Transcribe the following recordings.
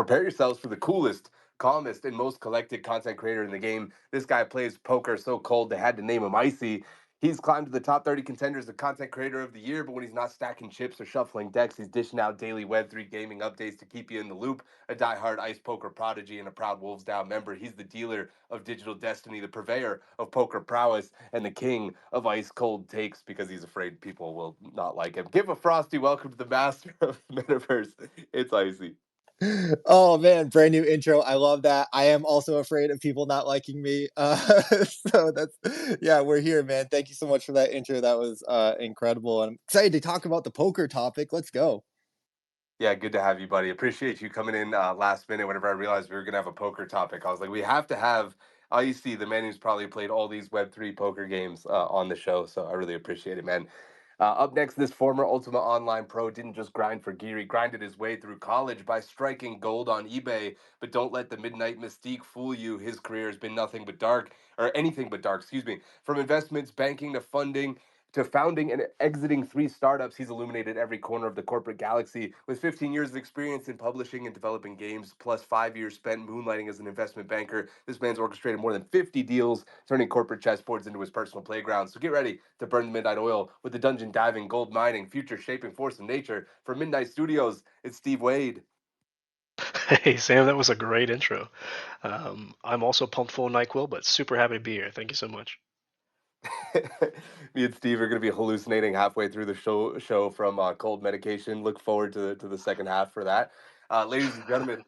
Prepare yourselves for the coolest, calmest, and most collected content creator in the game. This guy plays poker so cold they had to name him Icy. He's climbed to the top 30 contenders of content creator of the year, but when he's not stacking chips or shuffling decks, he's dishing out daily Web3 gaming updates to keep you in the loop. A diehard ice poker prodigy and a proud Wolves Down member, he's the dealer of digital destiny, the purveyor of poker prowess, and the king of ice cold takes because he's afraid people will not like him. Give a frosty welcome to the master of the metaverse. It's Icy. Oh man, brand new intro. I love that. I am also afraid of people not liking me. So that's yeah, we're here, man. Thank you so much for that intro. That was incredible. I'm excited to talk about the poker topic. Let's go. Yeah, good to have you, buddy. Appreciate you coming in last minute. Whenever I realized we were gonna have a poker topic, I was like, we have to have Icy, the man who's probably played all these Web3 poker games, on the show. So I really appreciate it, man. Up next, this former Ultima Online pro didn't just grind for gear; he grinded his way through college by striking gold on eBay. But don't let the midnight mystique fool you. His career has been nothing but dark, or anything but dark. Excuse me. From investments, banking to funding to founding and exiting three startups, he's illuminated every corner of the corporate galaxy. With 15 years of experience in publishing and developing games, plus 5 years spent moonlighting as an investment banker, this man's orchestrated more than 50 deals, turning corporate chessboards into his personal playground. So get ready to burn the midnight oil with the dungeon diving, gold mining, future shaping force of nature. From Midnight Studios, it's Steve Wade. Hey, Sam, that was a great intro. I'm also pumped full of NyQuil, but super happy to be here. Thank you so much. Me and Steve are going to be hallucinating halfway through the show from cold medication. Look forward to the second half for that. Ladies and gentlemen,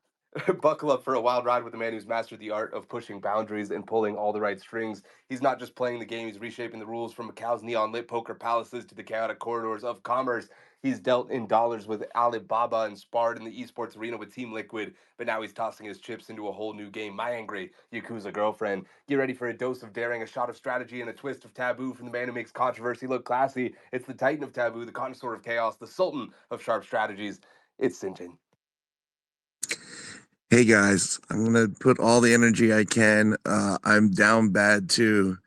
buckle up for a wild ride with a man who's mastered the art of pushing boundaries and pulling all the right strings. He's not just playing the game, he's reshaping the rules from Macau's neon lit poker palaces to the chaotic corridors of commerce. He's dealt in dollars with Alibaba and sparred in the esports arena with Team Liquid, but now he's tossing his chips into a whole new game. My angry Yakuza girlfriend. Get ready for a dose of daring, a shot of strategy, and a twist of taboo from the man who makes controversy look classy. It's the Titan of Taboo, the connoisseur of chaos, the Sultan of sharp strategies. It's Sinjin. Hey guys, I'm gonna put all the energy I can. I'm down bad too,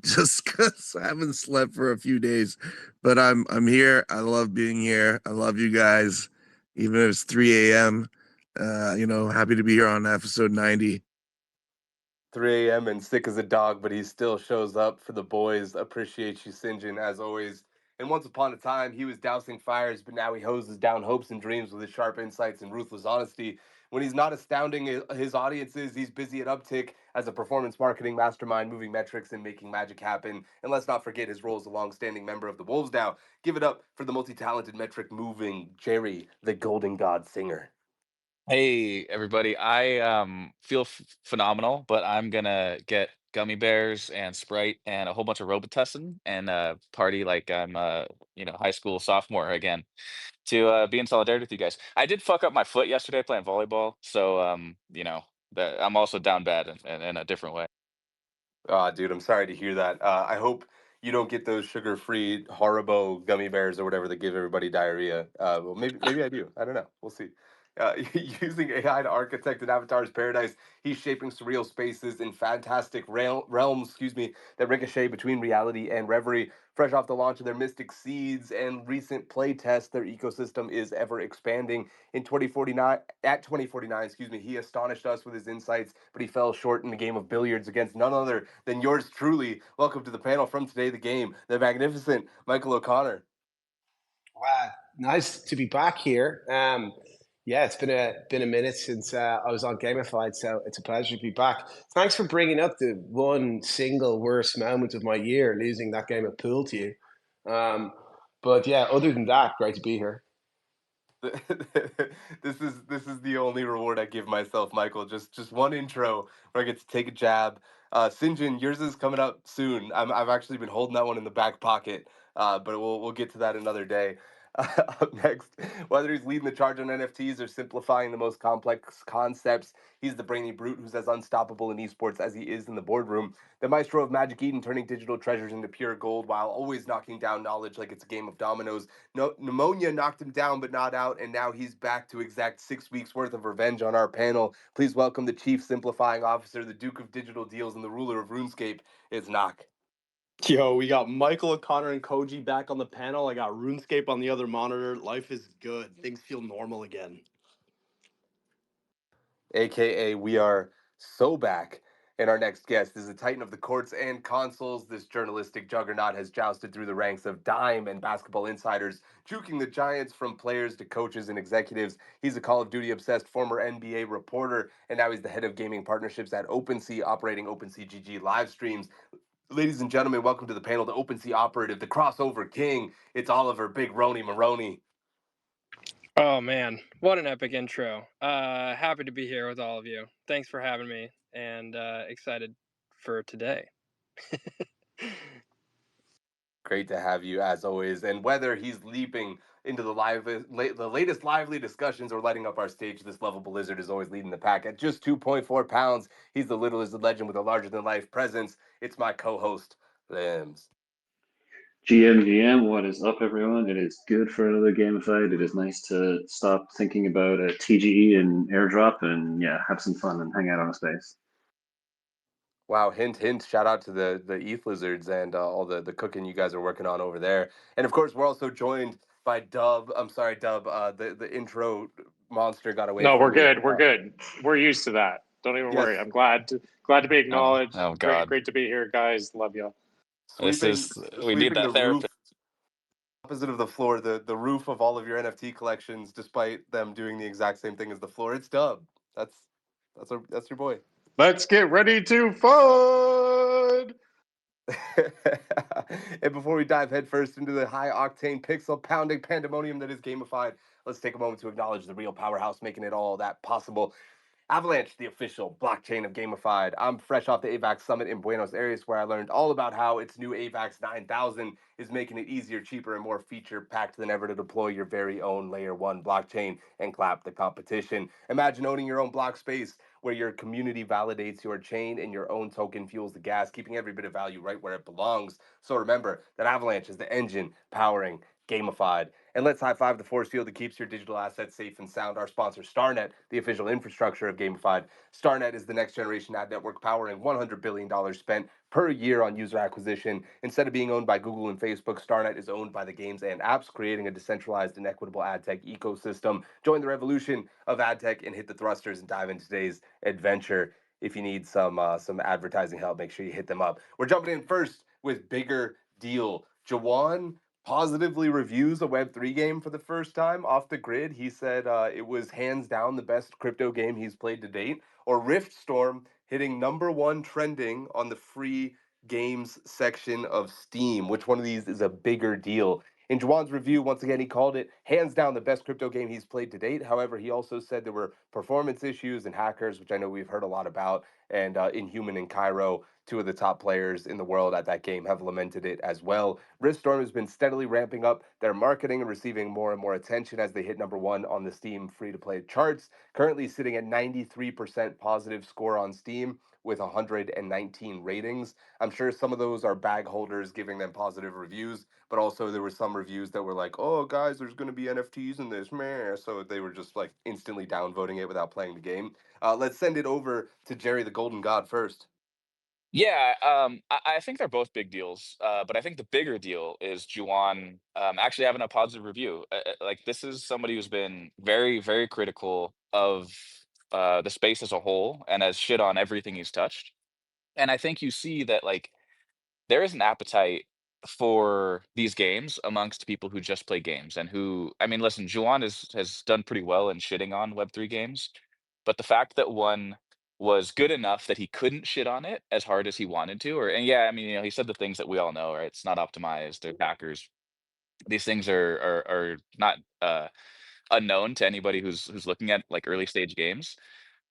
just because I haven't slept for a few days. But I'm here. I love being here. I love you guys, even if it's 3 a.m. Happy to be here on episode 90. 3 a.m. and sick as a dog, but he still shows up for the boys. Appreciate you, Sinjin, as always. And once upon a time, he was dousing fires, but now he hoses down hopes and dreams with his sharp insights and ruthless honesty. When he's not astounding his audiences, he's busy at Uptick as a performance marketing mastermind, moving metrics and making magic happen. And let's not forget his role as a long-standing member of the Wolves now. Give it up for the multi-talented metric moving Jerry, the Golden God singer. Hey everybody, I feel phenomenal, but I'm gonna get gummy bears and Sprite and a whole bunch of Robitussin and party like I'm high school sophomore again to be in solidarity with you guys. I did fuck up my foot yesterday playing volleyball, so that I'm also down bad in a different way. Dude, I'm sorry to hear that. I hope you don't get those sugar-free Haribo gummy bears or whatever that give everybody diarrhea. Well, maybe I do. I don't know. We'll see. Using AI to architect an avatar's paradise, he's shaping surreal spaces in fantastic realms, excuse me, that ricochet between reality and reverie. Fresh off the launch of their Mystic Seeds and recent play tests, their ecosystem is ever expanding. In 2049, at 2049, excuse me, he astonished us with his insights, but he fell short in the game of billiards against none other than yours truly. Welcome to the panel from Today the Game, the magnificent Michael O'Connor. Wow, nice to be back here. Yeah, it's been a minute since I was on Gamified, so it's a pleasure to be back. Thanks for bringing up the one single worst moment of my year, losing that game of pool to you. But yeah, other than that, great to be here. This is the only reward I give myself, Michael. Just one intro where I get to take a jab. Sinjin, yours is coming up soon. I've actually been holding that one in the back pocket, but we'll get to that another day. Up next, whether he's leading the charge on NFTs or simplifying the most complex concepts, he's the brainy brute who's as unstoppable in esports as he is in the boardroom. The maestro of Magic Eden, turning digital treasures into pure gold while always knocking down knowledge like it's a game of dominoes. No, pneumonia knocked him down but not out, and now he's back to exact 6 weeks worth of revenge on our panel. Please welcome the chief simplifying officer, the Duke of Digital Deals, and the ruler of RuneScape. It's Knock. Yo, we got Michael O'Connor and Koji back on the panel. I got RuneScape on the other monitor. Life is good. Things feel normal again. aka we are so back. And our next guest is a titan of the courts and consoles. This journalistic juggernaut has jousted through the ranks of dime and basketball insiders, juking the Giants from players to coaches and executives. He's a Call of Duty obsessed former NBA reporter, and now he's the head of gaming partnerships at OpenSea, operating OpenSea GG live streams. Ladies and gentlemen, welcome to the panel, the OpenSea operative, the crossover king. It's Oliver Big Rony Maroney. Oh man, what an epic intro. Happy to be here with all of you. Thanks for having me, and excited for today. Great to have you as always. And whether he's leaping into the latest lively discussions or lighting up our stage, this lovable lizard is always leading the pack. At just 2.4 pounds, he's the littlest legend with a larger than life presence. It's my co-host, Limbs. GM, what is up, everyone? It is good for another gamified. It is nice to stop thinking about a TGE and airdrop and yeah, have some fun and hang out on a space. Wow, hint, hint. Shout out to the ETH lizards and all the cooking you guys are working on over there. And of course, we're also joined by Dub. I'm sorry, Dub. The intro monster got away No, from we're me. good. We're good. We're used to that. Don't even Yes, worry. I'm glad to be Oh, acknowledged. oh Great, God. great to be here, guys. Love y'all. This sweeping is we need sweeping that the therapy. roof opposite of the floor, the roof of all of your NFT collections, despite them doing the exact same thing as the floor. It's Dub. That's your boy. Let's get ready to fun. And before we dive headfirst into the high octane pixel pounding pandemonium that is gamified, let's take a moment to acknowledge the real powerhouse making it all that possible. Avalanche, the official blockchain of gamified. I'm fresh off the AVAX Summit in Buenos Aires, where I learned all about how its new AVAX 9000 is making it easier, cheaper, and more feature packed than ever to deploy your very own Layer 1 blockchain and clap the competition. Imagine owning your own block space where your community validates your chain and your own token fuels the gas, keeping every bit of value right where it belongs. So remember that Avalanche is the engine powering gamified. And let's high five the force field that keeps your digital assets safe and sound. Our sponsor, StarNet, the official infrastructure of gamified. StarNet is the next generation ad network powering $100 billion spent per year on user acquisition. Instead of being owned by Google and Facebook, StarNet is owned by the games and apps, creating a decentralized and equitable ad tech ecosystem. Join the revolution of ad tech and hit the thrusters and dive into today's adventure. If you need some advertising help, make sure you hit them up. We're jumping in first with Bigger Deal. Jauwn positively reviews a Web3 game for the first time off the grid. He said it was hands down the best crypto game he's played to date. Or Riftstorm hitting #1 trending on the free games section of Steam. Which one of these is a bigger deal? In Jawan's review, once again, he called it hands down the best crypto game he's played to date. However, he also said there were performance issues and hackers, which I know we've heard a lot about, and Inhuman and Cairo, two of the top players in the world at that game, have lamented it as well. Riftstorm has been steadily ramping up their marketing and receiving more and more attention as they hit #1 on the Steam free-to-play charts, currently sitting at 93% positive score on Steam with 119 ratings. I'm sure some of those are bag holders giving them positive reviews, but also there were some reviews that were like, "Oh, guys, there's going to be NFTs in this, meh." So they were just like instantly downvoting it without playing the game. Let's send it over to Jerry the Golden God first. Yeah, I think they're both big deals, but I think the bigger deal is Juwan actually having a positive review. Like this is somebody who's been very, very critical of the space as a whole and has shit on everything he's touched. And I think you see that like there is an appetite for these games amongst people who just play games and who I mean, listen, Juwan has done pretty well in shitting on Web3 games, but the fact that one was good enough that he couldn't shit on it as hard as he wanted to, or and yeah, I mean, he said the things that we all know, right? It's not optimized, they're hackers. These things are not unknown to anybody who's looking at like early stage games.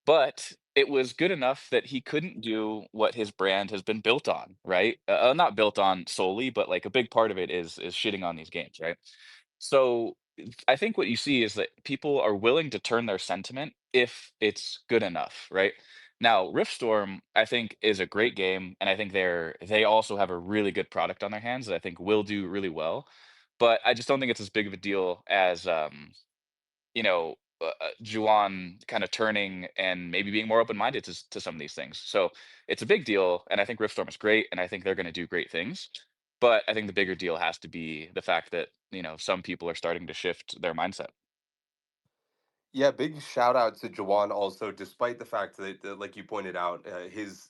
But it was good enough that he couldn't do what his brand has been built on, right? Not built on solely, but like a big part of it is shitting on these games, right? So I think what you see is that people are willing to turn their sentiment if it's good enough, right? Now, Riftstorm, I think, is a great game, and I think they also have a really good product on their hands that I think will do really well. But I just don't think it's as big of a deal as Juwan kind of turning and maybe being more open-minded to some of these things. So it's a big deal, and I think Riftstorm is great, and I think they're going to do great things. But I think the bigger deal has to be the fact that some people are starting to shift their mindset. Yeah, big shout out to Jawan also, despite the fact that, like you pointed out, his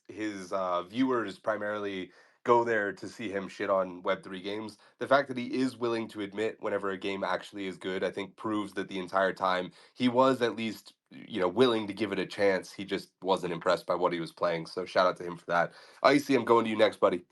viewers primarily go there to see him shit on Web3 games. The fact that he is willing to admit whenever a game actually is good, I think proves that the entire time he was at least, willing to give it a chance. He just wasn't impressed by what he was playing. So shout out to him for that. Icy, I'm going to you next, buddy.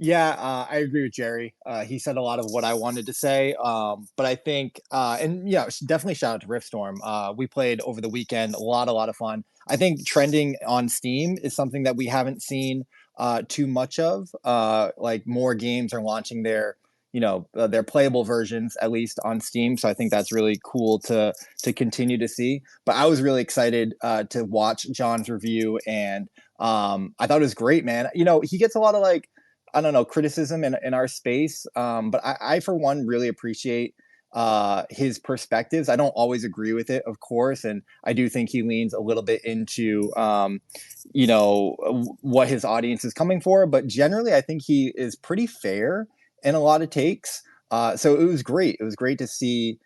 Yeah, I agree with Jerry. He said a lot of what I wanted to say, but I think, and yeah, definitely shout out to Riftstorm. We played over the weekend, a lot of fun. I think trending on Steam is something that we haven't seen too much of. Like more games are launching their playable versions at least on Steam. So I think that's really cool to continue to see. But I was really excited to watch John's review, and I thought it was great, man. He gets a lot of like I don't know criticism in our space, but I for one really appreciate his perspectives. I don't always agree with it, of course, and I do think he leans a little bit into what his audience is coming for. But generally, I think he is pretty fair in a lot of takes. So it was great. It was great to see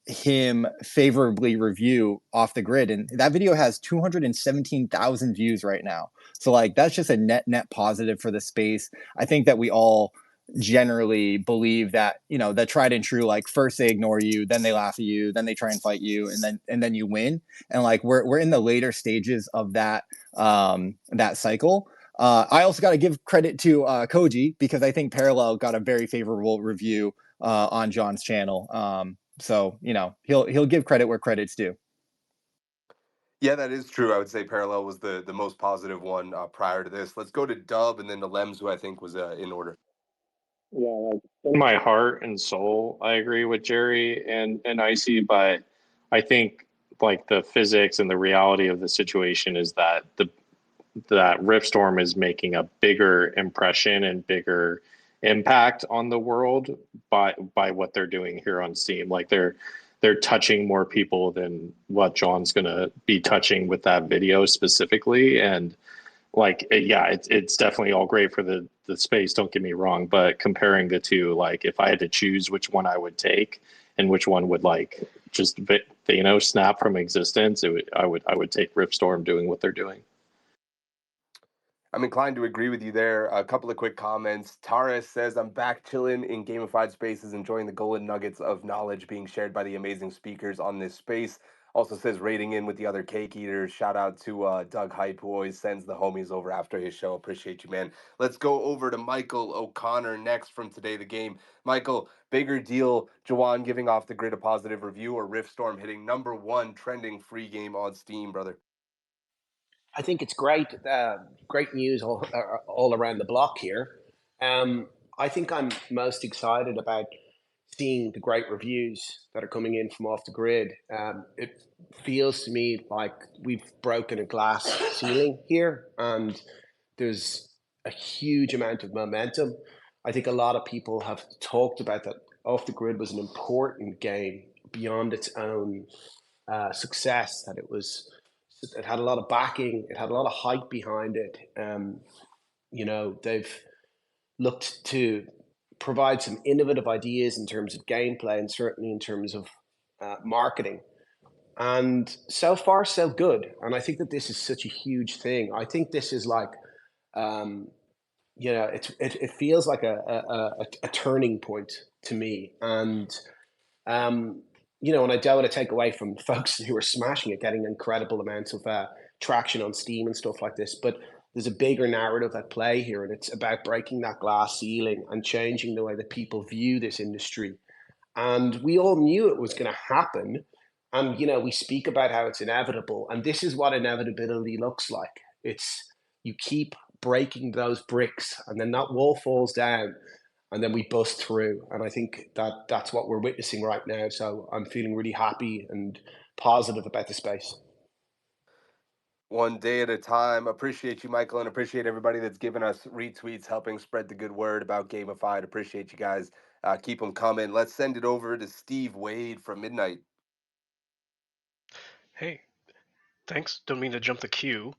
him favorably review Off the Grid, and that video has 217,000 views right now. So like that's just a net positive for the space. I think that we all generally believe that that tried and true, like first they ignore you, then they laugh at you, then they try and fight you, and then you win. And like we're in the later stages of that cycle. I also got to give credit to Koji, because I think Parallel got a very favorable review on John's channel. So he'll give credit where credit's due. Yeah, that is true. I would say Parallel was the most positive one prior to this. Let's go to Dub and then to Lems, who I think was in order. Yeah, like in my heart and soul, I agree with Jerry and Icy, but I think like the physics and the reality of the situation is that that Riftstorm is making a bigger impression and bigger impact on the world by what they're doing here on Steam. Like they're touching more people than what John's gonna be touching with that video specifically. And like yeah, it's definitely all great for the space, don't get me wrong, but comparing the two, like if I had to choose which one I would take and which one would like just snap from existence, I would take Riftstorm doing what they're doing. I'm inclined to agree with you there. A couple of quick comments. Taras says, I'm back chilling in gamified spaces, enjoying the golden nuggets of knowledge being shared by the amazing speakers on this space. Also says, rating in with the other cake eaters. Shout out to Doug Hype, who always sends the homies over after his show. Appreciate you, man. Let's go over to Michael O'Connor next from Today the Game. Michael, bigger deal, Jawan giving Off the Grid a positive review, or Riftstorm hitting #1 trending free game on Steam, brother? I think it's great, great news all around the block here. I think I'm most excited about seeing the great reviews that are coming in from Off the Grid. It feels to me like we've broken a glass ceiling here, and there's a huge amount of momentum. I think a lot of people have talked about that Off the Grid was an important game beyond its own success, that it had a lot of backing, it had a lot of hype behind it. They've looked to provide some innovative ideas in terms of gameplay and certainly in terms of marketing. And so far, so good. And I think that this is such a huge thing. I think this is like, it feels like a turning point to me. And and I don't want to take away from folks who are smashing it, getting incredible amounts of traction on Steam and stuff like this. But there's a bigger narrative at play here, and it's about breaking that glass ceiling and changing the way that people view this industry. And we all knew it was going to happen. And, we speak about how it's inevitable. And this is what inevitability looks like. It's you keep breaking those bricks, and then that wall falls down, and then we bust through. And I think that's what we're witnessing right now. So I'm feeling really happy and positive about the space. One day at a time. Appreciate you, Michael, and appreciate everybody that's given us retweets, helping spread the good word about Gamified. Appreciate you guys. Keep them coming. Let's send it over to Steve Wade from Midnight. Hey, thanks. Don't mean to jump the queue.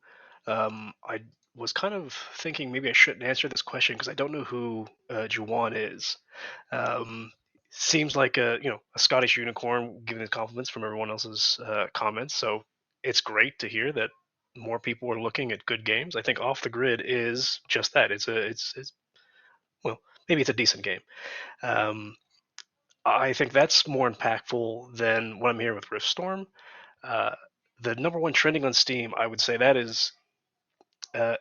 I was kind of thinking maybe I shouldn't answer this question because I don't know who Juwan is. Um, seems like a Scottish unicorn giving his compliments from everyone else's comments. So it's great to hear that more people are looking at good games. I think Off the Grid is just that. It's well, maybe it's a decent game. Um, I think that's more impactful than what I'm hearing with Riftstorm. Uh, the number one trending on Steam, I would say that is uh,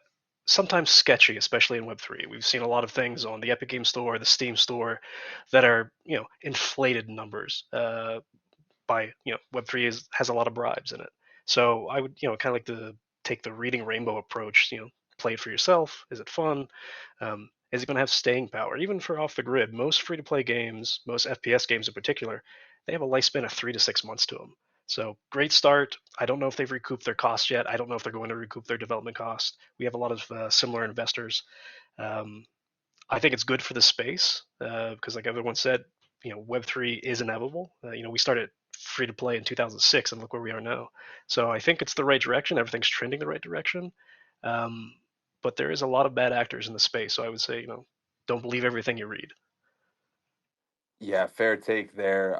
sometimes sketchy, especially in Web3. We've seen a lot of things on the Epic Game Store, the Steam Store, that are inflated numbers. By Web3 has a lot of bribes in it. So I would kind of like to take the reading rainbow approach. Play it for yourself. Is it fun? Is it going to have staying power? Even for off the grid, most free to play games, most FPS games in particular, they have a lifespan of 3 to 6 months to them. So great start. I don't know if they've recouped their costs yet. I don't know if they're going to recoup their development cost. We have a lot of similar investors. Um, I think it's good for the space because, like everyone said, Web3 is inevitable. We started free to play in 2006, and look where we are now. So I think it's the right direction. Everything's trending the right direction. Um, but there is a lot of bad actors in the space. So I would say, don't believe everything you read. Yeah, fair take there.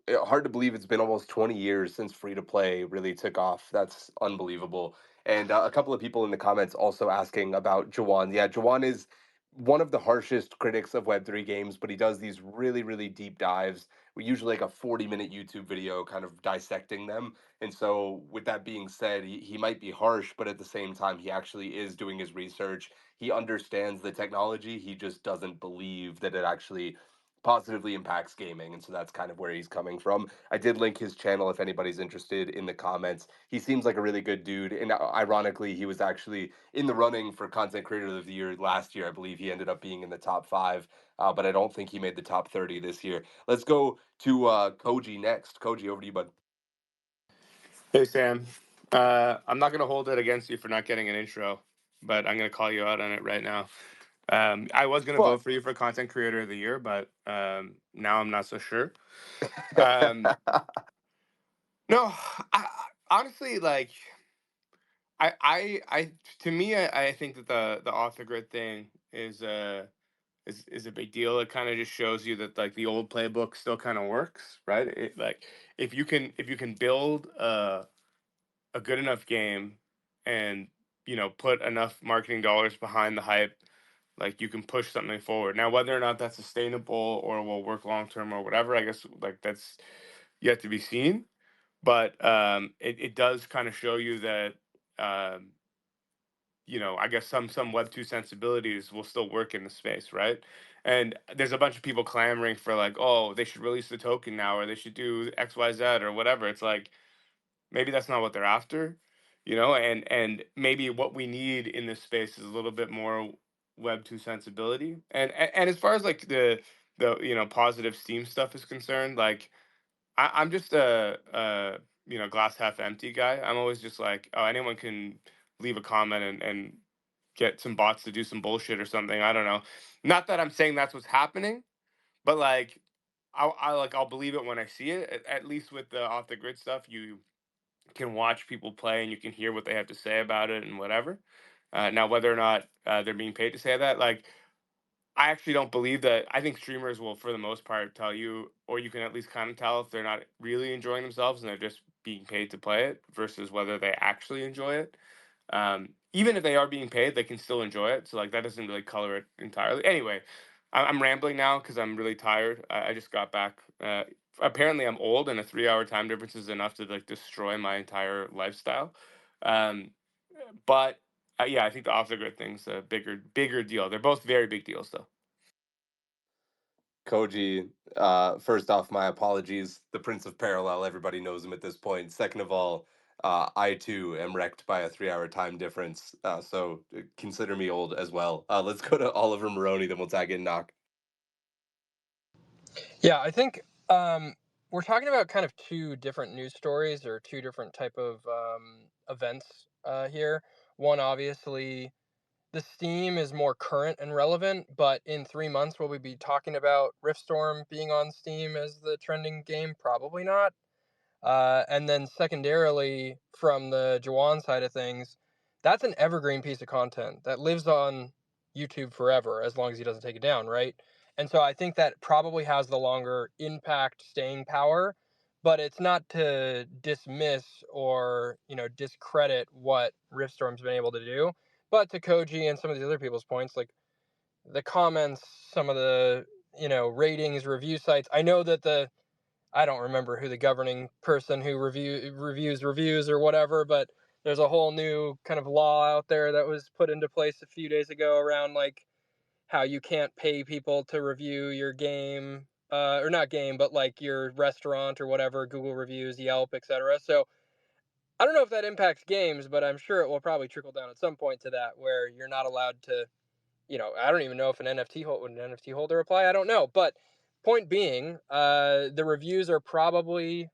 Hard to believe it's been almost 20 years since free to play really took off. That's unbelievable. And a couple of people in the comments also asking about Jauwn. Yeah, Jauwn is one of the harshest critics of Web3 games, but he does these really, really deep dives. Usually like a 40-minute YouTube video kind of dissecting them. And so, with that being said, he might be harsh, but at the same time, he actually is doing his research. He understands the technology. He just doesn't believe that it actually positively impacts gaming, and so that's kind of where he's coming from. I did link his channel if anybody's interested in the comments. He seems like a really good dude, and ironically he was actually in the running for content creator of the year last year. I believe he ended up being in the top 5, but I don't think he made the top 30 this year. Let's go to Koji next. Koji, over to you, bud. Hey, Sam. I'm not going to hold it against you for not getting an intro, but I'm going to call you out on it right now. I was going to vote What? for you for Content Creator of the Year, but now I'm not so sure. Um, no, honestly, like, to me, I think that the off the grid thing is a big deal. It kind of just shows you that like the old playbook still kind of works, right? Like if you can build a good enough game and put enough marketing dollars behind the hype, like you can push something forward. Now whether or not that's sustainable or will work long term or whatever, I guess like that's yet to be seen. But it does kind of show you that um, I guess some Web2 sensibilities will still work in the space, right? And there's a bunch of people clamoring for like, oh, they should release the token now, or they should do XYZ or whatever. It's like maybe that's not what they're after, and maybe what we need in this space is a little bit more Web2 sensibility. And as far as like the positive Steam stuff is concerned, like I'm just a glass half empty guy. I'm always just like, oh, anyone can leave a comment and get some bots to do some bullshit or something. I don't know. Not that I'm saying that's what's happening, but like I'll believe it when I see it. At least with the off the grid stuff, you can watch people play and you can hear what they have to say about it and whatever. Now, whether or not they're being paid to say that, like, I actually don't believe that. I think streamers will, for the most part, tell you, or you can at least kind of tell if they're not really enjoying themselves and they're just being paid to play it versus whether they actually enjoy it. Even if they are being paid, they can still enjoy it. So, like, that doesn't really color it entirely. Anyway, I'm rambling now because I'm really tired. I just got back. Apparently, I'm old, and a 3-hour time difference is enough to like destroy my entire lifestyle. Um, but yeah, I think the off the grid thing's a bigger deal. They're both very big deals, though. Koji, first off, my apologies. The Prince of Parallel, everybody knows him at this point. Second of all, I too am wrecked by a 3-hour time difference. So consider me old as well. Let's go to Oliver Maroney, then we'll tag in Knock. Yeah, I think we're talking about kind of two different news stories or two different type of events here. One, obviously, the Steam is more current and relevant, but in 3 months, will we be talking about Riftstorm being on Steam as the trending game? Probably not. And then secondarily, from the Jauwn side of things, that's an evergreen piece of content that lives on YouTube forever as long as he doesn't take it down, right? And so I think that probably has the longer impact staying power, but it's not to dismiss or, discredit what Riftstorm's been able to do. But to Koji and some of these other people's points, like the comments, some of the, ratings, review sites. I know that I don't remember who the governing person who reviews or whatever, but there's a whole new kind of law out there that was put into place a few days ago around like how you can't pay people to review your game, or not game, but like your restaurant or whatever, Google reviews, Yelp, etc. So I don't know if that impacts games, but I'm sure it will probably trickle down at some point to that where you're not allowed to, I don't even know if would an NFT holder apply. I don't know, but point being, the reviews are probably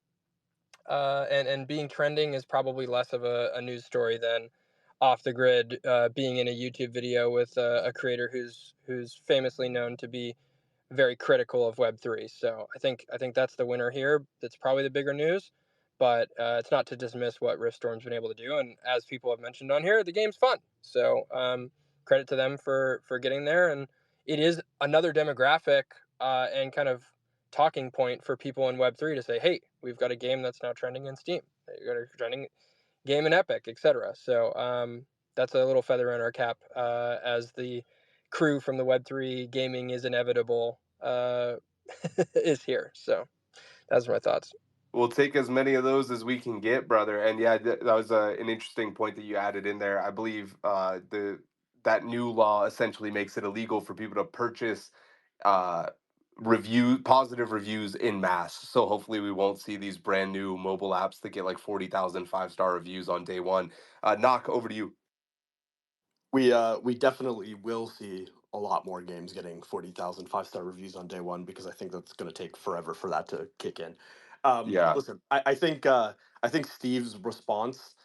and being trending is probably less of a news story than off the grid being in a YouTube video with a creator who's famously known to be very critical of Web3. So I think that's the winner here. That's probably the bigger news, but it's not to dismiss what Riftstorm's been able to do. And as people have mentioned on here, the game's fun. So credit to them for getting there. And it is another demographic and kind of talking point for people in Web3 to say, hey, we've got a game that's now trending in Steam. You've got a trending game in Epic, etc. So that's a little feather in our cap as the crew from the Web3 gaming is inevitable is here. So that's my thoughts. We'll take as many of those as we can get, brother. And yeah, that was an interesting point that you added in there. I believe the that new law essentially makes it illegal for people to purchase uh, positive reviews in mass. So hopefully we won't see these brand new mobile apps that get like 40,000 5-star reviews on day one. Knock, over to you. We definitely will see a lot more games getting 40,000 5-star reviews on day one, because I think that's going to take forever for that to kick in. Yeah. Listen, I think Steve's response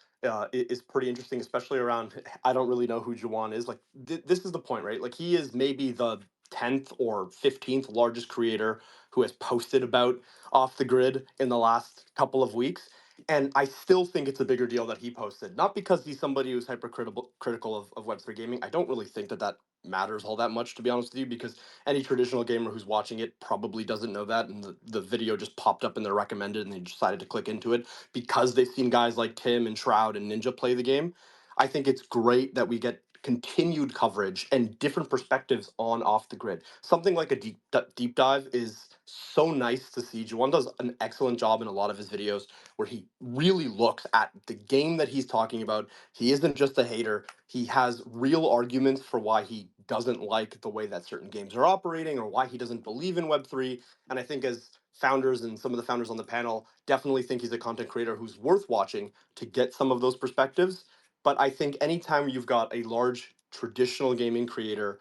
is pretty interesting, especially around I don't really know who Jauwn is. Like this is the point, right? Like he is maybe the 10th or 15th largest creator who has posted about off the grid in the last couple of weeks. And I still think it's a bigger deal that he posted, not because he's somebody who's critical of Web3 gaming. I don't really think that that matters all that much, to be honest with you, because any traditional gamer who's watching it probably doesn't know that. And the video just popped up in their recommended and they decided to click into it because they've seen guys like Tim and Shroud and Ninja play the game. I think it's great that we get continued coverage and different perspectives on off the grid. Something like a deep dive is so nice to see. Juwan does an excellent job in a lot of his videos where he really looks at the game that he's talking about. He isn't just a hater. He has real arguments for why he doesn't like the way that certain games are operating or why he doesn't believe in Web3. And I think as founders and some of the founders on the panel definitely think he's a content creator who's worth watching to get some of those perspectives. But I think anytime you've got a large traditional gaming creator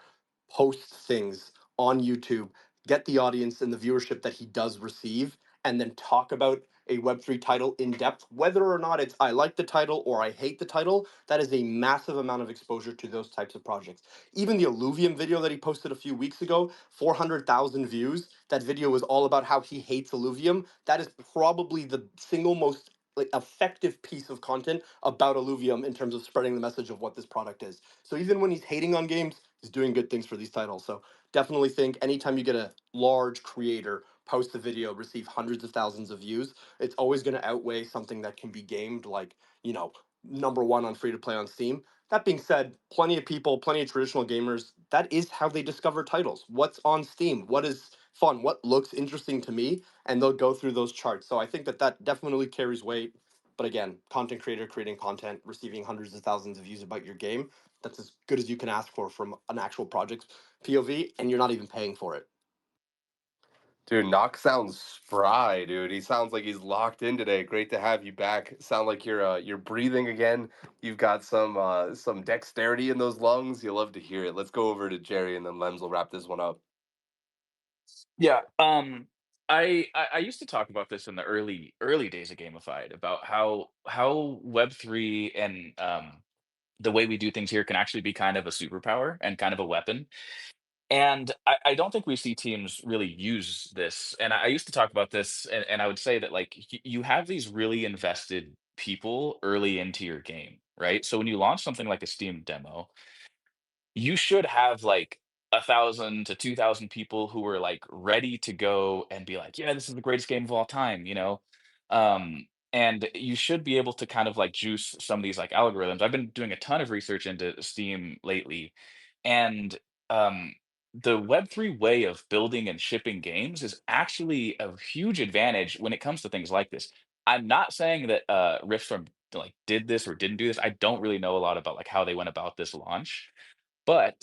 post things on YouTube, get the audience and the viewership that he does receive, and then talk about a Web3 title in depth, whether or not it's I like the title or I hate the title, that is a massive amount of exposure to those types of projects. Even the Illuvium video that he posted a few weeks ago, 400,000 views. That video was all about how he hates Illuvium. That is probably the single most like effective piece of content about Illuvium in terms of spreading the message of what this product is. So even when he's hating on games, he's doing good things for these titles. So definitely think anytime you get a large creator post a video, receive hundreds of thousands of views, it's always going to outweigh something that can be gamed, like, number one on free to play on Steam. That being said, plenty of people, plenty of traditional gamers, that is how they discover titles. What's on Steam? What is fun? What looks interesting to me? And they'll go through those charts. So I think that that definitely carries weight. But again, content creator creating content, receiving hundreds of thousands of views about your game, that's as good as you can ask for from an actual project POV, and you're not even paying for it. Dude, Knock sounds spry, dude. He sounds like he's locked in today. Great to have you back. Sound like you're breathing again. You've got some dexterity in those lungs. You love to hear it. Let's go over to Jerry and then Lems will wrap this one up. Yeah. I used to talk about this in the early days of gamified about how Web3 and the way we do things here can actually be kind of a superpower and kind of a weapon. And I don't think we see teams really use this. And I used to talk about this, and I would say that like you have these really invested people early into your game, right? So when you launch something like a Steam demo, you should have like 1,000 to 2,000 people who were like ready to go and be like, yeah, this is the greatest game of all time, you know? And you should be able to kind of like juice some of these like algorithms. I've been doing a ton of research into Steam lately, and um, the Web3 way of building and shipping games is actually a huge advantage when it comes to things like this. I'm not saying that Riftstorm like did this or didn't do this. I don't really know a lot about like how they went about this launch, but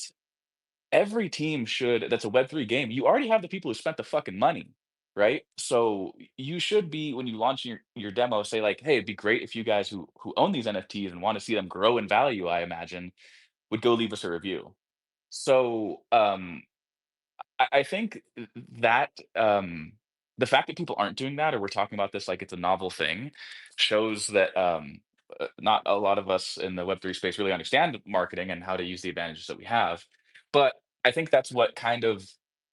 every team should that's a Web3 game, you already have the people who spent the fucking money, right? So you should be when you launch your demo, say like, hey, it'd be great if you guys who own these NFTs and want to see them grow in value, I imagine, would go leave us a review. So I think that the fact that people aren't doing that, or we're talking about this like it's a novel thing, shows that not a lot of us in the Web3 space really understand marketing and how to use the advantages that we have. But I think that's what kind of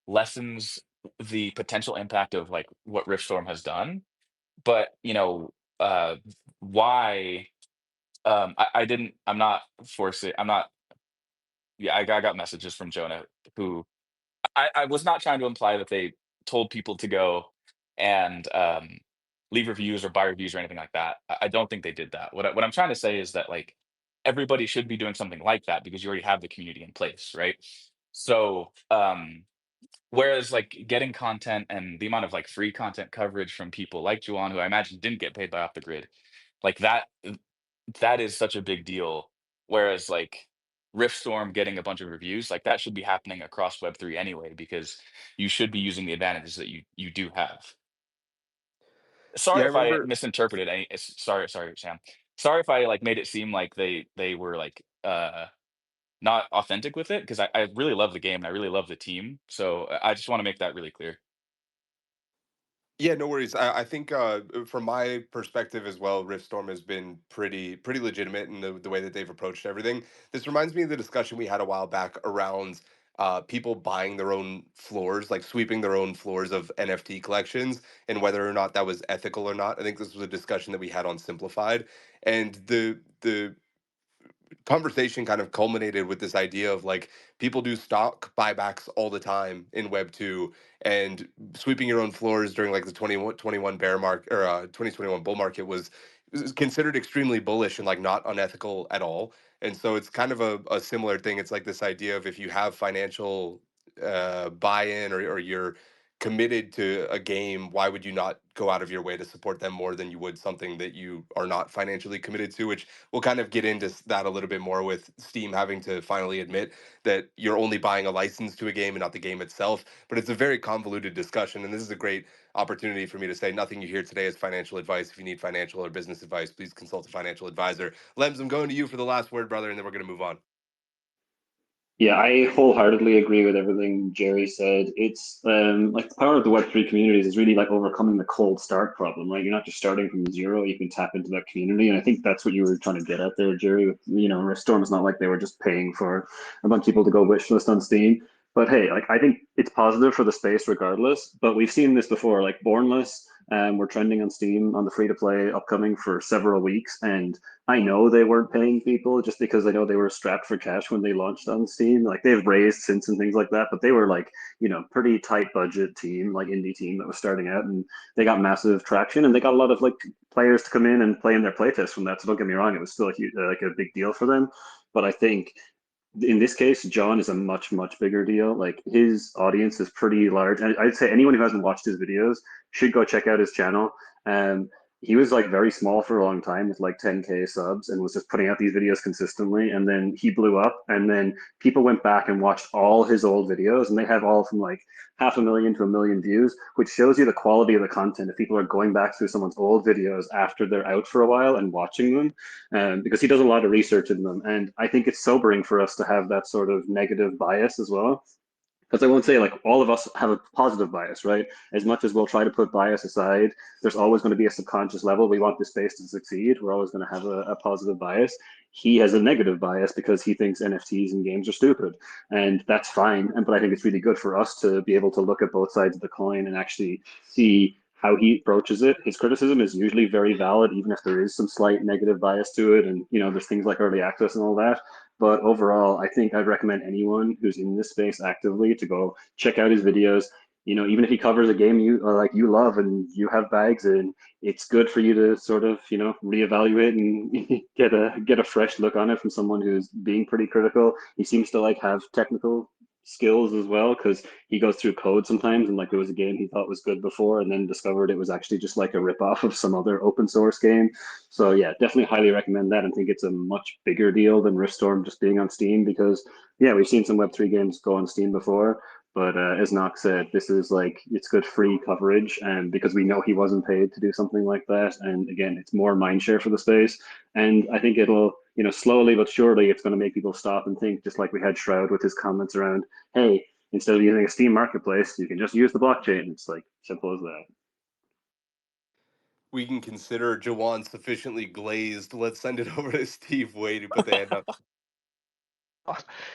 lessens the potential impact of like what Riftstorm has done. But why? I didn't. I'm not forcing. I'm not. Yeah, I got messages from Jonah who I was not trying to imply that they told people to go and leave reviews or buy reviews or anything like that. I don't think they did that. What I'm trying to say is that like everybody should be doing something like that because you already have the community in place, right? So whereas like getting content and the amount of like free content coverage from people like Jauwn, who I imagine didn't get paid by Off the Grid, like that is such a big deal. Whereas like Riftstorm getting a bunch of reviews, like that should be happening across Web3 anyway, because you should be using the advantages that you do have. Yeah, Sorry I if I remember. misinterpreted any. Sorry, Sam. Sorry if I like made it seem like they were like not authentic with it, because I really love the game and I really love the team. So I just want to make that really clear. Yeah, no worries. I think from my perspective as well, Riftstorm has been pretty legitimate in the way that they've approached everything. This reminds me of the discussion we had a while back around people buying their own floors, like sweeping their own floors of NFT collections, and whether or not that was ethical or not. I think this was a discussion that we had on Simplified, and the conversation kind of culminated with this idea of like people do stock buybacks all the time in Web 2, and sweeping your own floors during like the 2021 bear market or 2021 bull market was considered extremely bullish and like not unethical at all. And so it's kind of a similar thing. It's like this idea of if you have financial buy-in, or you're committed to a game, why would you not go out of your way to support them more than you would something that you are not financially committed to? Which we'll kind of get into that a little bit more with Steam having to finally admit that you're only buying a license to a game and not the game itself. But it's a very convoluted discussion, and this is a great opportunity for me to say nothing you hear today is financial advice. If you need financial or business advice, please consult a financial advisor. Lems, I'm going to you for the last word, brother, and then we're going to move on. Yeah, I wholeheartedly agree with everything Jerry said. It's like the power of the Web3 communities is really like overcoming the cold start problem, right? You're not just starting from zero, you can tap into that community. And I think that's what you were trying to get at there, Jerry. Riftstorm is not like they were just paying for a bunch of people to go wishlist on Steam. But hey, like I think it's positive for the space regardless. But we've seen this before, like Bornless, we're trending on Steam on the free to play upcoming for several weeks. And I know they weren't paying people just because I know they were strapped for cash when they launched on Steam. Like they've raised since and things like that, but they were like, pretty tight budget team, like indie team that was starting out, and they got massive traction and they got a lot of like players to come in and play in their playtest from that. So don't get me wrong, it was still a huge, like a big deal for them. But I think in this case, Jauwn is a much, much bigger deal. Like his audience is pretty large. And I'd say anyone who hasn't watched his videos should go check out his channel. Um, he was like very small for a long time with like 10K subs and was just putting out these videos consistently. And then he blew up. And then people went back and watched all his old videos, and they have all from like 500,000 to 1 million views, which shows you the quality of the content. If people are going back through someone's old videos after they're out for a while and watching them, because he does a lot of research in them. And I think it's sobering for us to have that sort of negative bias as well. Because I won't say like all of us have a positive bias, right? As much as we'll try to put bias aside, there's always going to be a subconscious level. We want this space to succeed. We're always going to have a positive bias. He has a negative bias because he thinks NFTs and games are stupid, and that's fine. But I think it's really good for us to be able to look at both sides of the coin and actually see how he approaches it. His criticism is usually very valid, even if there is some slight negative bias to it. And there's things like early access and all that. But overall, I think I'd recommend anyone who's in this space actively to go check out his videos. Even if he covers a game you love and you have bags, and it's good for you to sort of reevaluate and get a fresh look on it from someone who's being pretty critical. He seems to have technical skills as well, because he goes through code sometimes, and there was a game he thought was good before and then discovered it was actually just a rip-off of some other open source game. So yeah, definitely highly recommend that, and think it's a much bigger deal than Riftstorm just being on Steam, because yeah, we've seen some Web3 games go on Steam before, but as Nox said, this is it's good free coverage, and because we know he wasn't paid to do something like that, and again, it's more mindshare for the space, and I think it'll slowly but surely, it's going to make people stop and think, just like we had Shroud with his comments around, hey, instead of using a Steam marketplace, you can just use the blockchain. It's simple as that. We can consider Jauwn sufficiently glazed. Let's send it over to Steve Wade to put the hand up.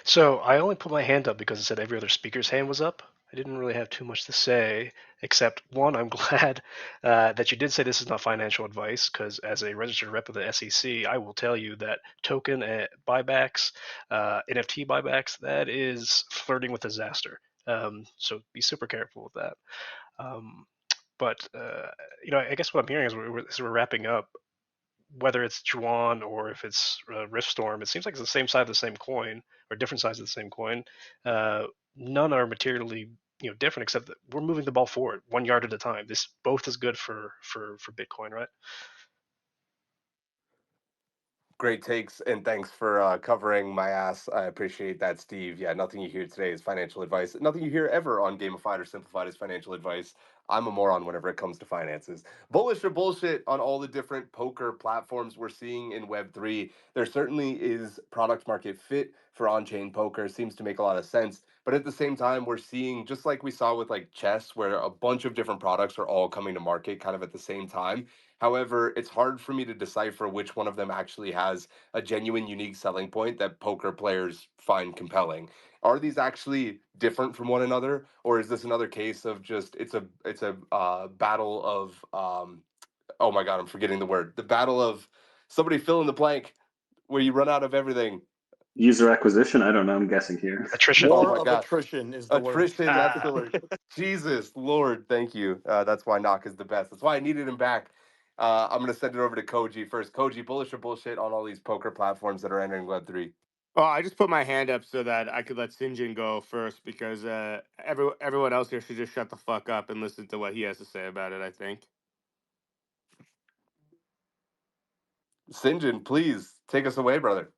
So I only put my hand up because it said every other speaker's hand was up. I didn't really have too much to say, except one, I'm glad that you did say this is not financial advice, because as a registered rep of the SEC, I will tell you that token buybacks, NFT buybacks, that is flirting with disaster. So be super careful with that. But I guess what I'm hearing is as we're wrapping up, whether it's Jauwn or if it's Riftstorm, it seems like it's the same side of the same coin, or different sides of the same coin. None are materially different, except that we're moving the ball forward 1 yard at a time. This both is good for Bitcoin, right? Great takes, and thanks for covering my ass. I appreciate that, Steve. Yeah, nothing you hear today is financial advice. Nothing you hear ever on Gamified or Simplified is financial advice. I'm a moron whenever it comes to finances. Bullish or bullshit on all the different poker platforms we're seeing in Web3. There certainly is product market fit for on-chain poker. Seems to make a lot of sense. But at the same time, we're seeing, just like we saw with chess, where a bunch of different products are all coming to market kind of at the same time. However, it's hard for me to decipher which one of them actually has a genuine unique selling point that poker players find compelling. Are these actually different from one another, or is this another case of just it's a battle of oh my god, I'm forgetting the word. The battle of somebody fill in the blank where you run out of everything. User acquisition? I don't know. I'm guessing here. Attrition. Oh War my of god. attrition is the word. Attrition, that's the word. Jesus, Lord, thank you. That's why Knock is the best. That's why I needed him back. I'm going to send it over to Koji first. Koji, bullish or bullshit on all these poker platforms that are entering Web3? Well, I just put my hand up so that I could let Sinjin go first, because everyone else here should just shut the fuck up and listen to what he has to say about it, I think. Sinjin, please take us away, brother.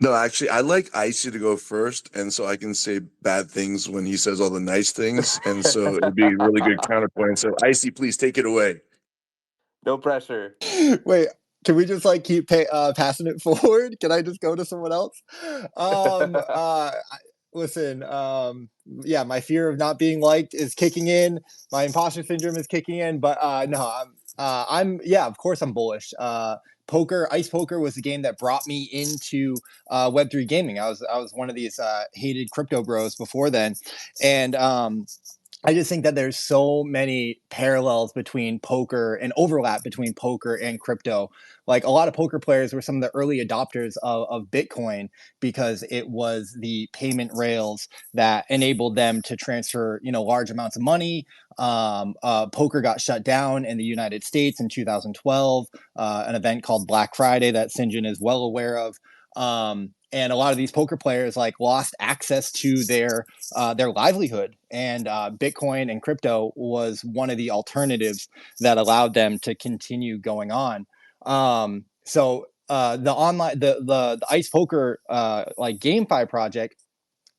No, actually, I like Icy to go first, and so I can say bad things when he says all the nice things, and so it'd be a really good counterpoint. So, Icy, please take it away. No pressure. Wait, can we just keep passing it forward? Can I just go to someone else? Listen, yeah, my fear of not being liked is kicking in. My imposter syndrome is kicking in, but no, yeah, of course I'm bullish. Ice poker was the game that brought me into Web3 gaming. I was one of these hated crypto bros before then, and I just think that there's so many parallels between poker and overlap between poker and crypto. A lot of poker players were some of the early adopters of Bitcoin, because it was the payment rails that enabled them to transfer, large amounts of money. Poker got shut down in the United States in 2012, an event called Black Friday that Sinjin is well aware of. And a lot of these poker players lost access to their livelihood, and Bitcoin and crypto was one of the alternatives that allowed them to continue going on. So the Ice Poker GameFi project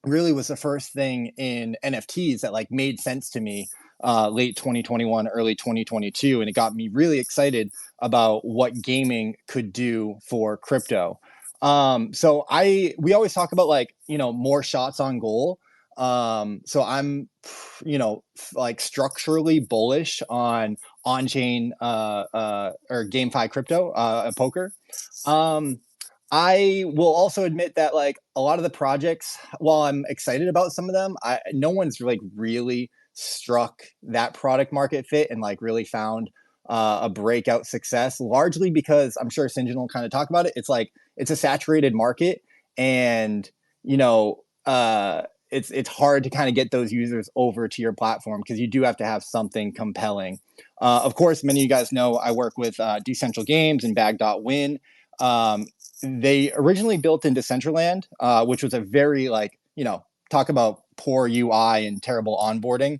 really was the first thing in NFTs that made sense to me late 2021, early 2022, and it got me really excited about what gaming could do for crypto. So we always talk about more shots on goal. So I'm structurally bullish on chain or GameFi crypto poker. I will also admit that a lot of the projects, while I'm excited about some of them, no one's really struck that product market fit and really found a breakout success, largely because I'm sure Sinjin will kind of talk about it. It's a saturated market, and you know, it's hard to kind of get those users over to your platform because you do have to have something compelling. Of course, many of you guys know I work with Decentral Games and Bag.win. Um, they originally built in Decentraland, which was a very like, you know, talk about poor UI and terrible onboarding.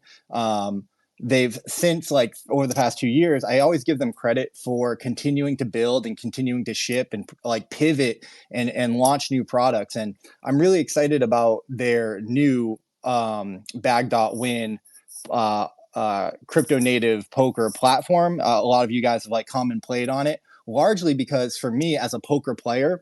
They've since, like, over the past 2 years, I always give them credit for continuing to build and continuing to ship and like pivot and launch new products. And I'm really excited about their new Bag.win crypto native poker platform. A lot of you guys have like come and played on it, largely because for me as a poker player,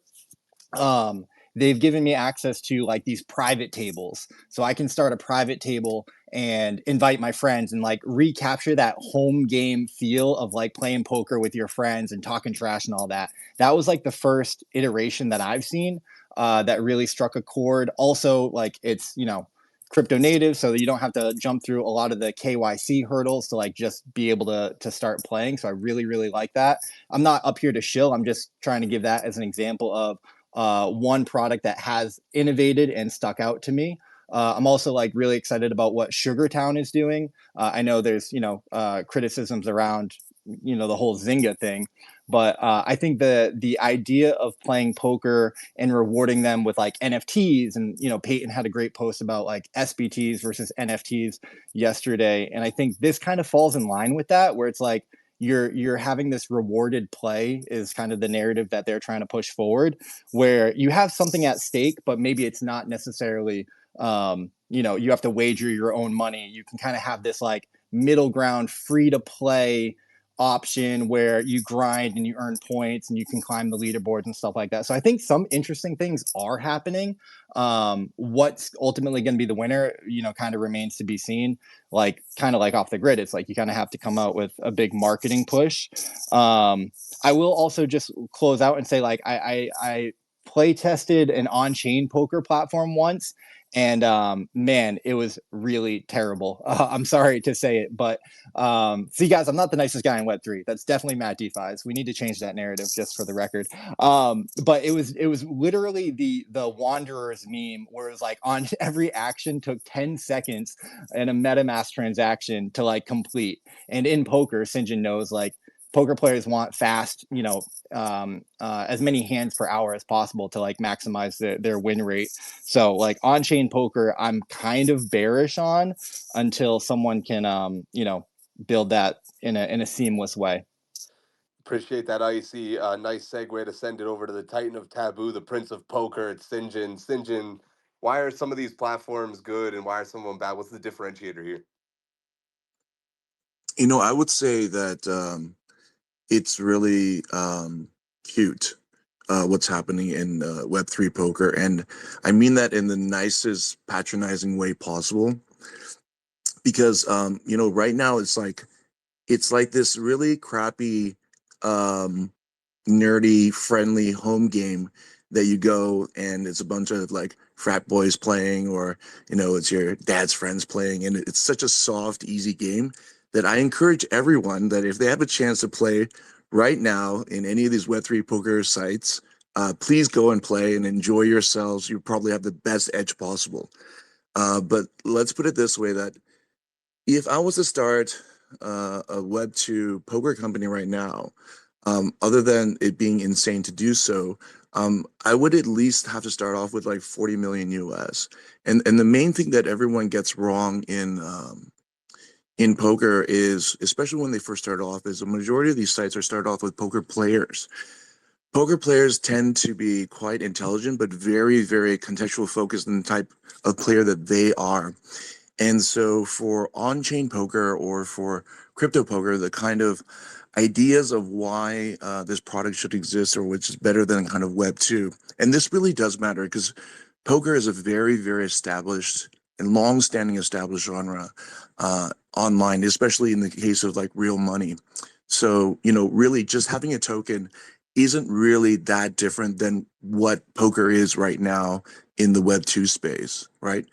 um they've given me access to like these private tables, so I can start a private table and invite my friends and like recapture that home game feel of like playing poker with your friends and talking trash and all that. That was like the first iteration that I've seen that really struck a chord. Also, like, it's, you know, crypto native, so that you don't have to jump through a lot of the KYC hurdles to like just be able to start playing. So I really like that. I'm not up here to shill, I'm just trying to give that as an example of one product that has innovated and stuck out to me. I'm also like really excited about what Sugartown is doing. I know there's, you know, criticisms around, you know, the whole Zynga thing, but I think the idea of playing poker and rewarding them with like NFTs, and you know, Peyton had a great post about like SBTs versus NFTs yesterday, and I think this kind of falls in line with that, where it's like you're having this rewarded play is kind of the narrative that they're trying to push forward, where you have something at stake, but maybe it's not necessarily, you know, you have to wager your own money. You can kind of have this like middle ground, free to play option where you grind and you earn points and you can climb the leaderboards and stuff like that. So I think some interesting things are happening. What's ultimately going to be the winner, you know, kind of remains to be seen. Like, kind of like off the grid, it's like you kind of have to come out with a big marketing push. I will also just close out and say, like, I play tested an on-chain poker platform once, and man, it was really terrible. I'm sorry to say it, but see, guys, I'm not the nicest guy in Web3. That's definitely Matt DeFi's. We need to change that narrative, just for the record. But it was literally the Wanderers meme, where it was like on every action took 10 seconds in a MetaMask transaction to like complete. And in poker, Sinjin knows, like, poker players want fast, you know, as many hands per hour as possible to like maximize their win rate. So like on-chain poker, I'm kind of bearish on until someone can, you know, build that in a seamless way. Appreciate that, Icy. Nice segue to send it over to the Titan of Taboo, the Prince of Poker. It's Sinjin. Sinjin, why are some of these platforms good and why are some of them bad? What's the differentiator here? You know, I would say that it's really cute what's happening in Web3 poker. And I mean that in the nicest, patronizing way possible. Because, you know, right now it's like this really crappy, nerdy, friendly home game that you go and it's a bunch of like frat boys playing, or, you know, it's your dad's friends playing. And it's such a soft, easy game that I encourage everyone that if they have a chance to play right now in any of these Web3 poker sites, please go and play and enjoy yourselves. You probably have the best edge possible. But let's put it this way, that if I was to start a Web2 poker company right now, other than it being insane to do so, I would at least have to start off with like 40 million US. And the main thing that everyone gets wrong in poker is, especially when they first start off, is the majority of these sites are started off with poker players. Poker players tend to be quite intelligent, but very, very contextual focused in the type of player that they are. And so for on-chain poker or for crypto poker, the kind of ideas of why this product should exist, or which is better than kind of Web 2. And this really does matter because poker is a very, very established and long-standing established genre online, especially in the case of like real money. So, you know, really just having a token isn't really that different than what poker is right now in the Web 2 space, right?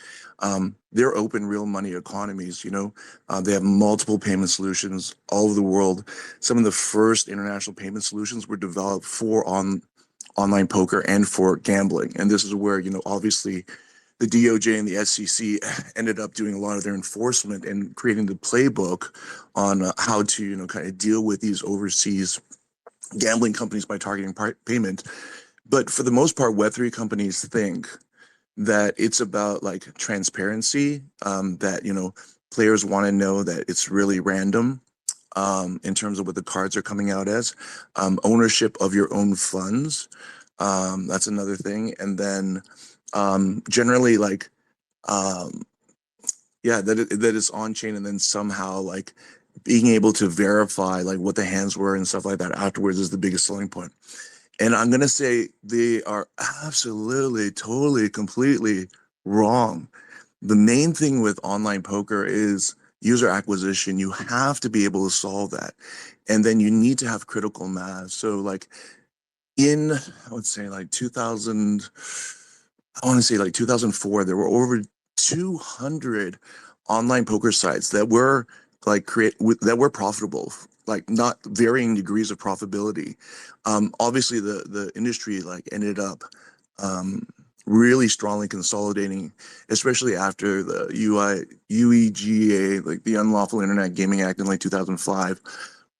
They're open real money economies, you know. They have multiple payment solutions all over the world. Some of the first international payment solutions were developed for online poker and for gambling. And this is where, obviously the DOJ and the SEC ended up doing a lot of their enforcement and creating the playbook on how to, kind of deal with these overseas gambling companies by targeting payment. But for the most part, Web3 companies think that it's about like transparency, that, players want to know that it's really random, in terms of what the cards are coming out as, ownership of your own funds. That's another thing. And then generally like, um, yeah, that is on chain, and then somehow like being able to verify like what the hands were and stuff like that afterwards is the biggest selling point. And I'm gonna say they are absolutely, totally, completely wrong. The main thing with online poker is user acquisition. You have to be able to solve that. And then you need to have critical mass. So like in, I would say like 2000, I want to say like 2004, there were over 200 online poker sites that were like that were profitable, like not varying degrees of profitability. Obviously, the industry like ended up really strongly consolidating, especially after the UEGA, like the Unlawful Internet Gaming Act in like 2005,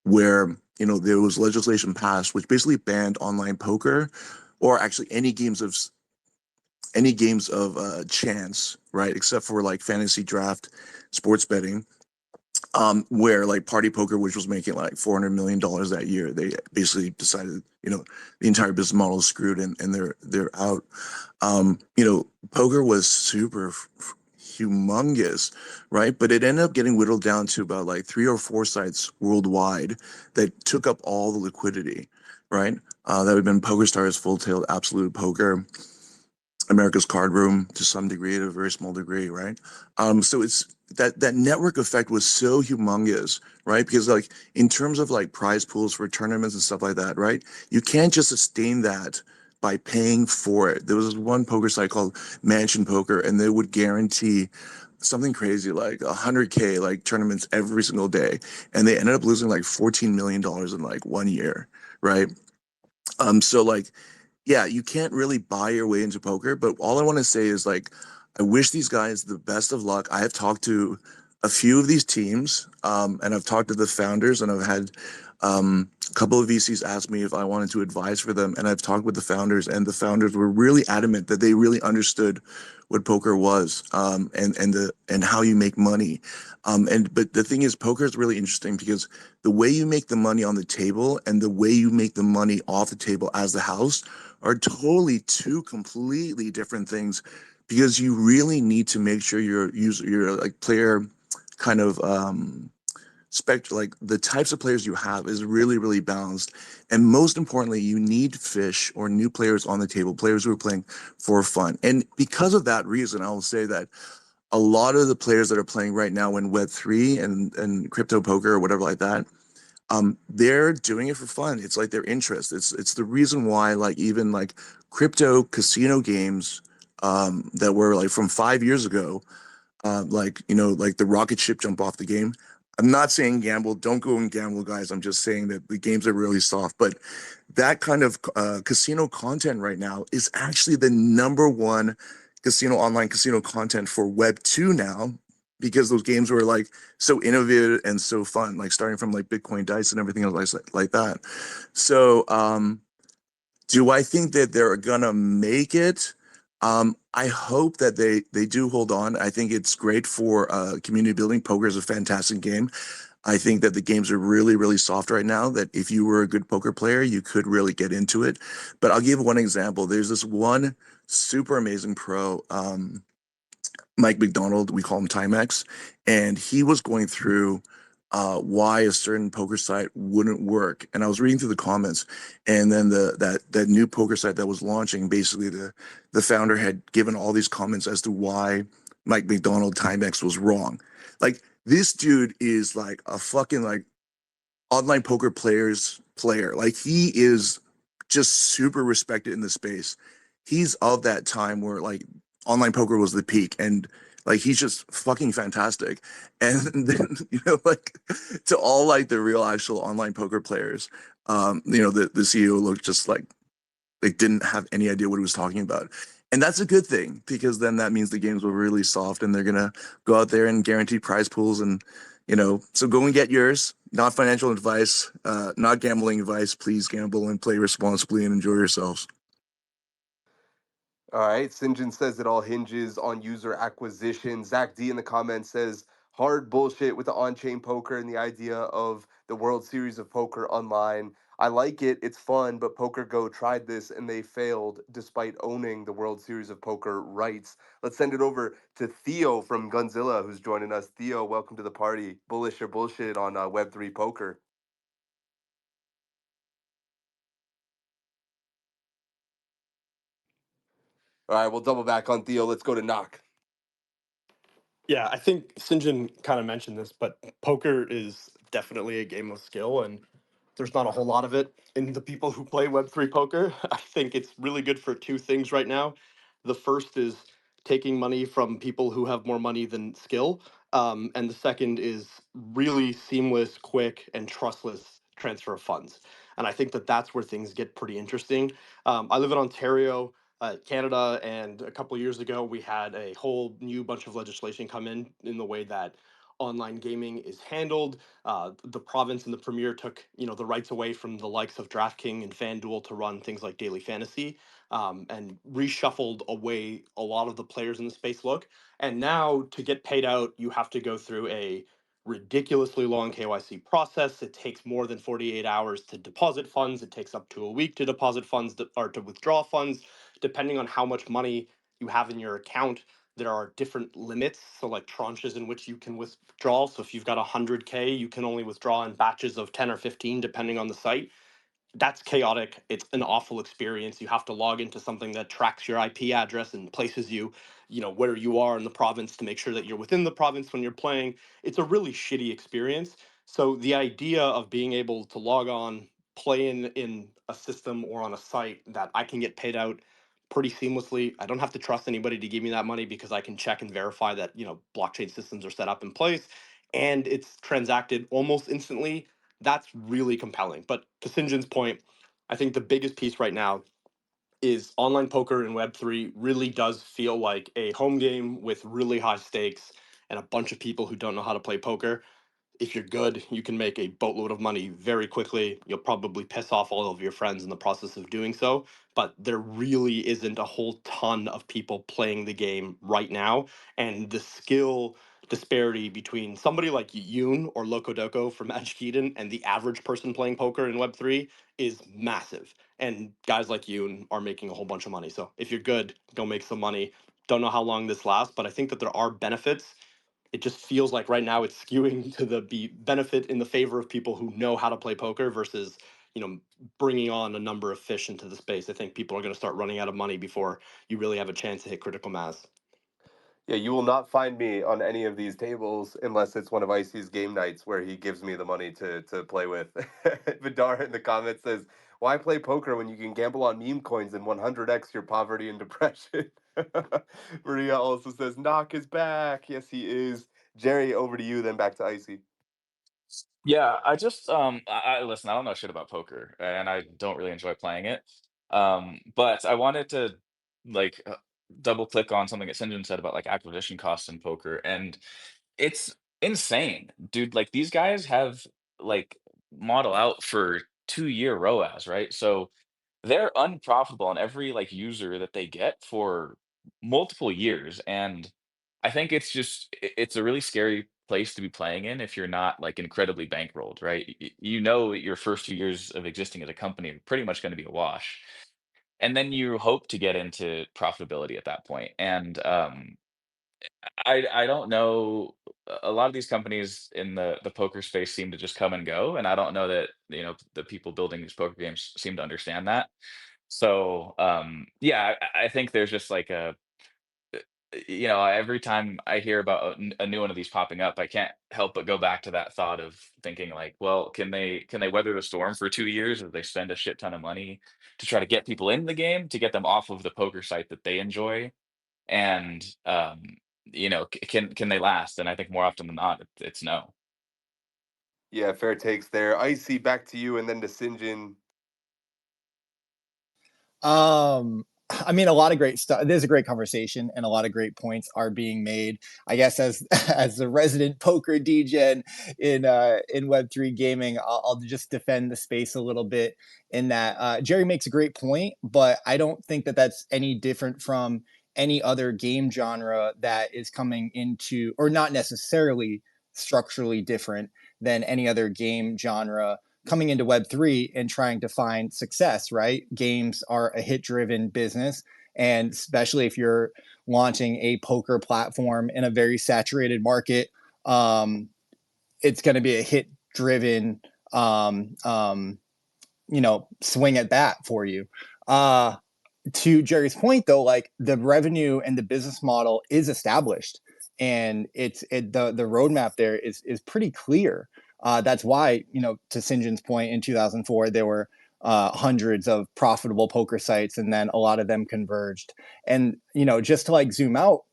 where there was legislation passed which basically banned online poker, or actually any games of chance, right? Except for like fantasy draft, sports betting, where like party poker, which was making like $400 million that year, they basically decided, the entire business model is screwed, and they're out. Poker was super humongous, right? But it ended up getting whittled down to about like 3 or 4 sites worldwide that took up all the liquidity, right? That would have been PokerStars, Full Tilt, Absolute Poker, America's Card Room to some degree, at a very small degree, right? So it's that network effect was so humongous, right? Because like in terms of like prize pools for tournaments and stuff like that, right? You can't just sustain that by paying for it. There was this one poker site called Mansion Poker, and they would guarantee something crazy like 100K like tournaments every single day, and they ended up losing like $14 million in like 1 year, right? So like, yeah, you can't really buy your way into poker, but all I want to say is like, I wish these guys the best of luck. I have talked to a few of these teams, and I've talked to the founders, and I've had a couple of VCs ask me if I wanted to advise for them, and I've talked with the founders, and the founders were really adamant that they really understood what poker was, and how you make money. But the thing is, poker is really interesting because the way you make the money on the table and the way you make the money off the table as the house are totally two completely different things, because you really need to make sure your like player kind of like the types of players you have is really, really balanced. And most importantly, you need fish or new players on the table, players who are playing for fun. And because of that reason, I will say that a lot of the players that are playing right now in Web3 and crypto poker or whatever like that, they're doing it for fun. It's like their interest. It's the reason why like even like crypto casino games, that were like from 5 years ago, like like the rocket ship jump off the game. I'm not saying gamble. Don't go and gamble, guys. I'm just saying that the games are really soft. But that kind of casino content right now is actually the number one online casino content for Web2 now, because those games were like so innovative and so fun, like starting from like Bitcoin Dice and everything else like that. So, do I think that they're gonna make it? I hope that they do hold on. I think it's great for community building. Poker is a fantastic game. I think that the games are really, really soft right now, that if you were a good poker player, you could really get into it. But I'll give one example. There's this one super amazing pro, Mike McDonald, we call him Timex, and he was going through why a certain poker site wouldn't work. And I was reading through the comments, and then that new poker site that was launching, basically the founder had given all these comments as to why Mike McDonald Timex was wrong. Like, this dude is like a fucking like online poker player's player. Like, he is just super respected in the space. He's of that time where like online poker was the peak, and like he's just fucking fantastic. And then like to all like the real actual online poker players, the CEO looked just like like didn't have any idea what he was talking about. And that's a good thing, because then that means the games will really soft and they're gonna go out there and guarantee prize pools. And so go and get yours. Not financial advice, not gambling advice. Please gamble and play responsibly and enjoy yourselves. All right. Sinjin says it all hinges on user acquisition. Zach D in the comments says hard bullshit with the on chain poker and the idea of the World Series of Poker online. I like it. It's fun, but Poker Go tried this and they failed despite owning the World Series of Poker rights. Let's send it over to Theo from Gunzilla, who's joining us. Theo, welcome to the party. Bullish or bullshit on Web3 poker? All right, we'll double back on Theo. Let's go to Knock. Yeah, I think Sinjin kind of mentioned this, but poker is definitely a game of skill, and there's not a whole lot of it in the people who play Web3 poker. I think it's really good for two things right now. The first is taking money from people who have more money than skill. And the second is really seamless, quick, and trustless transfer of funds. And I think that that's where things get pretty interesting. I live in Ontario, Canada, and a couple of years ago, we had a whole new bunch of legislation come in the way that online gaming is handled. The province and the premier took the rights away from the likes of DraftKings and FanDuel to run things like daily fantasy, and reshuffled away a lot of the players in the space look. And now to get paid out, you have to go through a ridiculously long KYC process. It takes more than 48 hours to deposit funds. It takes up to a week to deposit funds or to withdraw funds, depending on how much money you have in your account. There are different limits, so like tranches in which you can withdraw. So if you've got 100K, you can only withdraw in batches of 10 or 15, depending on the site. That's chaotic. It's an awful experience. You have to log into something that tracks your IP address and places you, where you are in the province to make sure that you're within the province when you're playing. It's a really shitty experience. So the idea of being able to log on, play in a system or on a site that I can get paid out pretty seamlessly. I don't have to trust anybody to give me that money because I can check and verify that, blockchain systems are set up in place and it's transacted almost instantly. That's really compelling. But to Sinjin's point, I think the biggest piece right now is online poker in Web3 really does feel like a home game with really high stakes and a bunch of people who don't know how to play poker. If you're good, you can make a boatload of money very quickly. You'll probably piss off all of your friends in the process of doing so. But there really isn't a whole ton of people playing the game right now. And the skill disparity between somebody like Yoon or Locodoco from Magic Eden and the average person playing poker in Web3 is massive. And guys like Yoon are making a whole bunch of money. So if you're good, go make some money. Don't know how long this lasts, but I think that there are benefits. It just feels like right now it's skewing to the benefit in the favor of people who know how to play poker versus bringing on a number of fish into the space. I think people are going to start running out of money before you really have a chance to hit critical mass. Yeah, you will not find me on any of these tables unless it's one of Icy's game nights where he gives me the money to play with. Vidar in the comments says, "Why play poker when you can gamble on meme coins and 100x your poverty and depression?" Maria also says, "Knock is back." Yes, he is. Jerry, over to you. Then back to Icy. Yeah, I listen, I don't know shit about poker and I don't really enjoy playing it. But I wanted to like double click on something that Sinjin said about like acquisition costs in poker, and it's insane, dude. Like these guys have like model out for 2-year ROAS, right? So they're unprofitable on every like user that they get for multiple years. And I think it's a really scary place to be playing in if you're not like incredibly bankrolled, right? Your first 2 years of existing as a company are pretty much going to be a wash. And then you hope to get into profitability at that point. And I don't know. A lot of these companies in the poker space seem to just come and go, and I don't know that the people building these poker games seem to understand that. So yeah, I think there's just like every time I hear about a new one of these popping up, I can't help but go back to that thought of thinking like, well, can they weather the storm for 2 years as they spend a shit ton of money to try to get people in the game to get them off of the poker site that they enjoy, and can they last? And I think more often than not, it's no. Yeah, fair takes there. Icy, back to you, and then to Sinjin. I mean, a lot of great stuff. There's a great conversation, and a lot of great points are being made. I guess as as the resident poker DJ in Web3 gaming, I'll just defend the space a little bit. In that, Jerry makes a great point, but I don't think that that's any different from any other game genre that is coming into, or not necessarily structurally different than any other game genre coming into Web3 and trying to find success, right? Games are a hit driven business. And especially if you're launching a poker platform in a very saturated market, um, it's going to be a hit driven, um, um, swing at bat for you. Uh, to Jerry's point, though, like the revenue and the business model is established, and the roadmap there is pretty clear. That's why, to St. John's point, in 2004 there were hundreds of profitable poker sites, and then a lot of them converged. And just to like zoom out,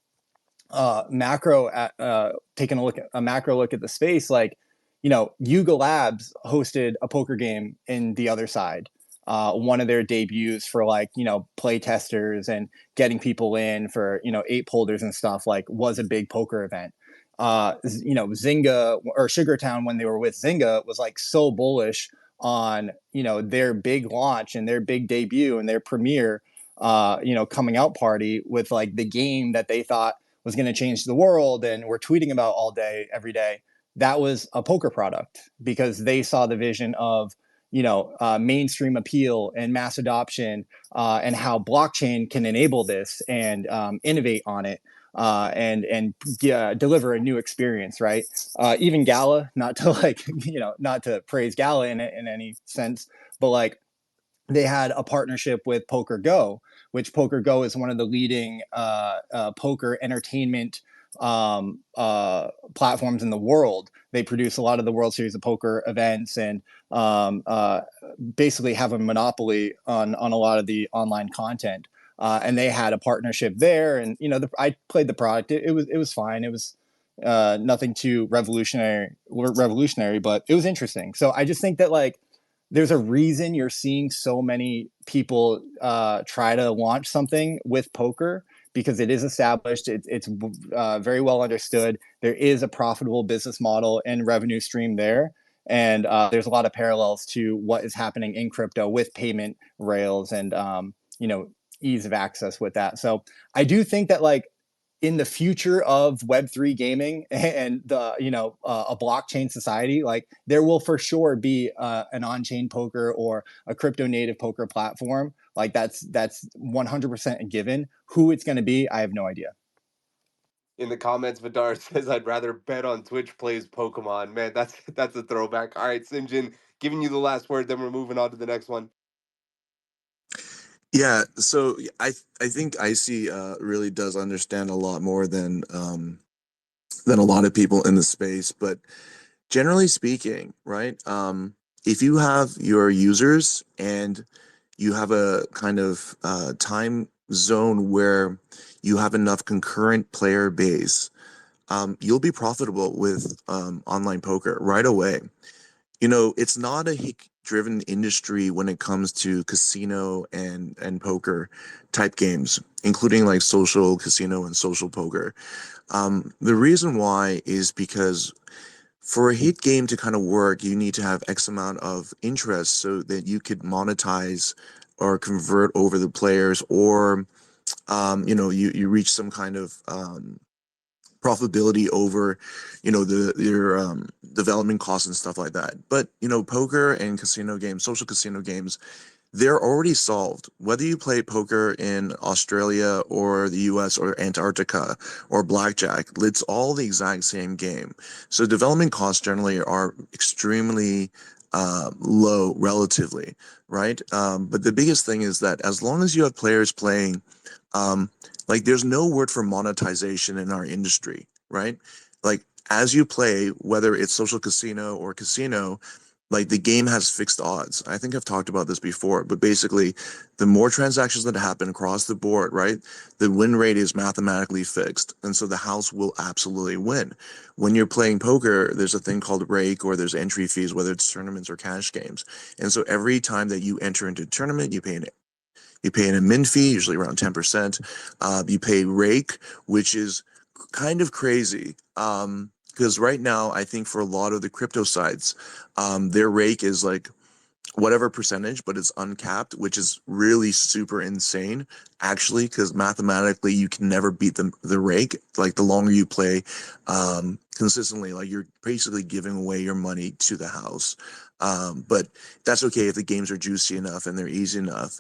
macro at taking a macro look at the space, like Yuga Labs hosted a poker game in the other side, one of their debuts for like play testers and getting people in for ape holders and stuff, like was a big poker event. Zynga or Sugartown, when they were with Zynga, was like so bullish on their big launch and their big debut and their premiere coming out party with like the game that they thought was going to change the world and we're tweeting about all day, every day. That was a poker product because they saw the vision of, mainstream appeal and mass adoption, and how blockchain can enable this and innovate on it, and deliver a new experience, right? Even Gala, not to like, not to praise Gala in any sense, but like they had a partnership with Poker Go, which Poker Go is one of the leading poker entertainment platforms in the world. They produce a lot of the World Series of Poker events and basically have a monopoly on a lot of the online content. And they had a partnership there, and I played the product. It was fine. It was nothing too revolutionary, but it was interesting. So I just think that like there's a reason you're seeing so many people try to launch something with poker, because it is established. It's very well understood. There is a profitable business model and revenue stream there. And there's a lot of parallels to what is happening in crypto with payment rails and, ease of access with that. So I do think that like in the future of Web3 gaming and a blockchain society, like there will for sure be an on-chain poker or a crypto native poker platform. Like that's 100% a given. Who it's going to be, I have no idea. In the comments, Vidar says, "I'd rather bet on Twitch plays Pokemon." Man, that's a throwback. All right, Sinjin, giving you the last word, then we're moving on to the next one. Yeah, so I think Icy really does understand a lot more than a lot of people in the space. But generally speaking, right? If you have your users and you have a kind of time zone where you have enough concurrent player base, you'll be profitable with online poker right away. It's not a driven industry when it comes to casino and poker type games, including like social casino and social poker. The reason why is because for a hit game to kind of work, you need to have X amount of interest so that you could monetize or convert over the players, or you reach some kind of profitability over your development costs and stuff like that. But poker and casino games, social casino games, they're already solved. Whether you play poker in Australia or the US or Antarctica or blackjack, it's all the exact same game. So development costs generally are extremely low relatively, right? But the biggest thing is that as long as you have players playing, like there's no word for monetization in our industry, right? Like as you play, whether it's social casino or casino, like the game has fixed odds. I think I've talked about this before, but basically the more transactions that happen across the board, right, the win rate is mathematically fixed. And so the house will absolutely win. When you're playing poker, there's a thing called rake, or there's entry fees, whether it's tournaments or cash games. And so every time that you enter into a tournament, You pay an admin fee, usually around 10%. You pay rake, which is kind of crazy. Because right now, I think for a lot of the crypto sites, their rake is like whatever percentage, but it's uncapped, which is really super insane, actually, because mathematically you can never beat the rake. Like the longer you play consistently, like you're basically giving away your money to the house. But that's okay if the games are juicy enough and they're easy enough.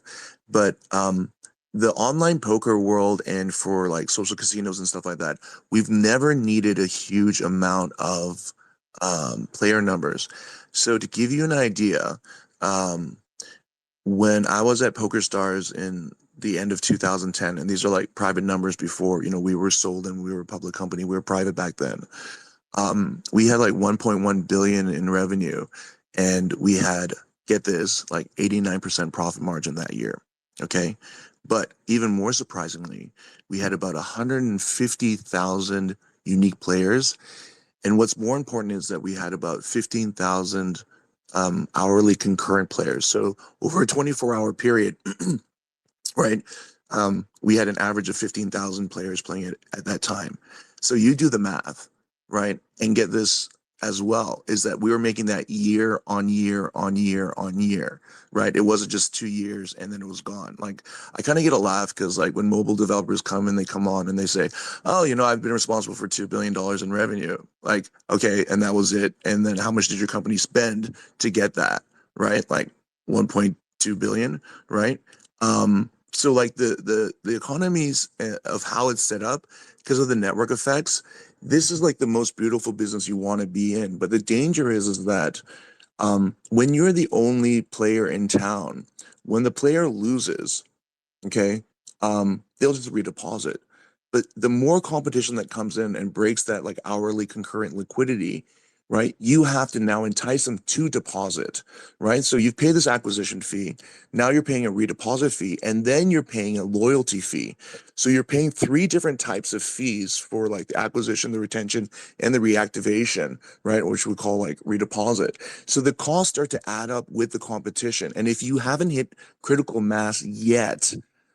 But the online poker world and for like social casinos and stuff like that, we've never needed a huge amount of player numbers. So to give you an idea, um, when I was at PokerStars in the end of 2010, and these are like private numbers before, we were sold and we were a public company, we were private back then. We had like 1.1 billion in revenue, and we had, get this, like 89% profit margin that year. Okay. But even more surprisingly, we had about 150,000 unique players. And what's more important is that we had about 15,000 hourly concurrent players. So over a 24-hour period, right, we had an average of 15,000 players playing it at that time. So you do the math, right, and get this as well, is that we were making that year on year on year on year, right? It wasn't just 2 years and then it was gone. Like, I kind of get a laugh because like when mobile developers come and they come on and they say, oh, I've been responsible for $2 billion in revenue. Like, okay, and that was it. And then how much did your company spend to get that, right? Like 1.2 billion, right? So like the economies of how it's set up because of the network effects, this is like the most beautiful business you want to be in. But the danger is that when you're the only player in town, when the player loses, okay, they'll just redeposit. But the more competition that comes in and breaks that like hourly concurrent liquidity, right, you have to now entice them to deposit, right? So you've paid this acquisition fee, now you're paying a redeposit fee, and then you're paying a loyalty fee. So you're paying three different types of fees for like the acquisition, the retention, and the reactivation, right, which we call like redeposit. So the costs start to add up with the competition. And if you haven't hit critical mass yet,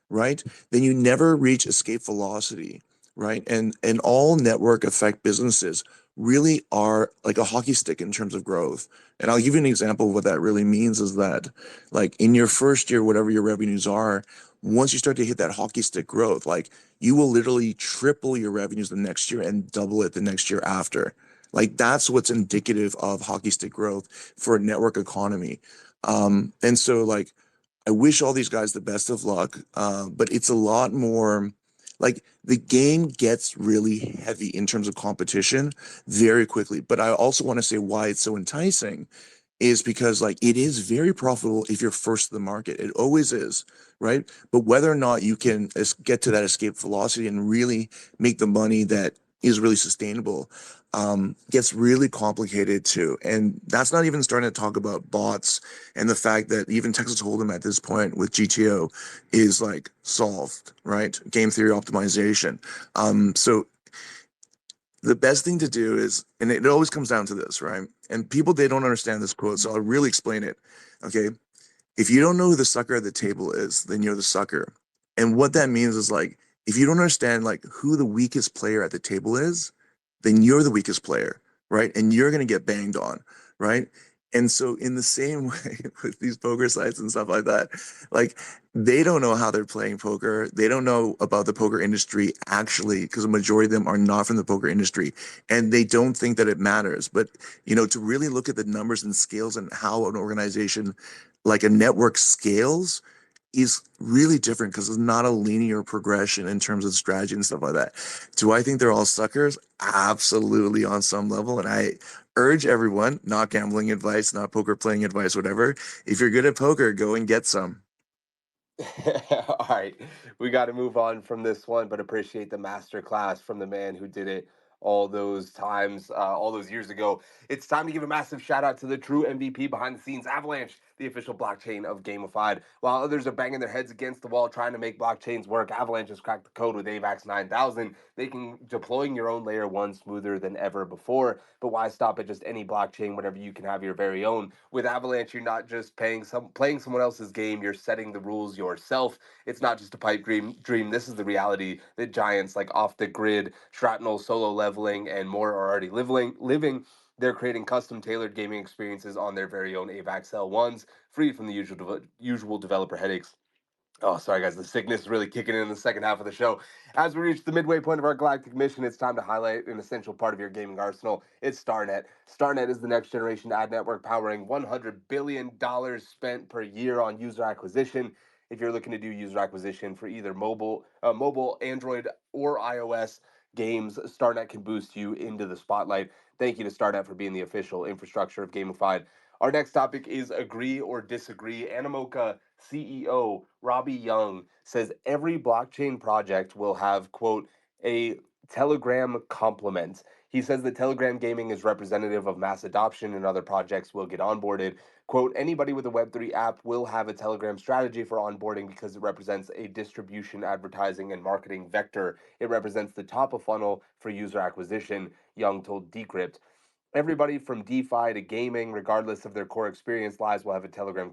right, then you never reach escape velocity, right? And all network effect businesses really are like a hockey stick in terms of growth. And I'll give you an example of what that really means is that like in your first year, whatever your revenues are, once you start to hit that hockey stick growth, like you will literally triple your revenues the next year and double it the next year after. Like that's what's indicative of hockey stick growth for a network economy. And so like I wish all these guys the best of luck, but it's a lot more like the game gets really heavy in terms of competition very quickly. But I also want to say why it's so enticing is because like it is very profitable if you're first to the market. It always is, right? But whether or not you can get to that escape velocity and really make the money that is really sustainable gets really complicated too. And that's not even starting to talk about bots and the fact that even Texas Hold'em at this point with GTO is like solved, right? Game theory optimization. So the best thing to do is, and it always comes down to this, right? And people, they don't understand this quote, so I'll really explain it. Okay. If you don't know who the sucker at the table is, then you're the sucker. And what that means is like, if you don't understand like who the weakest player at the table is, then you're the weakest player, right? And you're going to get banged on, right? And so in the same way with these poker sites and stuff like that, like they don't know how they're playing poker. They don't know about the poker industry actually, because the majority of them are not from the poker industry and they don't think that it matters. But, to really look at the numbers and scales and how an organization like a network scales is really different because it's not a linear progression in terms of strategy and stuff like that. Do I think they're all suckers? Absolutely on some level. And I urge everyone, not gambling advice, not poker playing advice, whatever. If you're good at poker, go and get some. All right, we got to move on from this one, but appreciate the master class from the man who did it all those times, all those years ago. It's time to give a massive shout out to the true MVP behind the scenes, Avalanche, the official blockchain of Gamified. While others are banging their heads against the wall trying to make blockchains work, Avalanche has cracked the code with AVAX 9000, making deploying your own layer 1 smoother than ever before. But why stop at just any blockchain whenever you can have your very own? With Avalanche, you're not just playing someone else's game, you're setting the rules yourself. It's not just a pipe dream. This is the reality that giants like Off the Grid, Shrapnel, Solo Leveling, and more are already living. They're creating custom tailored gaming experiences on their very own AVAX L1s, free from the usual developer headaches. Oh, sorry, guys. The sickness is really kicking in the second half of the show. As we reach the midway point of our galactic mission, it's time to highlight an essential part of your gaming arsenal. It's StarNet. StarNet is the next generation ad network powering $100 billion spent per year on user acquisition. If you're looking to do user acquisition for either mobile, Android, or iOS games, StarNet can boost you into the spotlight. Thank you to StarNet for being the official infrastructure of Gamified. Our next topic is agree or disagree. Animoca CEO Robbie Young says every blockchain project will have, quote, a Telegram complement. He says that Telegram gaming is representative of mass adoption and other projects will get onboarded. Quote, anybody with a Web3 app will have a Telegram strategy for onboarding because it represents a distribution, advertising, and marketing vector. It represents the top of funnel for user acquisition, Young told Decrypt. Everybody from DeFi to gaming, regardless of their core experience, lives will have a Telegram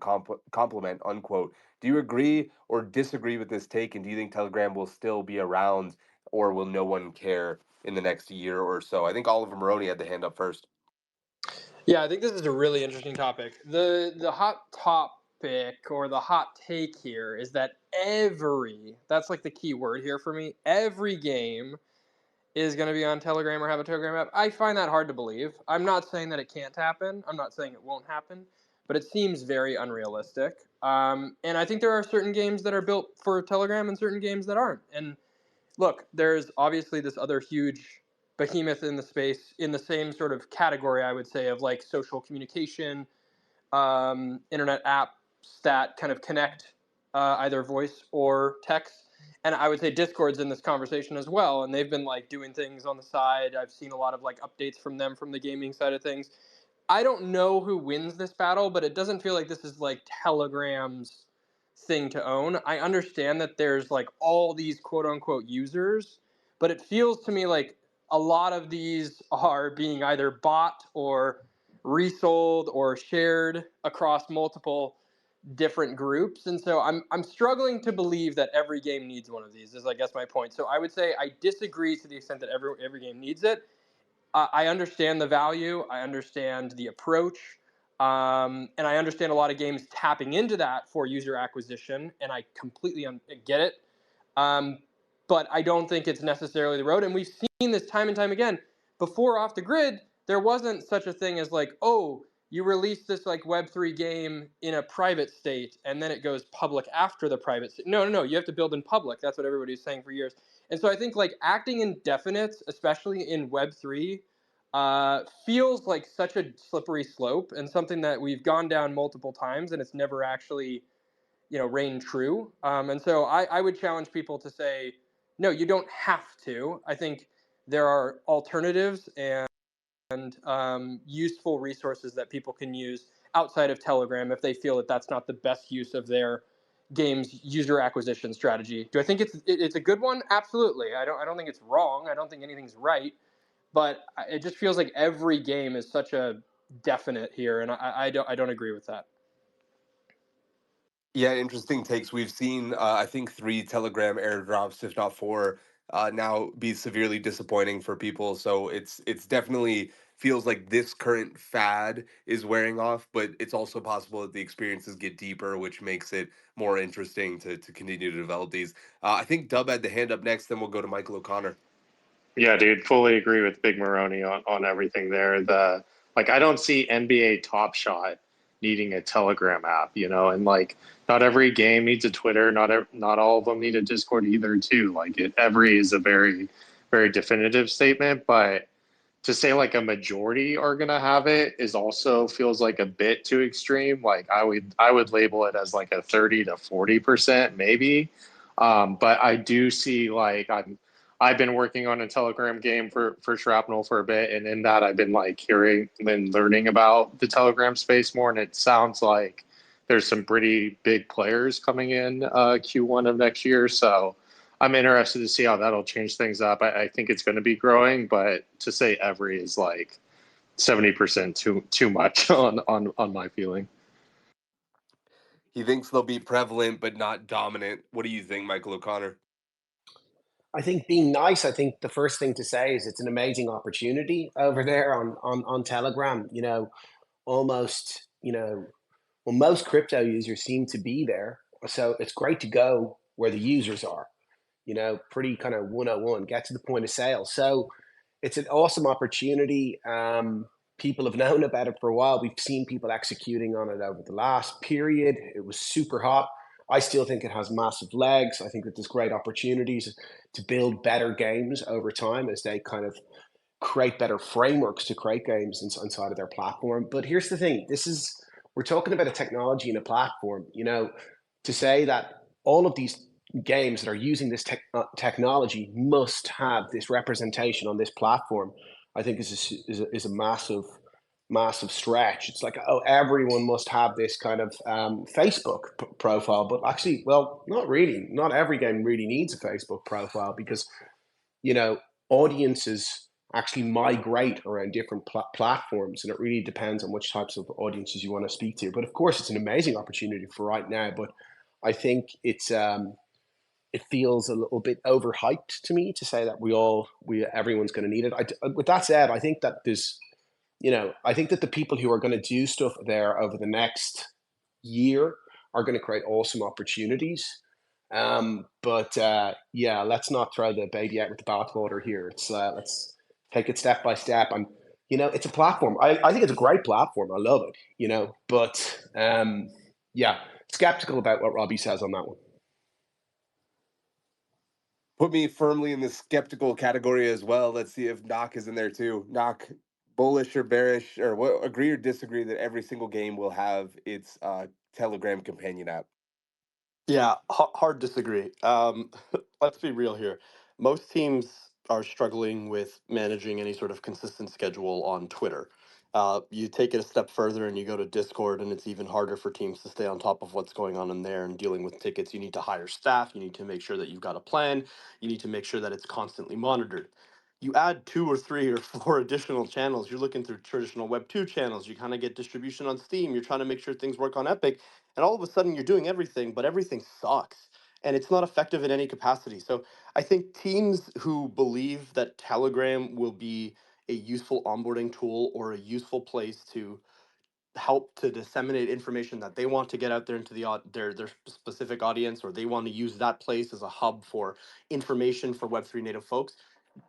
complement, unquote. Do you agree or disagree with this take? And do you think Telegram will still be around or will no one care in the next year or so? I think Oliver Maroney had the hand up first. Yeah, I think this is a really interesting topic. The hot topic or the hot take here is that that's like the key word here for me, every game is going to be on Telegram or have a Telegram app. I find that hard to believe. I'm not saying that it can't happen. I'm not saying it won't happen, but it seems very unrealistic. And I think there are certain games that are built for Telegram and certain games that aren't. And look, there's obviously this other huge behemoth in the space in the same sort of category, I would say, of like social communication, internet apps that kind of connect either voice or text. And I would say Discord's in this conversation as well. And they've been like doing things on the side. I've seen a lot of like updates from them from the gaming side of things. I don't know who wins this battle, but it doesn't feel like this is like Telegram's thing to own. I understand that there's like all these quote unquote users, but it feels to me like a lot of these are being either bought or resold or shared across multiple different groups. And so I'm struggling to believe that every game needs one of these, is I guess my point. So I would say I disagree to the extent that every game needs it. I understand the value. I understand the approach. And I understand a lot of games tapping into that for user acquisition, and I completely get it. Um, but I don't think it's necessarily the road. And we've seen this time and time again. Before Off the Grid, there wasn't such a thing as like, oh, you release this like Web3 game in a private state, and then it goes public after the private state. No. You have to build in public. That's what everybody's saying for years. And so I think like acting in definites, especially in Web3, feels like such a slippery slope and something that we've gone down multiple times, and it's never actually, reigned true. And so I would challenge people to say, no, you don't have to. I think there are alternatives and useful resources that people can use outside of Telegram if they feel that that's not the best use of their game's user acquisition strategy. Do I think it's a good one? Absolutely. I don't think it's wrong. I don't think anything's right, but it just feels like every game is such a definite here, and I don't agree with that. Yeah, interesting takes. We've seen, I think, 3 Telegram airdrops, if not 4, now be severely disappointing for people. So it's definitely feels like this current fad is wearing off, but it's also possible that the experiences get deeper, which makes it more interesting to continue to develop these. I think Dub had the hand up next, then we'll go to Michael O'Connor. Yeah, dude, fully agree with Big Maroney on everything there. I don't see NBA Top Shot needing a Telegram app, and like not every game needs a Twitter, not all of them need a Discord either too. Every is a very, very definitive statement, but to say like a majority are gonna have it is also feels like a bit too extreme. Like I would label it as like a 30 to 40% maybe. But I do see I've been working on a Telegram game for Shrapnel for a bit, and in that I've been like hearing and learning about the Telegram space more, and it sounds like there's some pretty big players coming in Q1 of next year. So I'm interested to see how that'll change things up. I think it's going to be growing, but to say every is like 70% too much on my feeling. He thinks they'll be prevalent but not dominant. What do you think, Michael O'Connor? I think being nice, I think the first thing to say is it's an amazing opportunity over there on Telegram. Almost, well, most crypto users seem to be there. So it's great to go where the users are, pretty kind of 101, get to the point of sale. So it's an awesome opportunity. People have known about it for a while. We've seen people executing on it over the last period. It was super hot. I still think it has massive legs. I think that there's great opportunities to build better games over time as they kind of create better frameworks to create games inside of their platform. But here's the thing: we're talking about a technology and a platform. To say that all of these games that are using this technology must have this representation on this platform, I think is a massive stretch. It's like, oh, everyone must have this kind of Facebook profile, but actually, well, not really. Not every game really needs a Facebook profile because audiences actually migrate around different platforms, and it really depends on which types of audiences you want to speak to. But of course, it's an amazing opportunity for right now. But I think it feels a little bit overhyped to me to say that everyone's going to need it. With that said, I think that I think that the people who are going to do stuff there over the next year are going to create awesome opportunities. Yeah, let's not throw the baby out with the bathwater here. Let's take it step by step. And it's a platform. I think it's a great platform. I love it. But yeah, skeptical about what Robbie says on that one. Put me firmly in the skeptical category as well. Let's see if Knock is in there too. Knock, bullish or bearish, or what? Agree or disagree that every single game will have its Telegram companion app? Yeah, hard disagree. Let's be real here. Most teams are struggling with managing any sort of consistent schedule on Twitter. You take it a step further and you go to Discord, and it's even harder for teams to stay on top of what's going on in there and dealing with tickets. You need to hire staff. You need to make sure that you've got a plan. You need to make sure that it's constantly monitored. You add 2 or 3 or 4 additional channels. You're looking through traditional Web 2 channels. You kind of get distribution on Steam. You're trying to make sure things work on Epic, and all of a sudden you're doing everything, but everything sucks and it's not effective in any capacity. So I think teams who believe that Telegram will be a useful onboarding tool or a useful place to help to disseminate information that they want to get out there into their specific audience, or they want to use that place as a hub for information for Web3 native folks,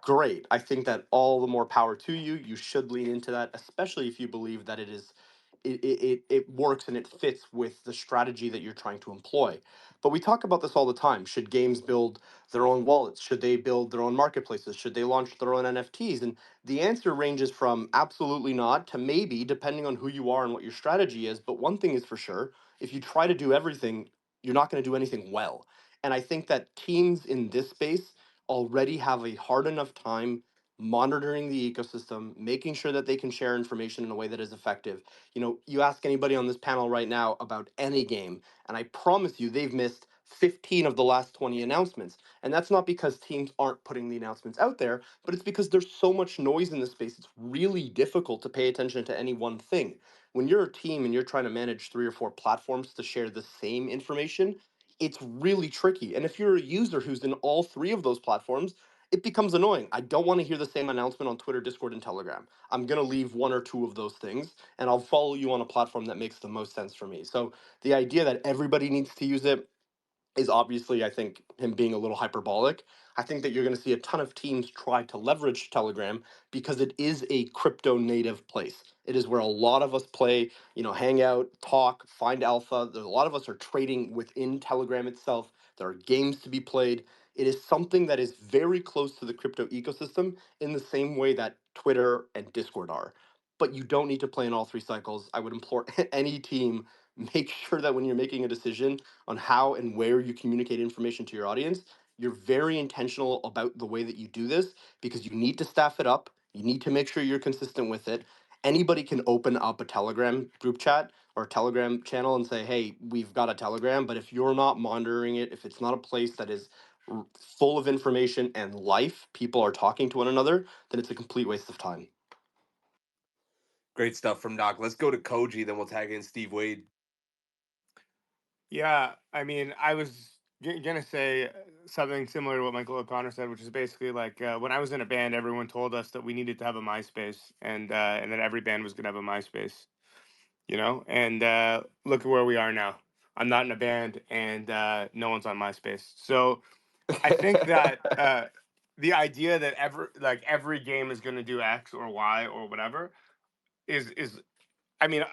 great. I think that all the more power to you. You should lean into that, especially if you believe that it works and it fits with the strategy that you're trying to employ. But we talk about this all the time. Should games build their own wallets? Should they build their own marketplaces? Should they launch their own NFTs? And the answer ranges from absolutely not to maybe, depending on who you are and what your strategy is. But one thing is for sure: if you try to do everything, you're not going to do anything well. And I think that teams in this space already have a hard enough time monitoring the ecosystem, making sure that they can share information in a way that is effective. You ask anybody on this panel right now about any game, and I promise you they've missed 15 of the last 20 announcements. And that's not because teams aren't putting the announcements out there, but it's because there's so much noise in the space. It's really difficult to pay attention to any one thing. When you're a team and you're trying to manage 3 or 4 platforms to share the same information, it's really tricky. And if you're a user who's in all 3 of those platforms, it becomes annoying. I don't want to hear the same announcement on Twitter, Discord, and Telegram. I'm going to leave 1 or 2 of those things, and I'll follow you on a platform that makes the most sense for me. So the idea that everybody needs to use it is obviously, I think, him being a little hyperbolic. I think that you're going to see a ton of teams try to leverage Telegram because it is a crypto native place. It is where a lot of us play, hang out, talk, find alpha. There's a lot of us are trading within Telegram itself. There are games to be played. It is something that is very close to the crypto ecosystem in the same way that Twitter and Discord are. But you don't need to play in all 3 cycles. I would implore any team, make sure that when you're making a decision on how and where you communicate information to your audience, you're very intentional about the way that you do this because you need to staff it up. You need to make sure you're consistent with it. Anybody can open up a Telegram group chat or Telegram channel and say, hey, we've got a Telegram. But if you're not monitoring it, if it's not a place that is full of information and life, people are talking to one another, then it's a complete waste of time. Great stuff from Doc. Let's go to Koji, then we'll tag in Steve Wade. Yeah, I mean, I was gonna say something similar to what Michael O'Connor said, which is basically like when I was in a band, everyone told us that we needed to have a MySpace, and that every band was gonna have a MySpace, you know. And look at where we are now. I'm not in a band, and no one's on MySpace. So I think that the idea that every game is gonna do X or Y or whatever is I mean,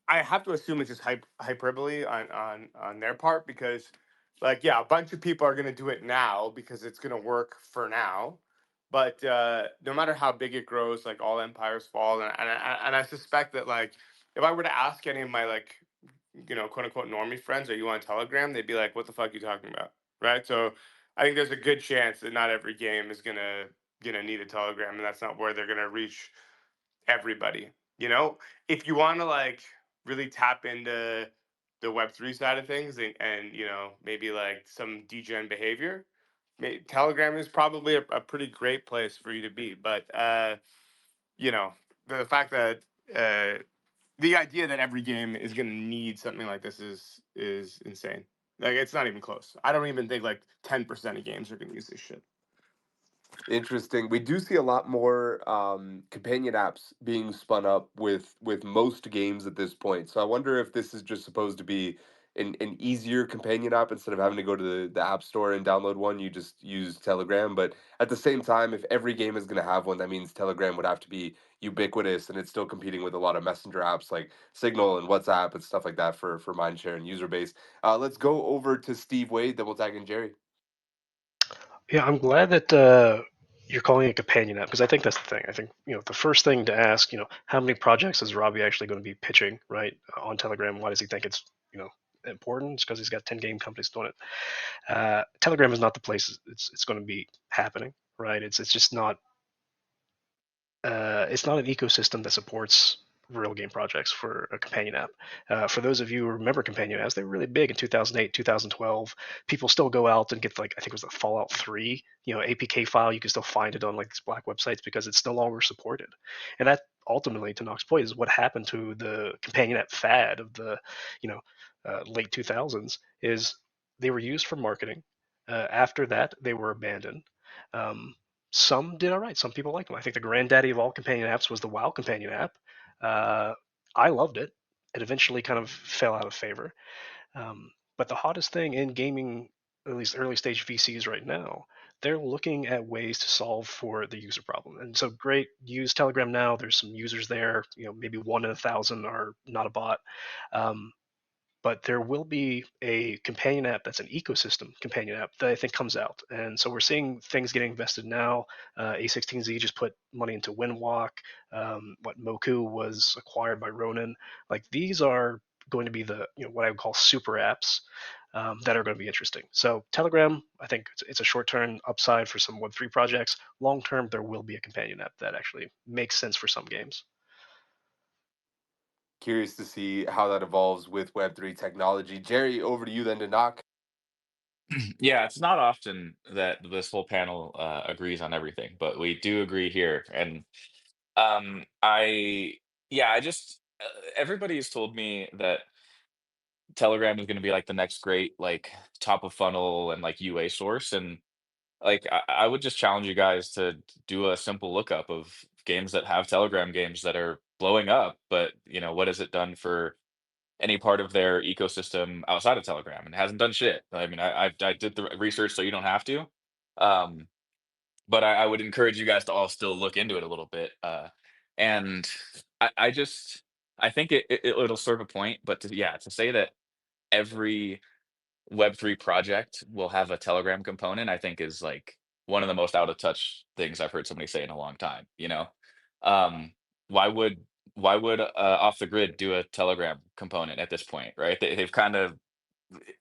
I have to assume it's just hyperbole on their part because, like, yeah, a bunch of people are going to do it now because it's going to work for now. But no matter how big it grows, like all empires fall, and I suspect that like if I were to ask any of my like quote unquote normie friends, are you on Telegram? They'd be like, what the fuck are you talking about, right? So I think there's a good chance that not every game is gonna need a Telegram, and that's not where they're gonna reach everybody. You know, if you want to like really tap into the Web3 side of things and maybe like some degen behavior, Telegram is probably a pretty great place for you to be. But you know, the fact that the idea that every game is going to need something like this is insane. Like it's not even close. I don't even think like 10% of games are going to use this shit. Interesting. We do see a lot more companion apps being spun up with most games at this point. So I wonder if this is just supposed to be an easier companion app instead of having to go to the app store and download one. You just use Telegram. But at the same time, if every game is going to have one, that means Telegram would have to be ubiquitous, and it's still competing with a lot of messenger apps like Signal and WhatsApp and stuff like that for mindshare and user base. Let's go over to Steve Wade, then we'll tag in Jerry. Yeah, I'm glad that you're calling it a companion app because I think that's the thing. I think the first thing to ask, how many projects is Robbie actually going to be pitching, right, on Telegram? Why does he think it's important? It's because he's got 10 game companies doing it. Telegram is not the place it's going to be happening, right? It's just not. It's not an ecosystem that supports real game projects for a companion app. For those of you who remember companion apps, they were really big in 2008, 2012. People still go out and get like I think it was the Fallout 3, APK file. You can still find it on like these black websites because it's no longer supported. And that ultimately, to Knox point, is what happened to the companion app fad of the late 2000s. Is they were used for marketing. After that, they were abandoned. Um, some did all right. Some people liked them. I think the granddaddy of all companion apps was the WoW companion app. Uh, I loved it. It eventually kind of fell out of favor. But the hottest thing in gaming, at least early stage VCs right now, they're looking at ways to solve for the user problem. And so great, use Telegram now. There's some users there. Maybe 1 in 1,000 are not a bot. But there will be a companion app that's an ecosystem companion app that I think comes out. And so we're seeing things getting invested now. A16Z just put money into Windwalk. What Moku was acquired by Ronin. Like these are going to be the what I would call super apps that are going to be interesting. So Telegram, I think it's a short-term upside for some Web3 projects. Long-term, there will be a companion app that actually makes sense for some games. Curious to see how that evolves with Web3 technology. Jerry, over to you then to knock. Yeah, it's not often that this whole panel agrees on everything, but we do agree here. And I, yeah, I just, everybody has told me that Telegram is going to be like the next great, like top of funnel and like UA source. And like, I would just challenge you guys to do a simple lookup of games that have Telegram games that are blowing up, but what has it done for any part of their ecosystem outside of Telegram? And it hasn't done shit. I mean, I did the research, so you don't have to. Um, but I would encourage you guys to all still look into it a little bit. And I just I think it'll serve a point. But to say that every Web3 project will have a Telegram component, I think is like one of the most out of touch things I've heard somebody say in a long time. Um, why would off the grid do a Telegram component at this point, right? They've kind of,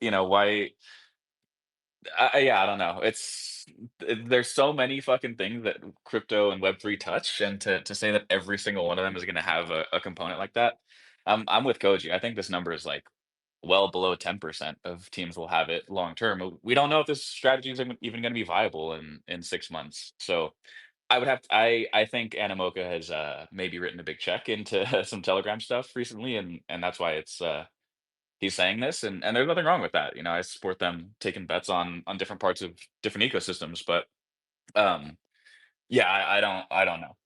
why Yeah, I don't know. There's so many fucking things that crypto and Web3 touch, and to say that every single one of them is going to have a component like that, I'm with Koji. I think this number is like well below 10% of teams will have it long term. We don't know if this strategy is even going to be viable in 6 months. So I think Animoca has maybe written a big check into some Telegram stuff recently, and that's why he's saying this, and there's nothing wrong with that. I support them taking bets on different parts of different ecosystems, but um, yeah, I don't know.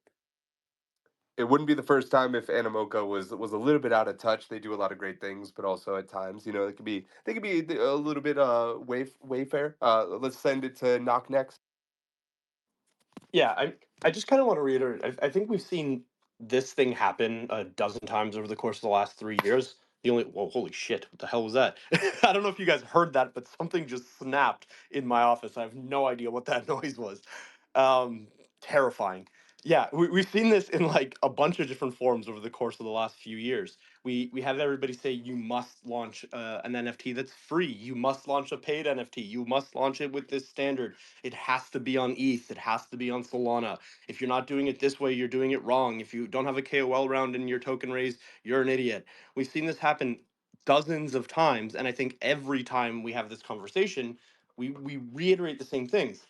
It wouldn't be the first time if Animoca was a little bit out of touch. They do a lot of great things, but also at times, they could be a little bit wayfair. Let's send it to Knock next. Yeah, I just kind of want to reiterate. I think we've seen this thing happen a dozen times over the course of the last 3 years. The only Whoa, holy shit! What the hell was that? I don't know if you guys heard that, but something just snapped in my office. I have no idea what that noise was. Um, Terrifying. Yeah, we've seen this in like a bunch of different forms over the course of the last few years. We have everybody say you must launch an NFT that's free. You must launch a paid NFT. You must launch it with this standard. It has to be on ETH. It has to be on Solana. If you're not doing it this way, you're doing it wrong. If you don't have a KOL round in your token raise, you're an idiot. We've seen this happen dozens of times, and I think every time we have this conversation, we reiterate the same things.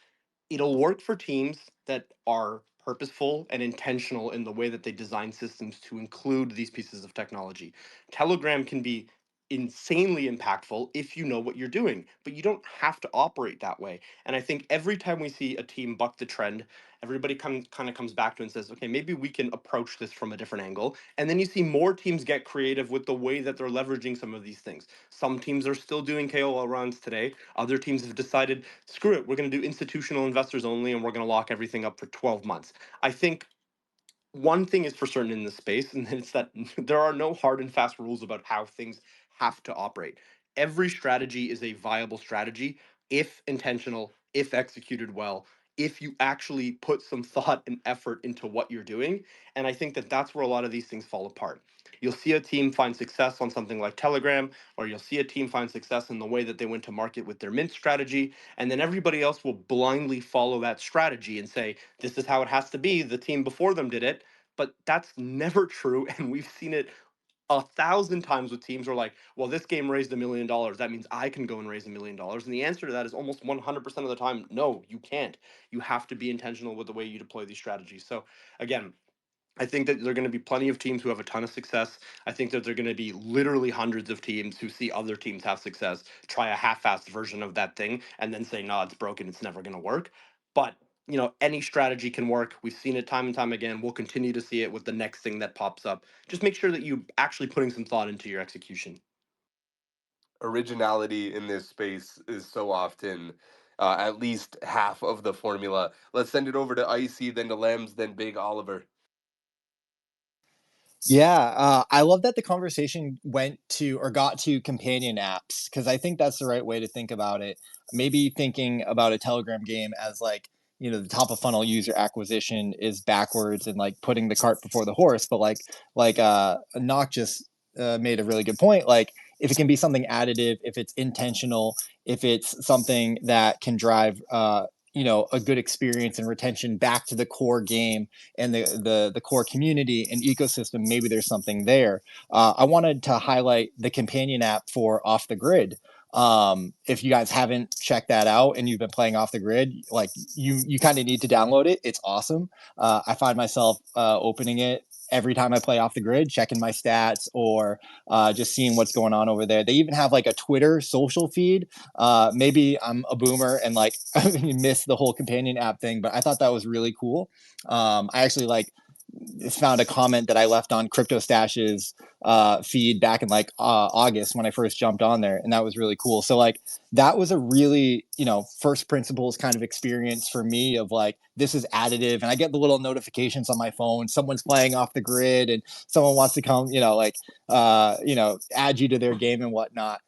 It'll work for teams that are purposeful and intentional in the way that they design systems to include these pieces of technology. Telegram can be insanely impactful if you know what you're doing, but you don't have to operate that way. And I think every time we see a team buck the trend, everybody kind of comes back to and says, okay, maybe we can approach this from a different angle. And then you see more teams get creative with the way that they're leveraging some of these things. Some teams are still doing KOL runs today. Other teams have decided, screw it, we're going to do institutional investors only, and we're going to lock everything up for 12 months. I think one thing is for certain in this space, and it's that there are no hard and fast rules about how things have to operate. Every strategy is a viable strategy if intentional, if executed well, if you actually put some thought and effort into what you're doing. And I think that that's where a lot of these things fall apart. You'll see a team find success on something like Telegram, or you'll see a team find success in the way that they went to market with their mint strategy. And then everybody else will blindly follow that strategy and say, this is how it has to be. The team before them did it, but that's never true. And we've seen it 1,000 times with teams who are like, well, this game raised $1 million. That means I can go and raise $1 million. And the answer to that is almost 100% of the time, no, you can't. You have to be intentional with the way you deploy these strategies. So again, I think that there are going to be plenty of teams who have a ton of success. I think that there are going to be literally hundreds of teams who see other teams have success, try a half-assed version of that thing, and then say, no, it's broken, it's never going to work. But any strategy can work. We've seen it time and time again. We'll continue to see it with the next thing that pops up. Just make sure that you actually putting some thought into your execution. Originality in this space is so often at least half of the formula. Let's send it over to Icy, then to Lems, then Big Oliver. Yeah, I love that the conversation went to or got to companion apps because I think that's the right way to think about it. Maybe thinking about a Telegram game as like, the top of funnel user acquisition is backwards and like putting the cart before the horse. But Nock just made a really good point. Like, if it can be something additive, if it's intentional, if it's something that can drive, a good experience and retention back to the core game and the core community and ecosystem, maybe there's something there. I wanted to highlight the companion app for Off the Grid. If you guys haven't checked that out and you've been playing Off the Grid, like you kind of need to download it. It's awesome. I find myself opening it every time I play Off the Grid, checking my stats or just seeing what's going on over there. They even have like a Twitter social feed. Maybe I'm a boomer and like miss the whole companion app thing, but I thought that was really cool. I actually found a comment that I left on Crypto Stash's feed back in August when I first jumped on there, and that was really cool. So that was a really first principles kind of experience for me of like, this is additive, and I get the little notifications on my phone. Someone's playing Off the Grid, and someone wants to come, add you to their game and whatnot.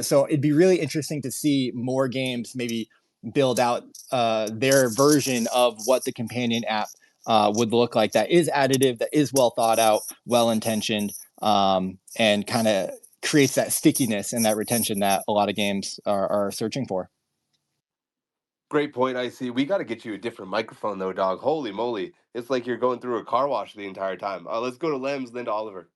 So it'd be really interesting to see more games maybe build out their version of what the companion app would look like, that is additive, that is well thought out, well intentioned, and kind of creates that stickiness and that retention that a lot of games are searching for. Great point, I see. We got to get you a different microphone though, dog. Holy moly. It's like you're going through a car wash the entire time. Let's go to Lems, then to Oliver.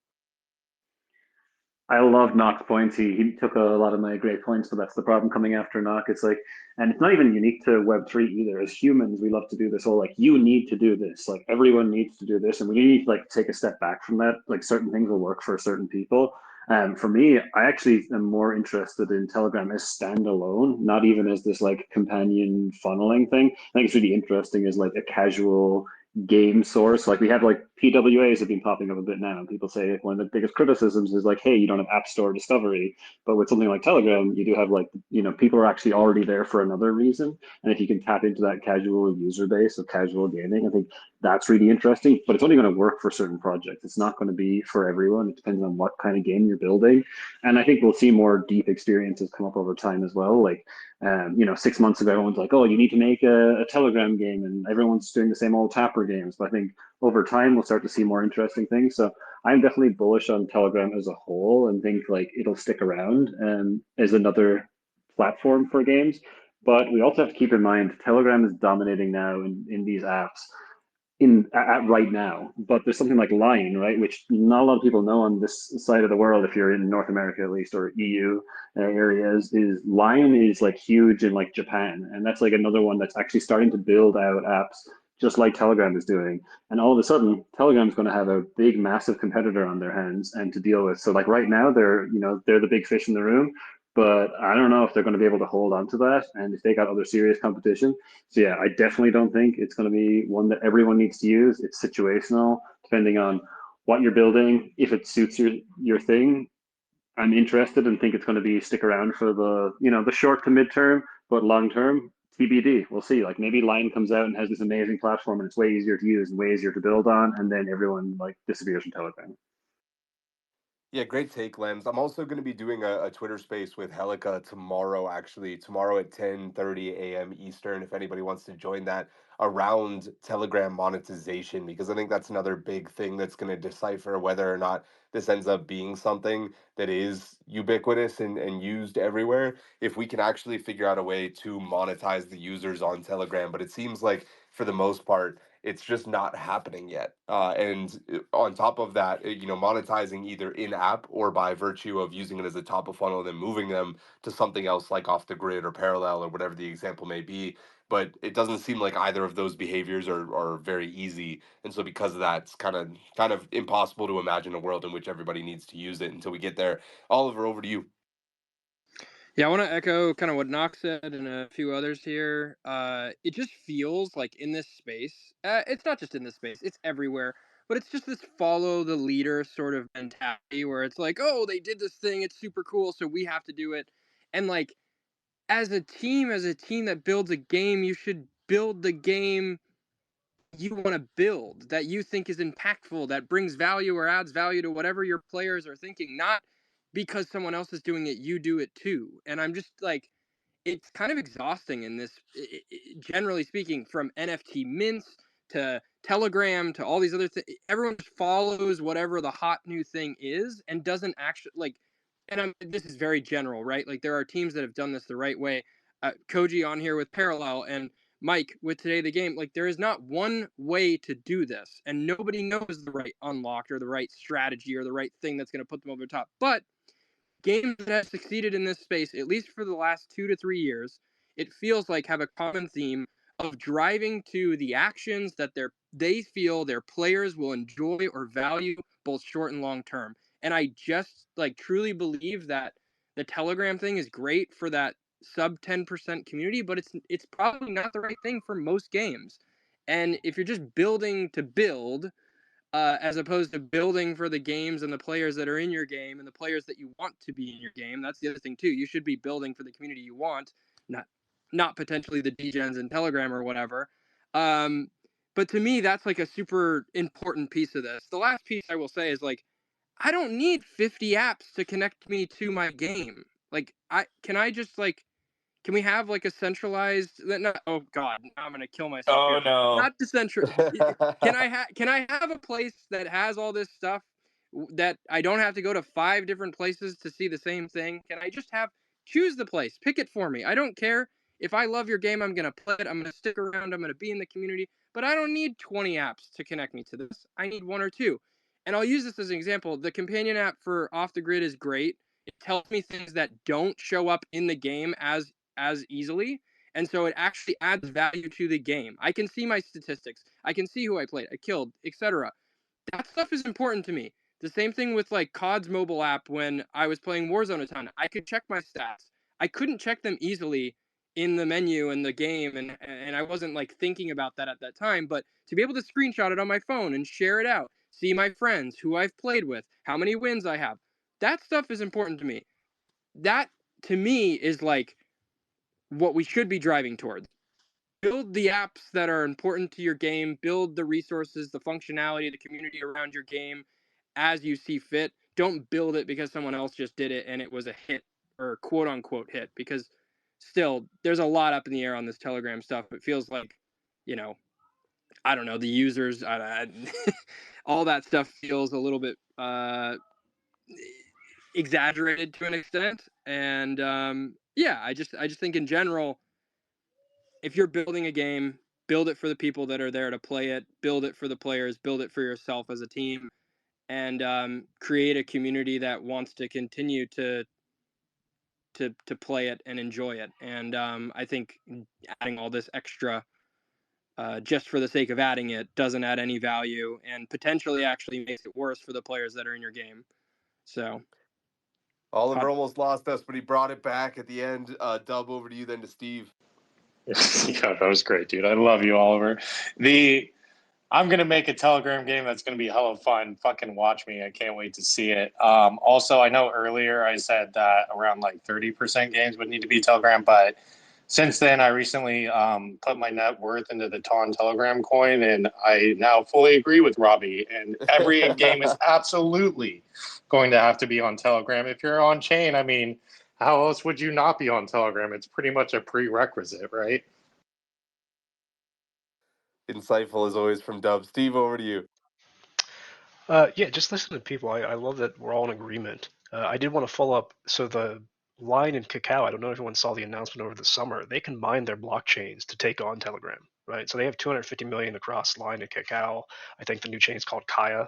I love Knock's points. He took a lot of my great points, but that's the problem coming after Knock. It's like, and it's not even unique to Web3 either. As humans, we love to do this whole like, you need to do this. Like everyone needs to do this, and we need to like take a step back from that. Like certain things will work for certain people. For me, I actually am more interested in Telegram as standalone, not even as this like companion funneling thing. I think it's really interesting as like a casual game source. Like we have like PWAs have been popping up a bit now. And people say one of the biggest criticisms is like, hey, you don't have App Store discovery. But with something like Telegram, you do have like, people are actually already there for another reason. And if you can tap into that casual user base of casual gaming, I think that's really interesting. But it's only going to work for certain projects. It's not going to be for everyone. It depends on what kind of game you're building. And I think we'll see more deep experiences come up over time as well. Like 6 months ago, everyone's like, oh, you need to make a Telegram game, and everyone's doing the same old Tapper games. But I think over time, we'll start to see more interesting things. So I'm definitely bullish on Telegram as a whole and think like it'll stick around as another platform for games. But we also have to keep in mind Telegram is dominating now in these apps at right now. But there's something like Line, right, which not a lot of people know on this side of the world. If you're in North America at least, or EU areas, is Line is like huge in like Japan, and that's like another one that's actually starting to build out apps just like Telegram is doing. And all of a sudden, Telegram's going to have a big, massive competitor on their hands and to deal with. So like right now, they're the big fish in the room. But I don't know if they're going to be able to hold on to that, and if they got other serious competition. So yeah, I definitely don't think it's going to be one that everyone needs to use. It's situational, depending on what you're building. If it suits your thing, I'm interested and think it's going to be stick around for the short to midterm, but long term, TBD. We'll see. Like maybe Line comes out and has this amazing platform and it's way easier to use and way easier to build on, and then everyone like disappears from Telegram. Yeah, great take, Lems. I'm also going to be doing a Twitter space with Helica tomorrow, actually, tomorrow at 10:30 a.m. Eastern, if anybody wants to join that, around Telegram monetization, because I think that's another big thing that's going to decipher whether or not this ends up being something that is ubiquitous and used everywhere. If we can actually figure out a way to monetize the users on Telegram, but it seems like for the most part, it's just not happening yet. And on top of that, monetizing either in app or by virtue of using it as a top of funnel and then moving them to something else like off the grid or parallel or whatever the example may be. But it doesn't seem like either of those behaviors are very easy. And so because of that, it's kind of impossible to imagine a world in which everybody needs to use it until we get there. Oliver, over to you. Yeah, I want to echo kind of what Knox said and a few others here. It just feels like in this space, it's not just in this space, it's everywhere, but it's just this follow the leader sort of mentality where it's like, oh, they did this thing, it's super cool, so we have to do it. And like, as a team that builds a game, you should build the game you want to build, that you think is impactful, that brings value or adds value to whatever your players are thinking, not because someone else is doing it, you do it too. And I'm just like, it's kind of exhausting in this, generally speaking, from NFT mints to Telegram to all these other things. Everyone just follows whatever the hot new thing is and doesn't actually like. And this is very general, right? Like there are teams that have done this the right way. Koji on here with Parallel and Mike with Today the Game. Like there is not one way to do this, and nobody knows the right unlock or the right strategy or the right thing that's going to put them over the top. But games that have succeeded in this space, at least for the last 2 to 3 years, it feels like have a common theme of driving to the actions that they feel their players will enjoy or value both short and long term. And I just like truly believe that the Telegram thing is great for that sub 10% community, but it's probably not the right thing for most games. And if you're just building to build, as opposed to building for the games and the players that are in your game and the players that you want to be in your game. That's the other thing too. You should be building for the community you want, not potentially the degens and Telegram or whatever. But to me, that's like a super important piece of this. The last piece I will say is like, I don't need 50 apps to connect me to my game. Like, can we have like a centralized? Not, oh God, I'm gonna kill myself Oh here. no. Not decentralized. Can I have a place that has all this stuff that I don't have to go to 5 different places to see the same thing? Can I just choose the place, pick it for me? I don't care If I love your game, I'm going to play it. I'm going to stick around. I'm going to be in the community. But I don't need 20 apps to connect me to this. I need one or two. And I'll use this as an example. The companion app for Off the Grid is great. It tells me things that don't show up in the game as easily. And so it actually adds value to the game. I can see my statistics. I can see who I played, I killed, etc. That stuff is important to me. The same thing with like COD's mobile app when I was playing Warzone a ton. I could check my stats. I couldn't check them easily in the menu and the game, and I wasn't like thinking about that at that time. But to be able to screenshot it on my phone and share it out, see my friends, who I've played with, how many wins I have, that stuff is important to me. That to me is like what we should be driving towards. Build the apps that are important to your game, build the resources, the functionality, the community around your game as you see fit. Don't build it because someone else just did it and it was a hit or quote unquote hit, because still there's a lot up in the air on this Telegram stuff. It feels like, you know, I don't know, the users, all that stuff feels a little bit exaggerated to an extent. And yeah, I just think in general, if you're building a game, build it for the people that are there to play it, build it for the players, build it for yourself as a team, and create a community that wants to continue to play it and enjoy it. And I think adding all this extra just for the sake of adding it doesn't add any value and potentially actually makes it worse for the players that are in your game. So Oliver almost lost us, but he brought it back at the end. Dub, over to you, then to Steve. Yeah, that was great, dude. I love you, Oliver. I'm gonna make a Telegram game that's gonna be hella fun. Fucking watch me. I can't wait to see it. Also, I know earlier I said that around like 30% games would need to be Telegram, but since then I recently put my net worth into the TON Telegram coin, and I now fully agree with Robbie. And every game is absolutely going to have to be on Telegram. If you're on chain, I mean, how else would you not be on Telegram? It's pretty much a prerequisite, right? Insightful as always from Dub. Steve, over to you. Yeah, just listen to people. I love that we're all in agreement. I did want to follow up. So the Line and Cacao, I don't know if everyone saw the announcement over the summer. They can mine their blockchains to take on Telegram, right? So they have 250 million across Line and Cacao. I think the new chain is called Kaya,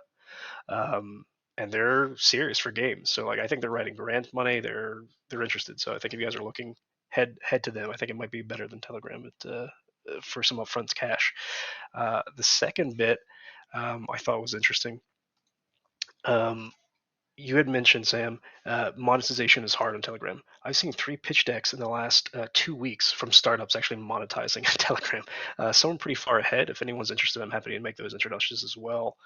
and they're serious for games. So like I think they're writing grant money. They're interested. So I think if you guys are looking, head to them. I think it might be better than Telegram for some upfront cash. The second bit I thought was interesting. Um, you had mentioned, Sam, monetization is hard on Telegram. I've seen 3 pitch decks in the last 2 weeks from startups actually monetizing Telegram. Some are pretty far ahead. If anyone's interested, I'm happy to make those introductions as well.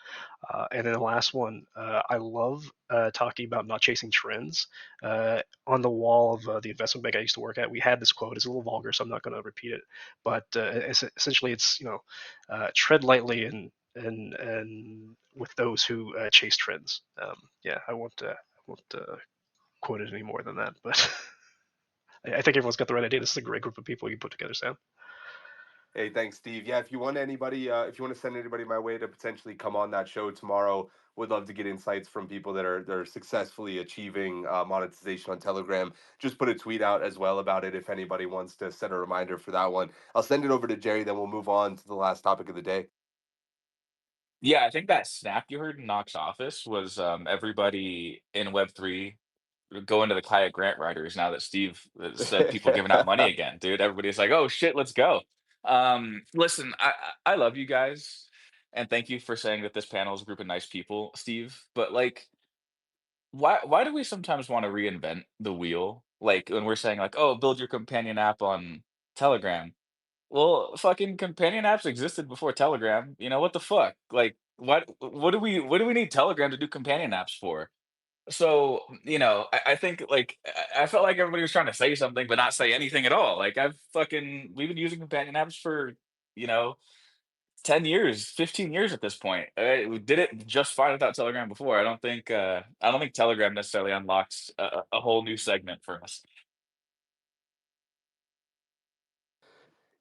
And then the last one, I love talking about not chasing trends. On the wall of the investment bank I used to work at, we had this quote. It's a little vulgar, so I'm not going to repeat it. But essentially, it's tread lightly and with those who chase trends. Yeah, I won't quote it any more than that. But I think everyone's got the right idea. This is a great group of people you put together, Sam. Hey, thanks, Steve. Yeah, if you want anybody, if you want to send anybody my way to potentially come on that show tomorrow, would love to get insights from people that are successfully achieving monetization on Telegram. Just put a tweet out as well about it if anybody wants to set a reminder for that one. I'll send it over to Jerry, then we'll move on to the last topic of the day. Yeah, I think that snap you heard in Knox office was everybody in Web3 going to the Kaya grant writers now that Steve said people giving out money again, dude. Everybody's like, oh shit, let's go. Listen, I love you guys, and thank you for saying that this panel is a group of nice people, Steve. But like, why do we sometimes want to reinvent the wheel? Like when we're saying like, oh, build your companion app on Telegram. Well, fucking companion apps existed before Telegram. You know what the fuck? Like, what do we need Telegram to do companion apps for? So, I think like I felt like everybody was trying to say something but not say anything at all. Like we've been using companion apps for, you know, 10 years, 15 years at this point. We did it just fine without Telegram before. I don't think Telegram necessarily unlocks a whole new segment for us.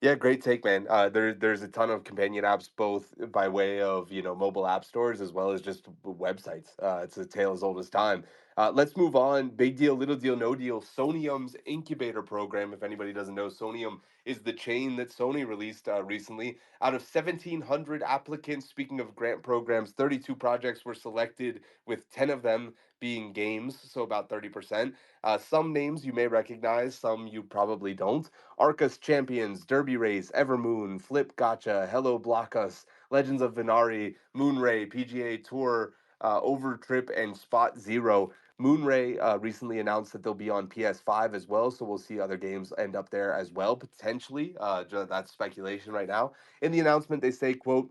Yeah, great take, man. There's a ton of companion apps, both by way of mobile app stores as well as just websites. It's a tale as old as time. Let's move on. Big deal, little deal, no deal. Sonium's incubator program. If anybody doesn't know, Sonium is the chain that Sony released recently. Out of 1,700 applicants, speaking of grant programs, 32 projects were selected, with 10 of them being games, so about 30%. Some names you may recognize, some you probably don't. Arcus Champions, Derby Race, Evermoon, Flip Gotcha, Hello Block Us, Legends of Venari, Moonray, PGA Tour, Overtrip, and Spot Zero. Moonray recently announced that they'll be on PS5 as well, so we'll see other games end up there as well, potentially. That's speculation right now. In the announcement, they say, quote,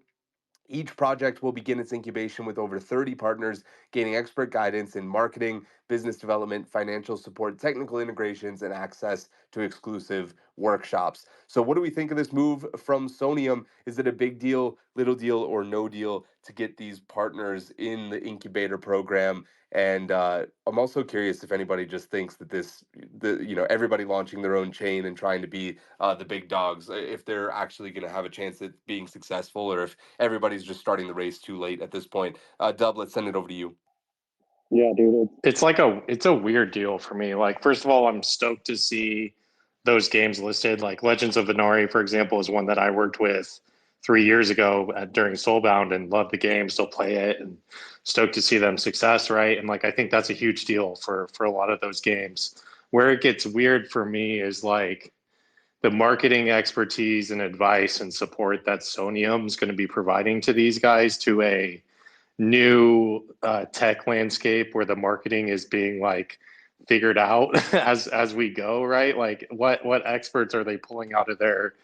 each project will begin its incubation with over 30 partners, gaining expert guidance in marketing, business development, financial support, technical integrations, and access to exclusive workshops. So, what do we think of this move from Sonium? Is it a big deal, little deal, or no deal to get these partners in the incubator program? And I'm also curious if anybody just thinks that everybody launching their own chain and trying to be the big dogs, if they're actually going to have a chance at being successful, or if everybody's just starting the race too late at this point. Dub, let's send it over to you. Yeah, dude, it's a weird deal for me. Like, first of all, I'm stoked to see those games listed. Like Legends of Venari, for example, is one that I worked with 3 years ago during Soulbound and loved the game, still play it, and stoked to see them success, right? And like I think that's a huge deal for a lot of those games. Where it gets weird for me is like the marketing expertise and advice and support that Sonium is going to be providing to these guys to a new tech landscape where the marketing is being like figured out as we go, right? Like what experts are they pulling out of their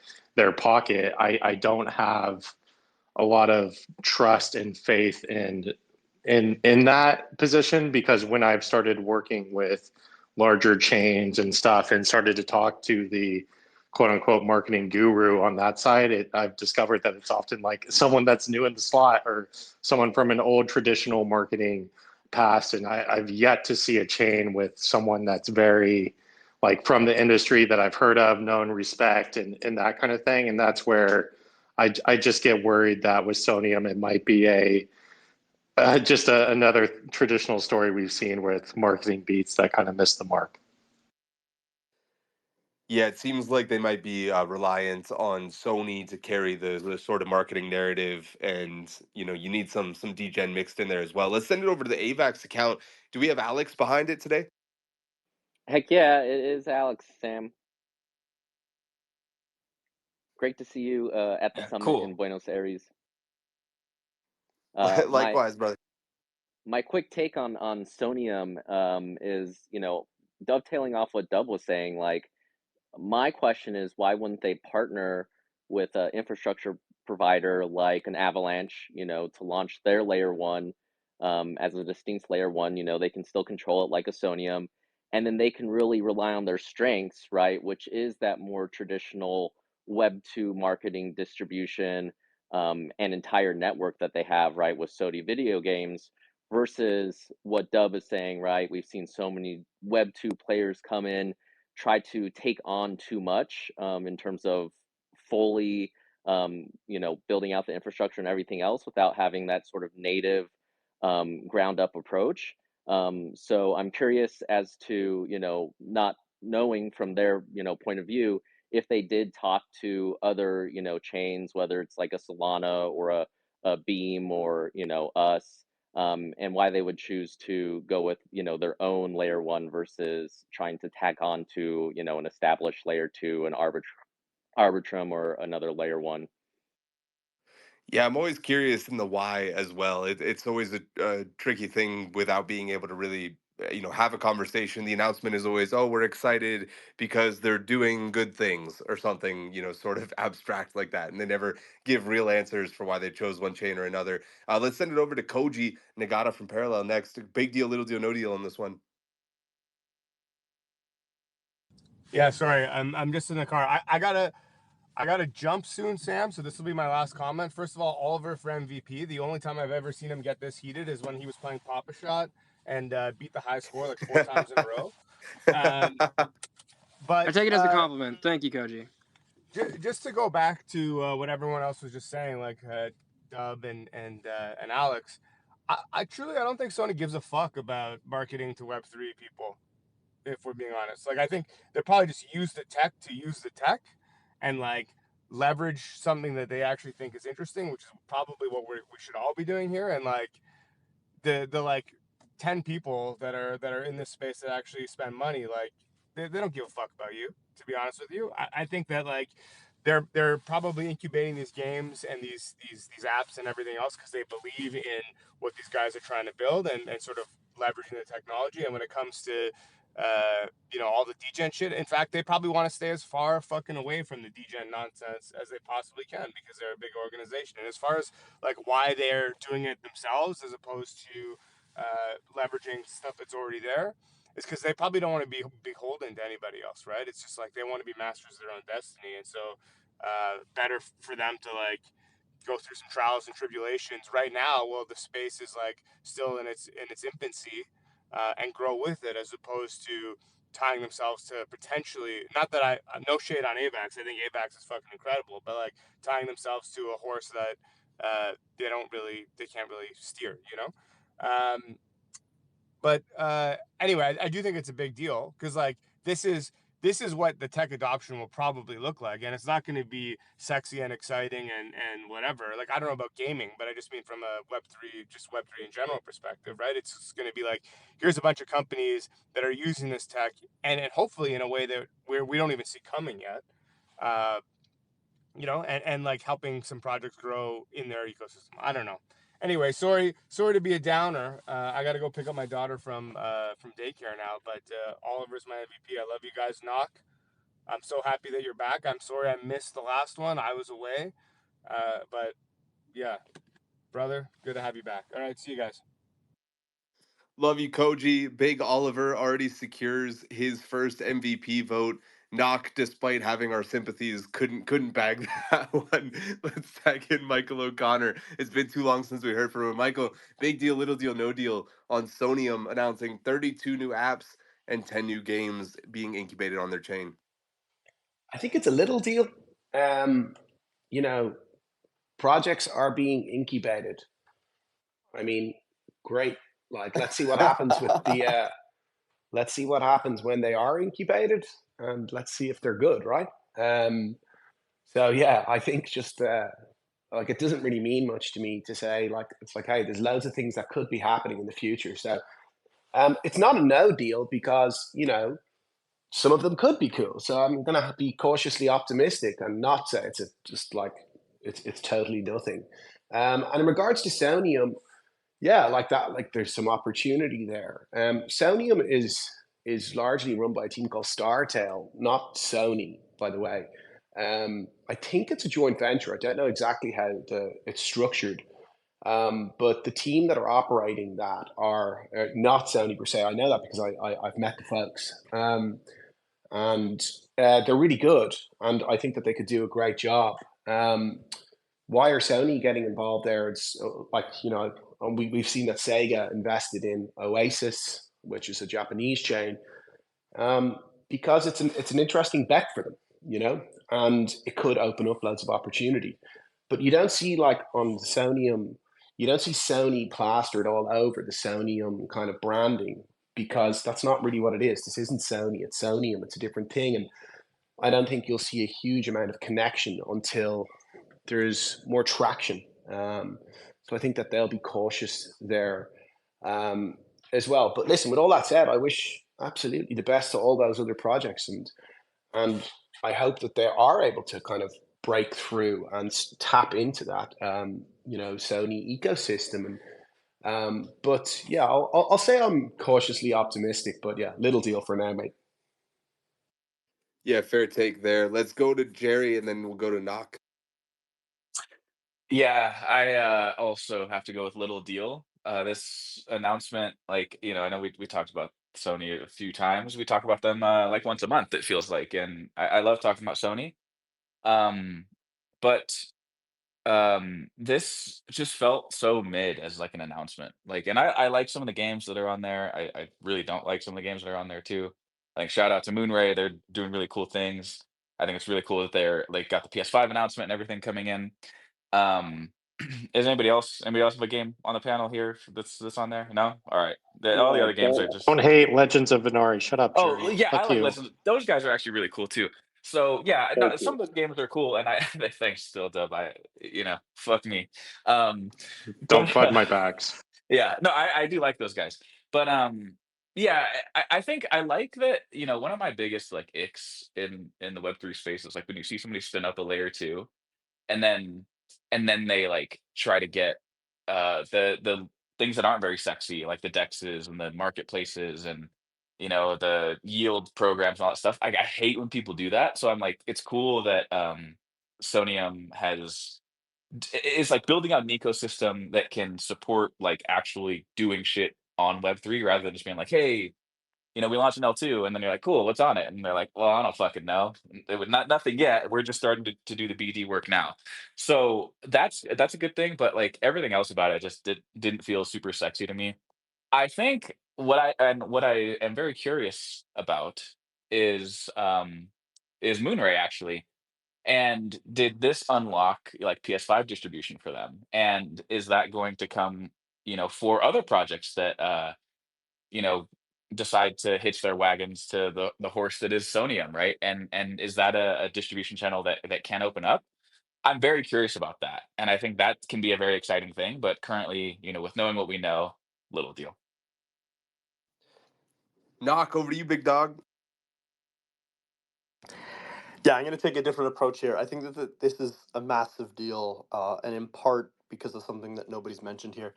pocket? I don't have a lot of trust and faith in that position, because when I've started working with larger chains and stuff and started to talk to the quote unquote marketing guru on that side, I've discovered that it's often like someone that's new in the slot or someone from an old traditional marketing past. And I've yet to see a chain with someone that's very like from the industry that I've heard of, known, respect, and that kind of thing. And that's where I just get worried that with Sonium, it might be another traditional story we've seen with marketing beats that kind of miss the mark. Yeah, it seems like they might be reliant on Sony to carry the sort of marketing narrative, and you need some degen mixed in there as well. Let's send it over to the AVAX account. Do we have Alex behind it today? Heck yeah, it is Alex, Sam. Great to see you at the summit in Cool. Buenos Aires. My Likewise, brother. my quick take on Sonium is, dovetailing off what Dub was saying. Like, my question is, why wouldn't they partner with an infrastructure provider like an Avalanche, to launch their layer one as a distinct layer one? They can still control it like a Sonium, and then they can really rely on their strengths, right? Which is that more traditional Web2 marketing distribution and entire network that they have, right, with Sony video games versus what Dub is saying, right? We've seen so many Web2 players come in, try to take on too much in terms of fully, building out the infrastructure and everything else without having that sort of native ground up approach. So I'm curious as to, not knowing from their, point of view, if they did talk to other, chains, whether it's like a Solana or a Beam or, us, and why they would choose to go with their own layer one versus trying to tack on to an established layer two, an Arbitrum or another layer one. Yeah, I'm always curious in the why as well. It's always a tricky thing without being able to really, have a conversation. The announcement is always, "Oh, we're excited because they're doing good things," or something, sort of abstract like that, and they never give real answers for why they chose one chain or another. Let's send it over to Koji Nagata from Parallel next. Big deal, little deal, no deal on this one. Yeah, sorry, I'm just in the car. I gotta jump soon, Sam. So this will be my last comment. First of all, Oliver for MVP. The only time I've ever seen him get this heated is when he was playing Papa Shot and beat the high score like 4 times in a row. But I take it as a compliment. Thank you, Koji. just to go back to what everyone else was just saying, like Dub and Alex, I truly I don't think Sony gives a fuck about marketing to Web3 people, if we're being honest. Like I think they probably just use the tech to use the tech and like leverage something that they actually think is interesting, which is probably what we should all be doing here. And like the like 10 people that are in this space that actually spend money, like they don't give a fuck about you, to be honest with you. I think that like they're probably incubating these games and these apps and everything else because they believe in what these guys are trying to build and sort of leveraging the technology. And when it comes to all the degen shit, in fact, they probably want to stay as far fucking away from the degen nonsense as they possibly can because they're a big organization. And as far as like why they're doing it themselves as opposed to leveraging stuff that's already there, is because they probably don't want to be beholden to anybody else, right? It's just like they want to be masters of their own destiny, and so better for them to like go through some trials and tribulations right now while the space is like still in its infancy, and grow with it as opposed to tying themselves to potentially, not that I no shade on AVAX, I think AVAX is fucking incredible, but like tying themselves to a horse that they can't really steer, you know. But anyway, I do think it's a big deal because like this is what the tech adoption will probably look like, and it's not going to be sexy and exciting and whatever. Like I don't know about gaming, but I just mean from a Web three in general perspective, right? It's going to be like here's a bunch of companies that are using this tech, and hopefully in a way that we don't even see coming yet. Uh, and like helping some projects grow in their ecosystem. I don't know. Anyway, sorry to be a downer. I got to go pick up my daughter from daycare now. But Oliver's my MVP. I love you guys. Knock. I'm so happy that you're back. I'm sorry I missed the last one. I was away. But yeah, brother, good to have you back. All right, see you guys. Love you, Koji. Big Oliver already secures his first MVP vote. Knock, despite having our sympathies, couldn't bag that one. Let's tag in Michael O'Connor. It's been too long since we heard from him. Michael, big deal, little deal, no deal on Sonium announcing 32 new apps and 10 new games being incubated on their chain. I think it's a little deal. You know, projects are being incubated. I mean, great. Like, let's see what happens with the. Let's see what happens when they are incubated, and let's see if they're good, right? So yeah, I think just like it doesn't really mean much to me to say like it's like hey, there's loads of things that could be happening in the future. So it's not a no deal because some of them could be cool. So I'm gonna be cautiously optimistic and not say just like it's totally nothing. And in regards to Sonium, yeah, like that, like there's some opportunity there. Sonium is largely run by a team called Startail, not Sony, by the way. I think it's a joint venture. I don't know exactly how it's structured, but the team that are operating that are not Sony per se. I know that because I've met the folks, and they're really good, and I think that they could do a great job. Why are Sony getting involved there? It's like we've seen that Sega invested in Oasis, which is a Japanese chain, because it's an interesting bet for them, and it could open up loads of opportunity. But you don't see like on the Sonium, you don't see Sony plastered all over the Sonium kind of branding because that's not really what it is. This isn't Sony, it's Sonium, it's a different thing. And I don't think you'll see a huge amount of connection until there's more traction. So I think that they'll be cautious there as well. But listen, with all that said, I wish absolutely the best to all those other projects, and I hope that they are able to kind of break through and tap into that Sony ecosystem. And but yeah, I'll say I'm cautiously optimistic. But yeah, little deal for now, mate. Yeah, fair take there. Let's go to Jerry and then we'll go to Knock. Yeah, I also have to go with little deal. This announcement, like, I know we talked about Sony a few times. We talk about them like once a month, it feels like, and I love talking about Sony. Um, but this just felt so mid as like an announcement. Like, and I like some of the games that are on there. I really don't like some of the games that are on there too. Like, shout out to Moonray, they're doing really cool things. I think it's really cool that they're like got the PS5 announcement and everything coming in. Um, Is anybody else have a game on the panel here that's on there? No? All right. All the Yeah, other games are Don't just hate Legends of Venari. Shut up, oh Jerry. yeah, I Fuck like you. listen. Those guys are actually really cool too. So yeah, no, thank some you. of those games are cool, and I thanks still Dub. Fuck me. Don't But bud my backs. yeah, no, I do like those guys. But yeah, I think I like that. One of my biggest like icks in the Web3 space is like when you see somebody spin up a layer two, and then they like try to get the things that aren't very sexy, like the dexes and the marketplaces and the yield programs and all that stuff. I hate when people do that. So I'm like, it's cool that Sonium is like building out an ecosystem that can support like actually doing shit on Web3 rather than just being like, hey, we launched an L2, and then you're like, cool, what's on it? And they're like, well, I don't fucking know. It would nothing yet. We're just starting to do the BD work now. So that's a good thing, but like everything else about it just didn't feel super sexy to me. I think what I am very curious about is Moonray actually. And did this unlock like PS5 distribution for them? And is that going to come, for other projects that you know, decide to hitch their wagons to the horse that is Sonium, right? And is that a distribution channel that can open up? I'm very curious about that, and I think that can be a very exciting thing. But currently, with knowing what we know, little deal. Knock over to you, big dog. Yeah, I'm going to take a different approach here. I think that this is a massive deal, and in part because of something that nobody's mentioned here.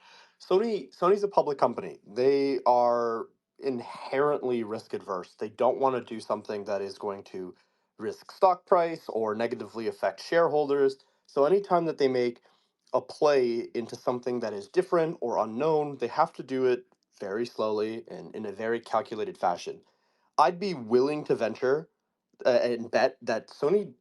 Sony's a public company. They are inherently risk adverse. They don't want to do something that is going to risk stock price or negatively affect shareholders. So anytime that they make a play into something that is different or unknown, they have to do it very slowly and in a very calculated fashion. I'd be willing to venture and bet that Sony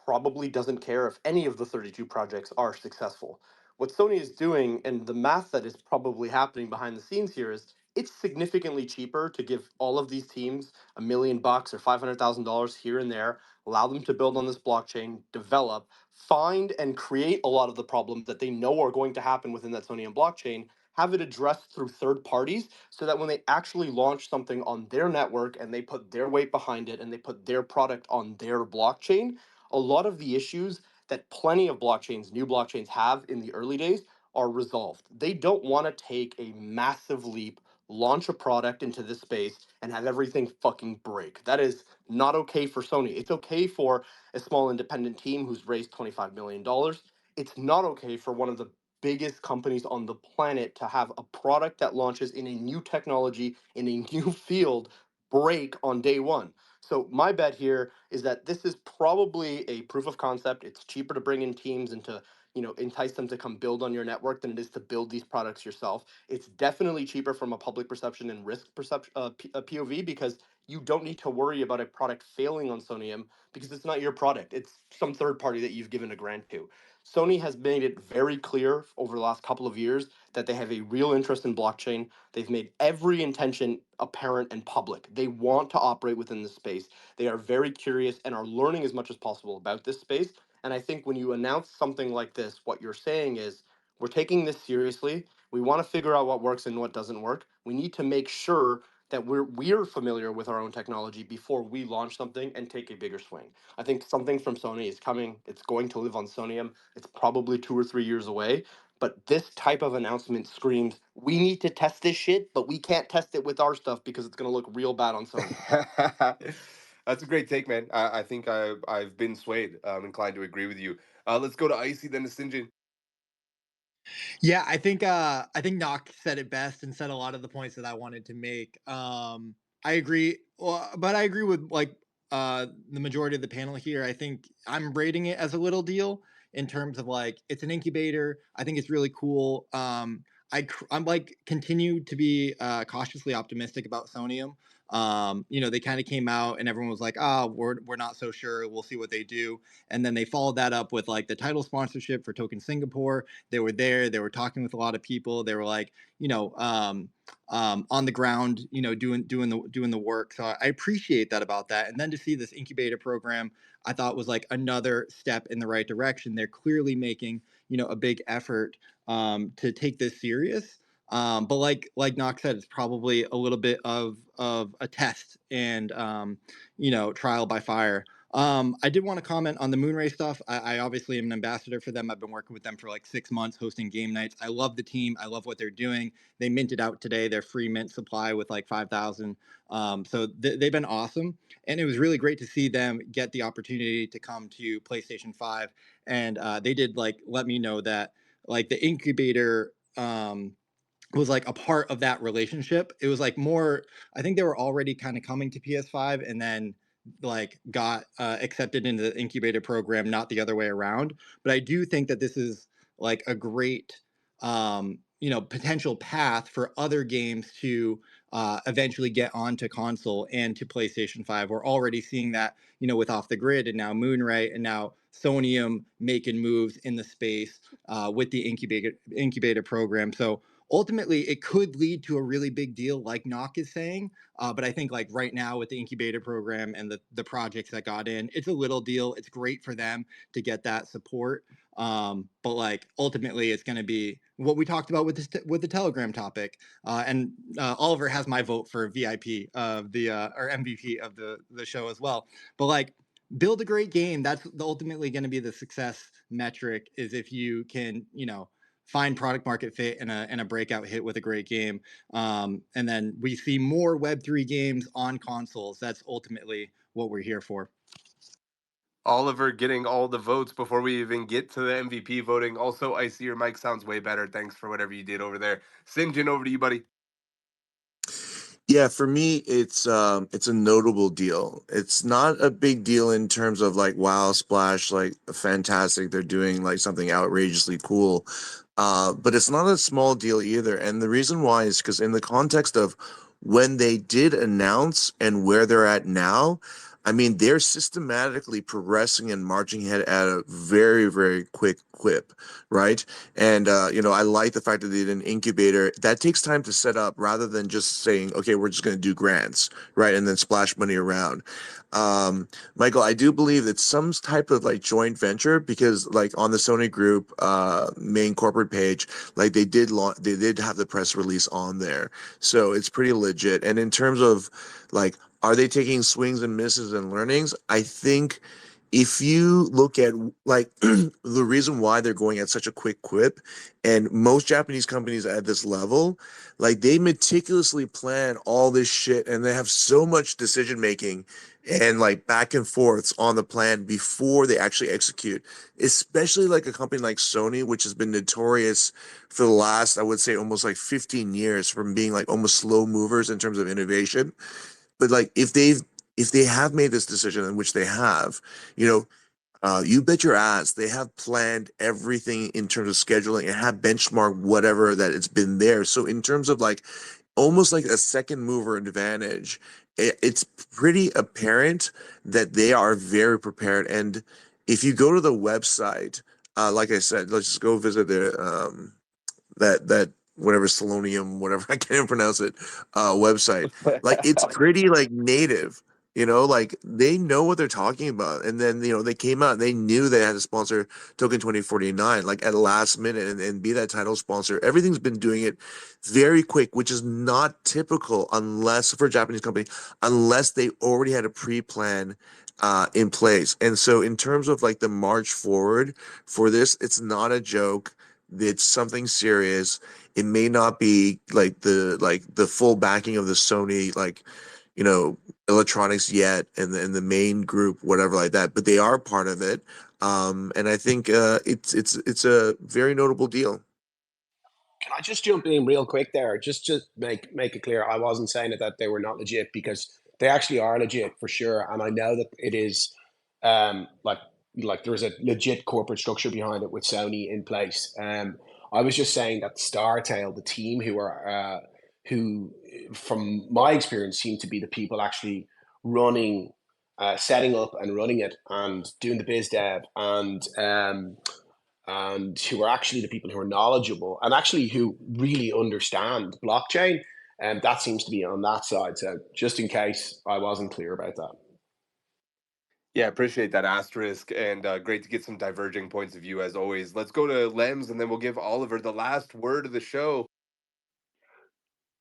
probably doesn't care if any of the 32 projects are successful. What Sony is doing, and the math that is probably happening behind the scenes here, is it's significantly cheaper to give all of these teams $1 million or $500,000 here and there, allow them to build on this blockchain, develop, find and create a lot of the problems that they know are going to happen within that Sonium blockchain, have it addressed through third parties so that when they actually launch something on their network and they put their weight behind it and they put their product on their blockchain, a lot of the issues that plenty of blockchains, new blockchains have in the early days are resolved. They don't want to take a massive leap, launch a product into this space, and have everything fucking break. That is not okay for Sony. It's okay for a small independent team who's raised $25 million. It's not okay for one of the biggest companies on the planet to have a product that launches in a new technology, in a new field, break on day one. So my bet here is that this is probably a proof of concept. It's cheaper to bring in teams and to entice them to come build on your network than it is to build these products yourself. It's definitely cheaper from a public perception and risk perception POV because you don't need to worry about a product failing on Sonium because it's not your product. It's some third party that you've given a grant to. Sony has made it very clear over the last couple of years that they have a real interest in blockchain. They've made every intention apparent and public. They want to operate within this space. They are very curious and are learning as much as possible about this space. And I think when you announce something like this, what you're saying is we're taking this seriously. We want to figure out what works and what doesn't work. We need to make sure that we're familiar with our own technology before we launch something and take a bigger swing. I think something from Sony is coming. It's going to live on Sonium. It's probably 2 or 3 years away. But this type of announcement screams, we need to test this shit, but we can't test it with our stuff because it's going to look real bad on Sony. That's a great take, man. I think I've been swayed. I'm inclined to agree with you. Let's go to Icy, then to Sinjin. Yeah, I think Nock said it best and said a lot of the points that I wanted to make. I agree, but I agree with like the majority of the panel here. I think I'm rating it as a little deal in terms of like it's an incubator. I think it's really cool. I'm like continue to be cautiously optimistic about Sonium. they kind of came out and everyone was like, "Ah, we're not so sure. We'll see what they do." And then they followed that up with like the title sponsorship for Token Singapore. They were there. They were talking with a lot of people. They were like, on the ground, doing the work. So I appreciate that about that. And then to see this incubator program, I thought was like another step in the right direction. They're clearly making a big effort to take this serious. But like Knox said, it's probably a little bit of a test and trial by fire. I did want to comment on the Moonray stuff. I obviously am an ambassador for them. I've been working with them for like 6 months, hosting game nights. I love the team. I love what they're doing. They minted out today their free mint supply with like 5,000. So they've been awesome, and it was really great to see them get the opportunity to come to PlayStation 5. And they did like let me know that like the incubator. Was like a part of that relationship. It was like more, I think they were already kind of coming to PS5 and then like got accepted into the incubator program, not the other way around. But I do think that this is like a great, potential path for other games to eventually get onto console and to PlayStation 5. We're already seeing that, with Off the Grid and now Moonray and now Sonium making moves in the space with the incubator program. So ultimately it could lead to a really big deal like Nock is saying, but I think like right now with the incubator program and the projects that got in, it's a little deal. It's great for them to get that support, but like ultimately it's going to be what we talked about with the Telegram topic, and Oliver has my vote for vip of the or MVP of the show as well. But like build a great game. That's ultimately going to be the success metric, is if you can find product market fit and a breakout hit with a great game. And then we see more Web3 games on consoles. That's ultimately what we're here for. Oliver getting all the votes before we even get to the MVP voting. Also, I see your mic sounds way better. Thanks for whatever you did over there. Sinjin, over to you, buddy. Yeah, for me, it's a notable deal. It's not a big deal in terms of like wow, splash, like fantastic. They're doing like something outrageously cool, but it's not a small deal either. And the reason why is because in the context of when they did announce and where they're at now, I mean, they're systematically progressing and marching ahead at a very, very quick clip, right? And I like the fact that they did an incubator. That takes time to set up rather than just saying, okay, we're just going to do grants, right? And then splash money around. Michael, I do believe it's some type of like joint venture because like on the Sony Group main corporate page, like they did have the press release on there. So it's pretty legit. And in terms of like, are they taking swings and misses and learnings? I think if you look at like the reason why they're going at such a quick quip, and most Japanese companies at this level, like they meticulously plan all this shit and they have so much decision making and like back and forths on the plan before they actually execute, especially like a company like Sony, which has been notorious for the last, I would say, almost like 15 years from being like almost slow movers in terms of innovation. But like if they have made this decision, in which they have, you know, you bet your ass they have planned everything in terms of scheduling and have benchmarked whatever that it's been there. So in terms of like almost like a second mover advantage, it's pretty apparent that they are very prepared. And if you go to the website, like I said, let's just go visit their that whatever Selenium, whatever I can't even pronounce it, website. Like it's pretty like native, like they know what they're talking about. And then they came out and they knew they had to sponsor Token 2049 like at the last minute and be that title sponsor. Everything's been doing it very quick, which is not typical unless for a Japanese company, unless they already had a pre-plan in place. And so in terms of like the march forward for this, it's not a joke. It's something serious. It may not be like the full backing of the Sony electronics yet and the main group, whatever like that, but they are part of it. And I think it's a very notable deal. Can I just jump in real quick there? Just to make it clear, I wasn't saying that they were not legit, because they actually are legit for sure. And I know that it is like there's a legit corporate structure behind it with Sony in place. I was just saying that Startail, the team who from my experience, seem to be the people actually running, setting up and running it, and doing the biz dev, and who are actually the people who are knowledgeable and actually who really understand blockchain. And that seems to be on that side. So just in case I wasn't clear about that. Yeah, appreciate that asterisk, and great to get some diverging points of view as always. Let's go to Lems, and then we'll give Oliver the last word of the show.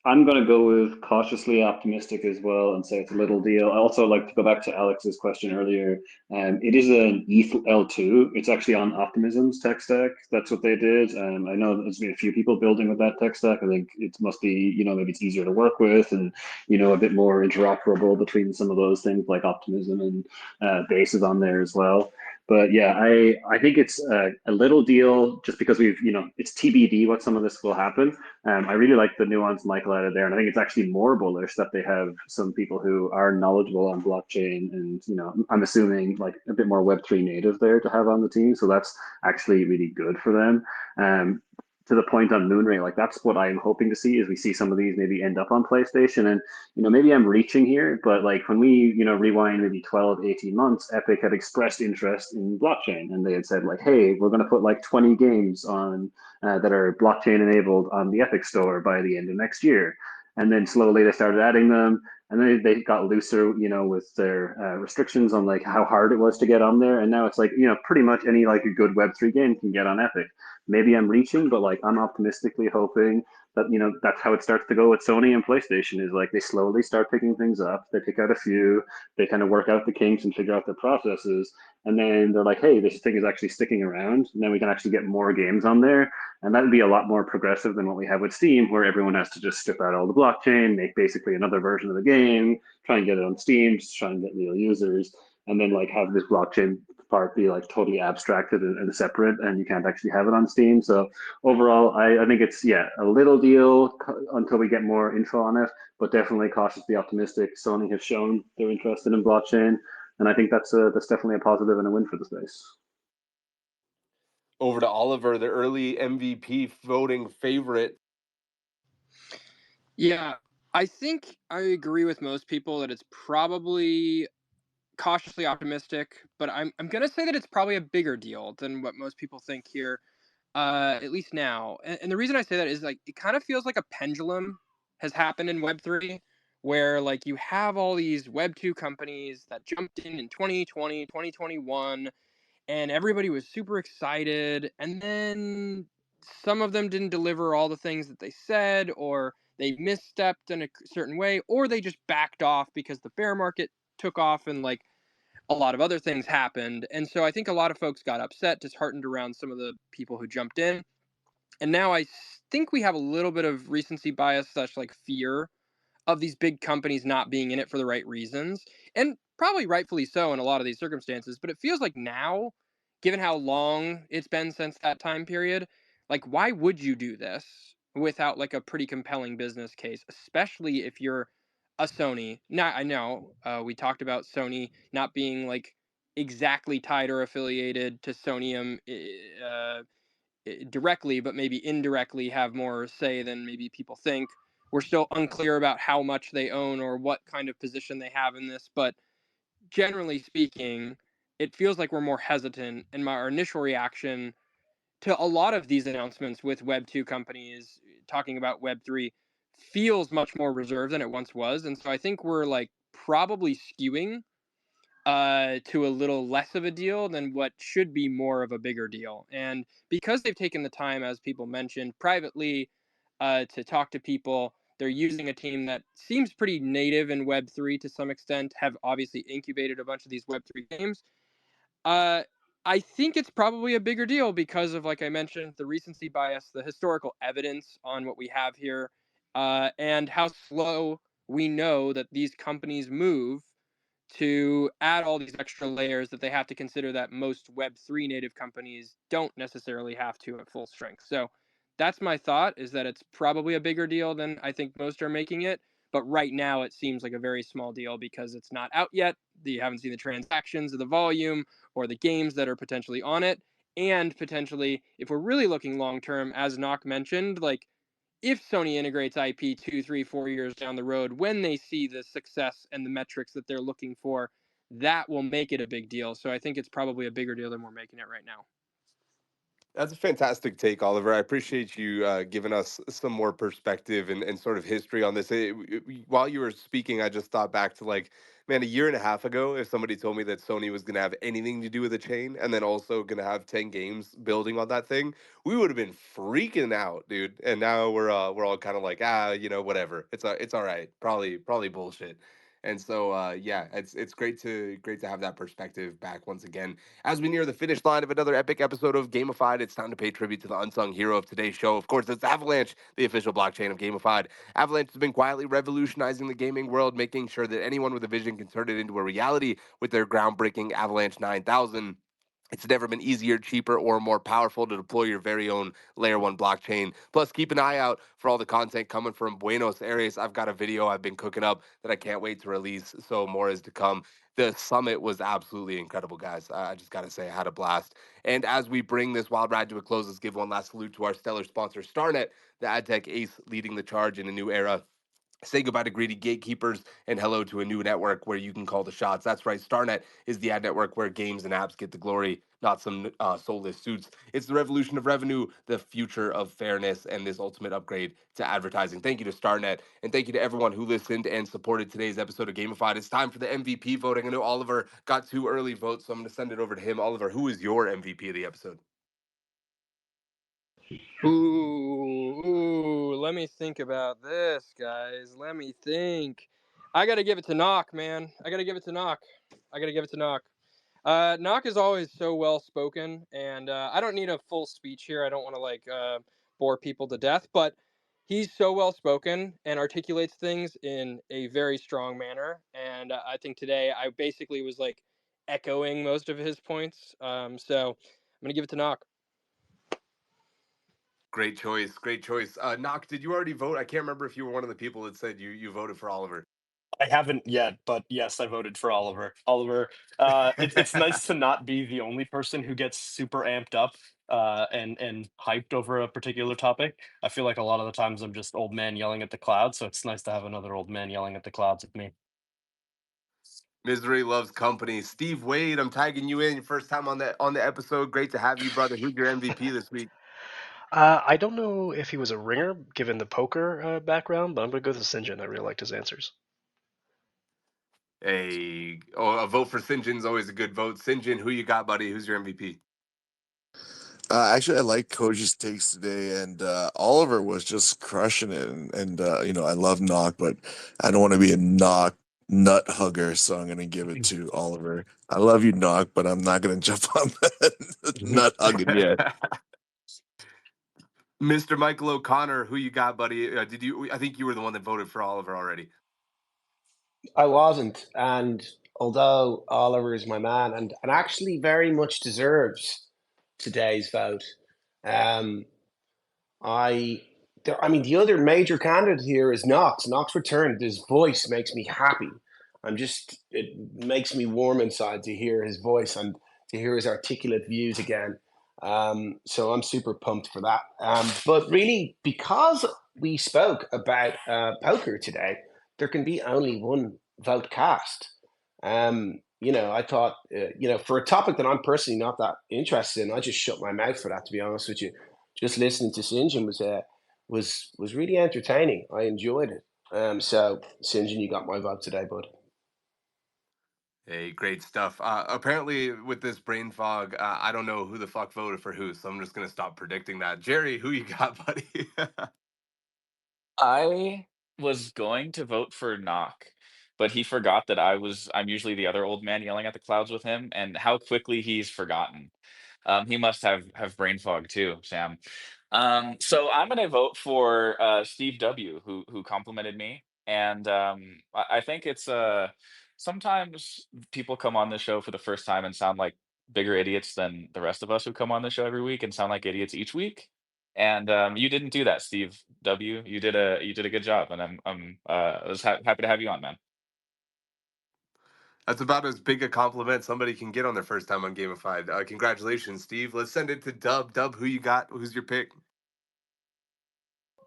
I'm going to go with cautiously optimistic as well and say it's a little deal. I also like to go back to Alex's question earlier. It is an ETH L2. It's actually on Optimism's tech stack. That's what they did. I know there's been a few people building with that tech stack. I think it must be, maybe it's easier to work with and, a bit more interoperable between some of those things like Optimism and Base is on there as well. But yeah, I think it's a little deal just because it's TBD what some of this will happen. I really like the nuance Michael added there, and I think it's actually more bullish that they have some people who are knowledgeable on blockchain, and I'm assuming like a bit more Web3 native there to have on the team. So that's actually really good for them. To the point on Moonray, like that's what I'm hoping to see is we see some of these maybe end up on PlayStation. And maybe I'm reaching here, but like when we rewind maybe 12, 18 months, Epic had expressed interest in blockchain, and they had said like, hey, we're going to put like 20 games on that are blockchain enabled on the Epic Store by the end of next year. And then slowly they started adding them, and then they got looser, with their restrictions on like how hard it was to get on there. And now it's like, pretty much any like a good Web3 game can get on Epic. Maybe I'm reaching, but like I'm optimistically hoping that that's how it starts to go with Sony and PlayStation, is like they slowly start picking things up. They pick out a few, they kind of work out the kinks and figure out their processes, and then they're like, hey, this thing is actually sticking around, and then we can actually get more games on there. And that would be a lot more progressive than what we have with Steam, where everyone has to just strip out all the blockchain, make basically another version of the game, try and get it on Steam, just try and get real users, and then like have this blockchain part be like totally abstracted and separate, and you can't actually have it on Steam. So overall, I think it's a little deal until we get more info on it, but definitely cautiously optimistic. Sony has shown they're interested in blockchain, and I think that's definitely a positive and a win for the space. Over to Oliver, the early MVP voting favorite. Yeah, I think I agree with most people that it's probably cautiously optimistic, but I'm gonna say that it's probably a bigger deal than what most people think here, at least now. And the reason I say that is like it kind of feels like a pendulum has happened in Web3, where like you have all these Web2 companies that jumped in 2020, 2021, and everybody was super excited, and then some of them didn't deliver all the things that they said, or they misstepped in a certain way, or they just backed off because the bear market took off and like a lot of other things happened. And so I think a lot of folks got upset, disheartened around some of the people who jumped in. And now I think we have a little bit of recency bias slash like fear of these big companies not being in it for the right reasons, and probably rightfully so in a lot of these circumstances. But it feels like now, given how long it's been since that time period, like why would you do this without like a pretty compelling business case, especially if you're a Sony? Now I know we talked about Sony not being like exactly tied or affiliated to Sonium directly, but maybe indirectly have more say than maybe people think. We're still unclear about how much they own or what kind of position they have in this, but generally speaking, it feels like we're more hesitant. And our initial reaction to a lot of these announcements with Web2 companies talking about Web3 feels much more reserved than it once was. And so I think we're like probably skewing to a little less of a deal than what should be more of a bigger deal. And because they've taken the time, as people mentioned, privately to talk to people, they're using a team that seems pretty native in Web3 to some extent, have obviously incubated a bunch of these Web3 games. Uh, I think it's probably a bigger deal because of, like I mentioned, the recency bias, the historical evidence on what we have here, and how slow we know that these companies move to add all these extra layers that they have to consider that most Web3 native companies don't necessarily have to at full strength. So that's my thought, is that it's probably a bigger deal than I think most are making it. But right now it seems like a very small deal because it's not out yet. You haven't seen the transactions or the volume or the games that are potentially on it. And potentially, if we're really looking long term, as Nock mentioned, like if Sony integrates IP 2, 3, 4 years down the road, when they see the success and the metrics that they're looking for, that will make it a big deal. So I think it's probably a bigger deal than we're making it right now. That's a fantastic take, Oliver. I appreciate you giving us some more perspective and sort of history on this. While you were speaking, I just thought back to like, man, a year and a half ago, if somebody told me that Sony was going to have anything to do with the chain and then also going to have 10 games building on that thing, we would have been freaking out, dude. And now we're all kind of like, whatever. It's all right. Probably bullshit. And so yeah, it's great to have that perspective back once again. As we near the finish line of another epic episode of Gamified, it's time to pay tribute to the unsung hero of today's show. Of course, it's Avalanche, the official blockchain of Gamified. Avalanche has been quietly revolutionizing the gaming world, making sure that anyone with a vision can turn it into a reality with their groundbreaking Avalanche 9000. It's never been easier, cheaper, or more powerful to deploy your very own Layer 1 blockchain. Plus, keep an eye out for all the content coming from Buenos Aires. I've got a video I've been cooking up that I can't wait to release, so more is to come. The summit was absolutely incredible, guys. I just got to say, I had a blast. And as we bring this wild ride to a close, let's give one last salute to our stellar sponsor, StarNet, the ad tech ace leading the charge in a new era. Say goodbye to greedy gatekeepers and hello to a new network where you can call the shots. That's right. StarNet is the ad network where games and apps get the glory, not some soulless suits. It's the revolution of revenue, the future of fairness, and this ultimate upgrade to advertising. Thank you to StarNet, and thank you to everyone who listened and supported today's episode of Gamified. It's time for the MVP voting. I know Oliver got 2 early votes, so I'm going to send it over to him. Oliver, who is your MVP of the episode? Let me think about this, guys. Let me think. I got to give it to Knock, man. I got to give it to Knock. Knock is always so well spoken, and I don't need a full speech here. I don't want to bore people to death, but he's so well spoken and articulates things in a very strong manner. And I think today I basically was like echoing most of his points. So I'm gonna give it to Knock. Great choice. Great choice. Knock, did you already vote? I can't remember if you were one of the people that said you voted for Oliver. I haven't yet, but yes, I voted for Oliver. Oliver, it's nice to not be the only person who gets super amped up and hyped over a particular topic. I feel like a lot of the times I'm just old man yelling at the clouds, so it's nice to have another old man yelling at the clouds with me. Misery loves company. Steve Wade, I'm tagging you in. Your first time on the episode. Great to have you, brother. Who's your MVP this week? I don't know if he was a ringer, given the poker background, but I'm going to go with St. John. I really liked his answers. A vote for St. John's always a good vote. St. John, who you got, buddy? Who's your MVP? Actually, I like Koji's takes today, and Oliver was just crushing it. And I love Knock, but I don't want to be a Knock nut hugger, so I'm gonna give it to Oliver. I love you, Knock, but I'm not gonna jump on that nut hugging yet. Mr. Michael O'Connor, who you got, buddy? Did you? I think you were the one that voted for Oliver already. I wasn't, and although Oliver is my man, and actually very much deserves today's vote, um, I mean, the other major candidate here is Knox. Knox returned. His voice makes me happy. It makes me warm inside to hear his voice and to hear his articulate views again. So I'm super pumped for that. But really, because we spoke about poker today, there can be only one vote cast. I thought, for a topic that I'm personally not that interested in, I just shut my mouth for that, to be honest with you. Just listening to Sinjin was really entertaining. I enjoyed it. So Sinjin, you got my vote today, bud. Hey, great stuff. Apparently, with this brain fog, I don't know who the fuck voted for who, so I'm just gonna stop predicting that. Jerry, who you got, buddy? I was going to vote for Knock, but he forgot that I'm usually the other old man yelling at the clouds with him, and how quickly he's forgotten. He must have brain fog too, Sam. So I'm gonna vote for Steve W, who complimented me, and I think it's sometimes people come on the show for the first time and sound like bigger idiots than the rest of us who come on the show every week and sound like idiots each week. And you didn't do that, Steve W. You did a good job, and I was happy to have you on, man. That's about as big a compliment somebody can get on their first time on Gamified. Congratulations, Steve. Let's send it to Dub. Dub, who you got? Who's your pick?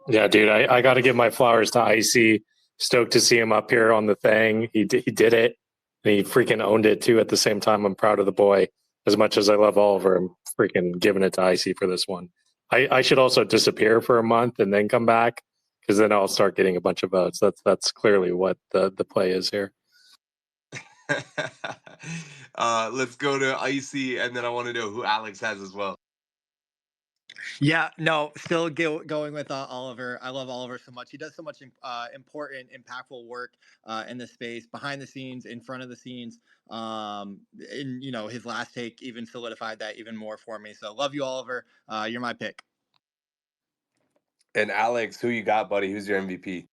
Yeah, dude, I got to give my flowers to Icy. Stoked to see him up here on the thing. He did it. And he freaking owned it too. At the same time, I'm proud of the boy. As much as I love Oliver, I'm freaking giving it to Icy for this one. I should also disappear for a month and then come back because then I'll start getting a bunch of votes. That's clearly what the play is here. Let's go to Icy, and then I want to know who Alex has as well. Yeah, no, still going with Oliver. I love Oliver so much. He does so much important, impactful work in the space, behind the scenes, in front of the scenes. And his last take even solidified that even more for me. So love you, Oliver. You're my pick. And Alex, who you got, buddy? Who's your MVP?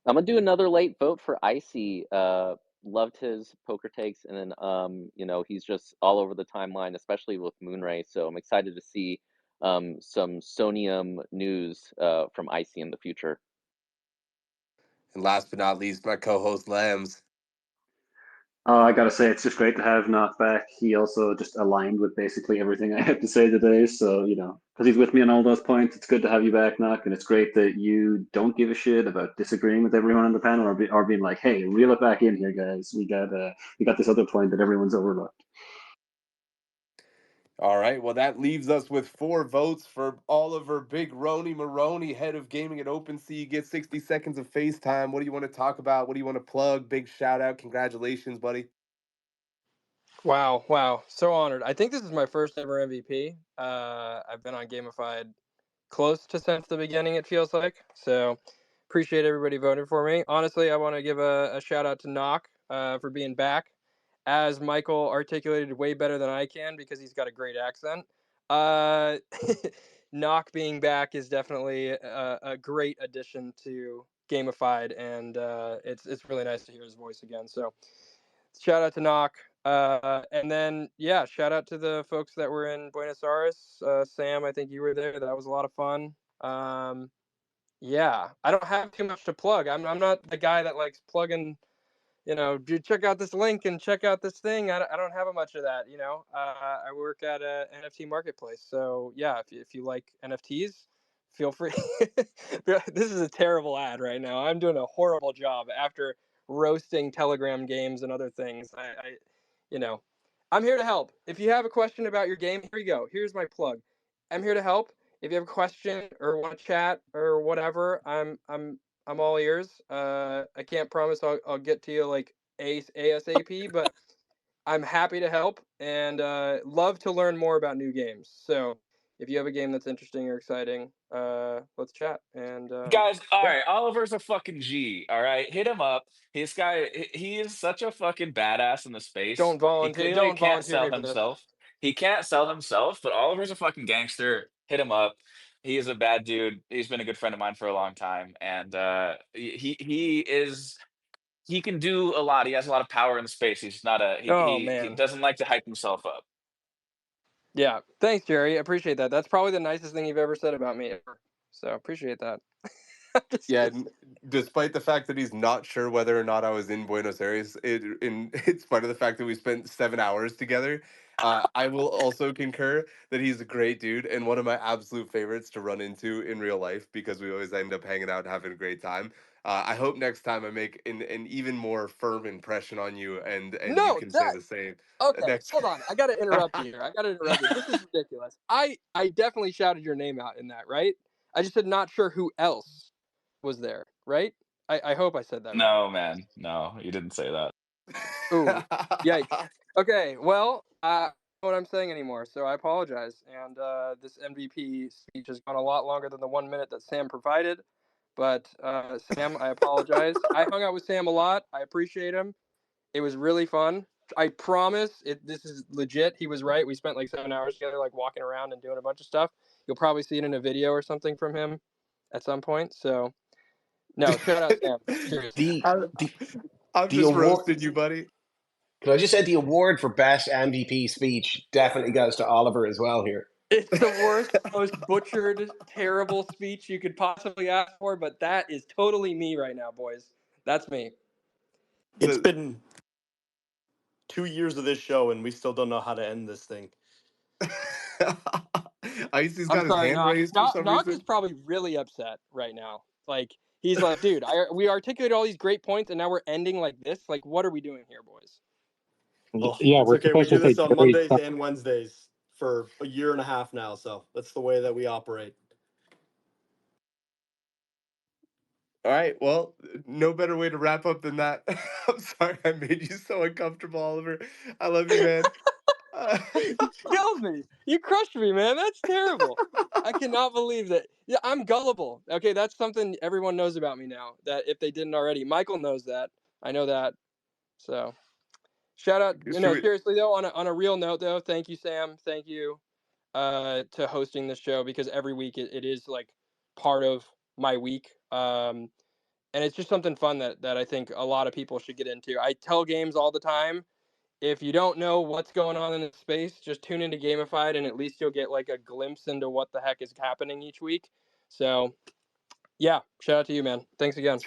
I'm gonna do another late vote for Icy. Loved his poker takes, and then he's just all over the timeline, especially with Moonray. So I'm excited to see some Sonium news from Icy in the future. And last but not least, my co-host Lambs. I gotta say, it's just great to have Knock back. He also just aligned with basically everything I have to say today. So, because he's with me on all those points, it's good to have you back, Knock. And it's great that you don't give a shit about disagreeing with everyone on the panel or being like, hey, reel it back in here, guys. We got this other point that everyone's overlooked. All right, well, that leaves us with 4 votes for Oliver Big Rony Maroney, head of gaming at OpenSea. You get 60 seconds of FaceTime. What do you want to talk about? What do you want to plug? Big shout out. Congratulations, buddy. Wow. So honored. I think this is my first ever MVP. I've been on Gamified close to since the beginning, it feels like. So appreciate everybody voting for me. Honestly, I want to give a shout out to Knock for being back. As Michael articulated way better than I can because he's got a great accent. Knock being back is definitely a great addition to Gamified, and it's really nice to hear his voice again. So shout out to Knock. And then, shout out to the folks that were in Buenos Aires. Sam, I think you were there. That was a lot of fun. I don't have too much to plug. I'm not the guy that likes plugging, check out this link and check out this thing. I don't have much of that, I work at a NFT marketplace. So, if you like NFTs, feel free. This is a terrible ad right now. I'm doing a horrible job after roasting Telegram games and other things. I'm here to help. If you have a question about your game, here you go. Here's my plug. I'm here to help. If you have a question or want to chat or whatever, I'm all ears. I can't promise I'll get to you like ASAP, but I'm happy to help and love to learn more about new games. So if you have a game that's interesting or exciting, let's chat. And Guys, all right, Oliver's a fucking G. All right, hit him up. This guy, he is such a fucking badass in the space. don't He volunteer. clearly Don't can't volunteer sell me for this. himself. He can't sell himself, but Oliver's a fucking gangster. Hit him up. He is a bad dude. He's been a good friend of mine for a long time, and he can do a lot. He has a lot of power in the space. He's not a Oh he man. doesn't like to hype himself up. Yeah. Thanks, Jerry. I appreciate that. That's probably the nicest thing you've ever said about me ever. So appreciate that. Just Yeah, kidding. despite the fact that he's not sure whether or not I was in Buenos Aires, in spite of the fact that we spent 7 hours together, I will also concur that he's a great dude and one of my absolute favorites to run into in real life because we always end up hanging out and having a great time. I hope next time I make an even more firm impression on you, and you No, can say that the same okay. next. Hold on. I gotta interrupt you here. This is ridiculous. I definitely shouted your name out in that, right? I just said not sure who else was there, right? I hope I said that right. No, man, no, you didn't say that. Ooh, yikes. Okay, well, I don't know what I'm saying anymore, so I apologize. And this MVP speech has gone a lot longer than the 1 minute that Sam provided. But Sam, I apologize. I hung out with Sam a lot. I appreciate him. It was really fun. I promise this is legit. He was right. We spent like 7 hours together, like walking around and doing a bunch of stuff. You'll probably see it in a video or something from him at some point. So, no, shout out Sam. Seriously. I'm The just award. roasting you, buddy. Can I just say the award for best MVP speech definitely goes to Oliver as well here. It's the worst, most butchered, terrible speech you could possibly ask for, but that is totally me right now, boys. That's me. It's been 2 years of this show, and we still don't know how to end this thing. Icy's I'm got his sorry, hand Knock. raised for some Knock is reason. probably really upset right now. Like he's like, dude, we articulated all these great points, and now we're ending like this. Like, what are we doing here, boys? Oh, Yeah, it's we're okay. We supposed to do say this on Jerry. Mondays and Wednesdays for a year and a half now, so that's the way that we operate. All right. Well, no better way to wrap up than that. I'm sorry I made you so uncomfortable, Oliver. I love you, man. You killed me. You crushed me, man. That's terrible. I cannot believe that. Yeah, I'm gullible. Okay, that's something everyone knows about me now. That if they didn't already, Michael knows that. I know that. So shout out. Should we? Seriously though, on a real note though, thank you, Sam. Thank you to hosting this show because every week it is like part of my week. And it's just something fun that I think a lot of people should get into. I tell games all the time. If you don't know what's going on in the space, just tune into Gamified, and at least you'll get like a glimpse into what the heck is happening each week. So, yeah, shout out to you, man. Thanks again.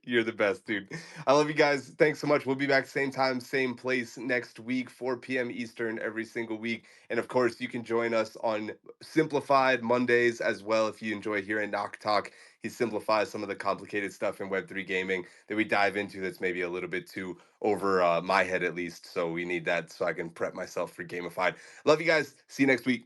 You're the best, dude. I love you guys. Thanks so much. We'll be back same time, same place next week, 4 p.m. Eastern every single week. And of course, you can join us on Simplified Mondays as well if you enjoy hearing Knock Talk. He simplifies some of the complicated stuff in Web3 gaming that we dive into that's maybe a little bit too over my head, at least. So we need that so I can prep myself for Gamified. Love you guys. See you next week.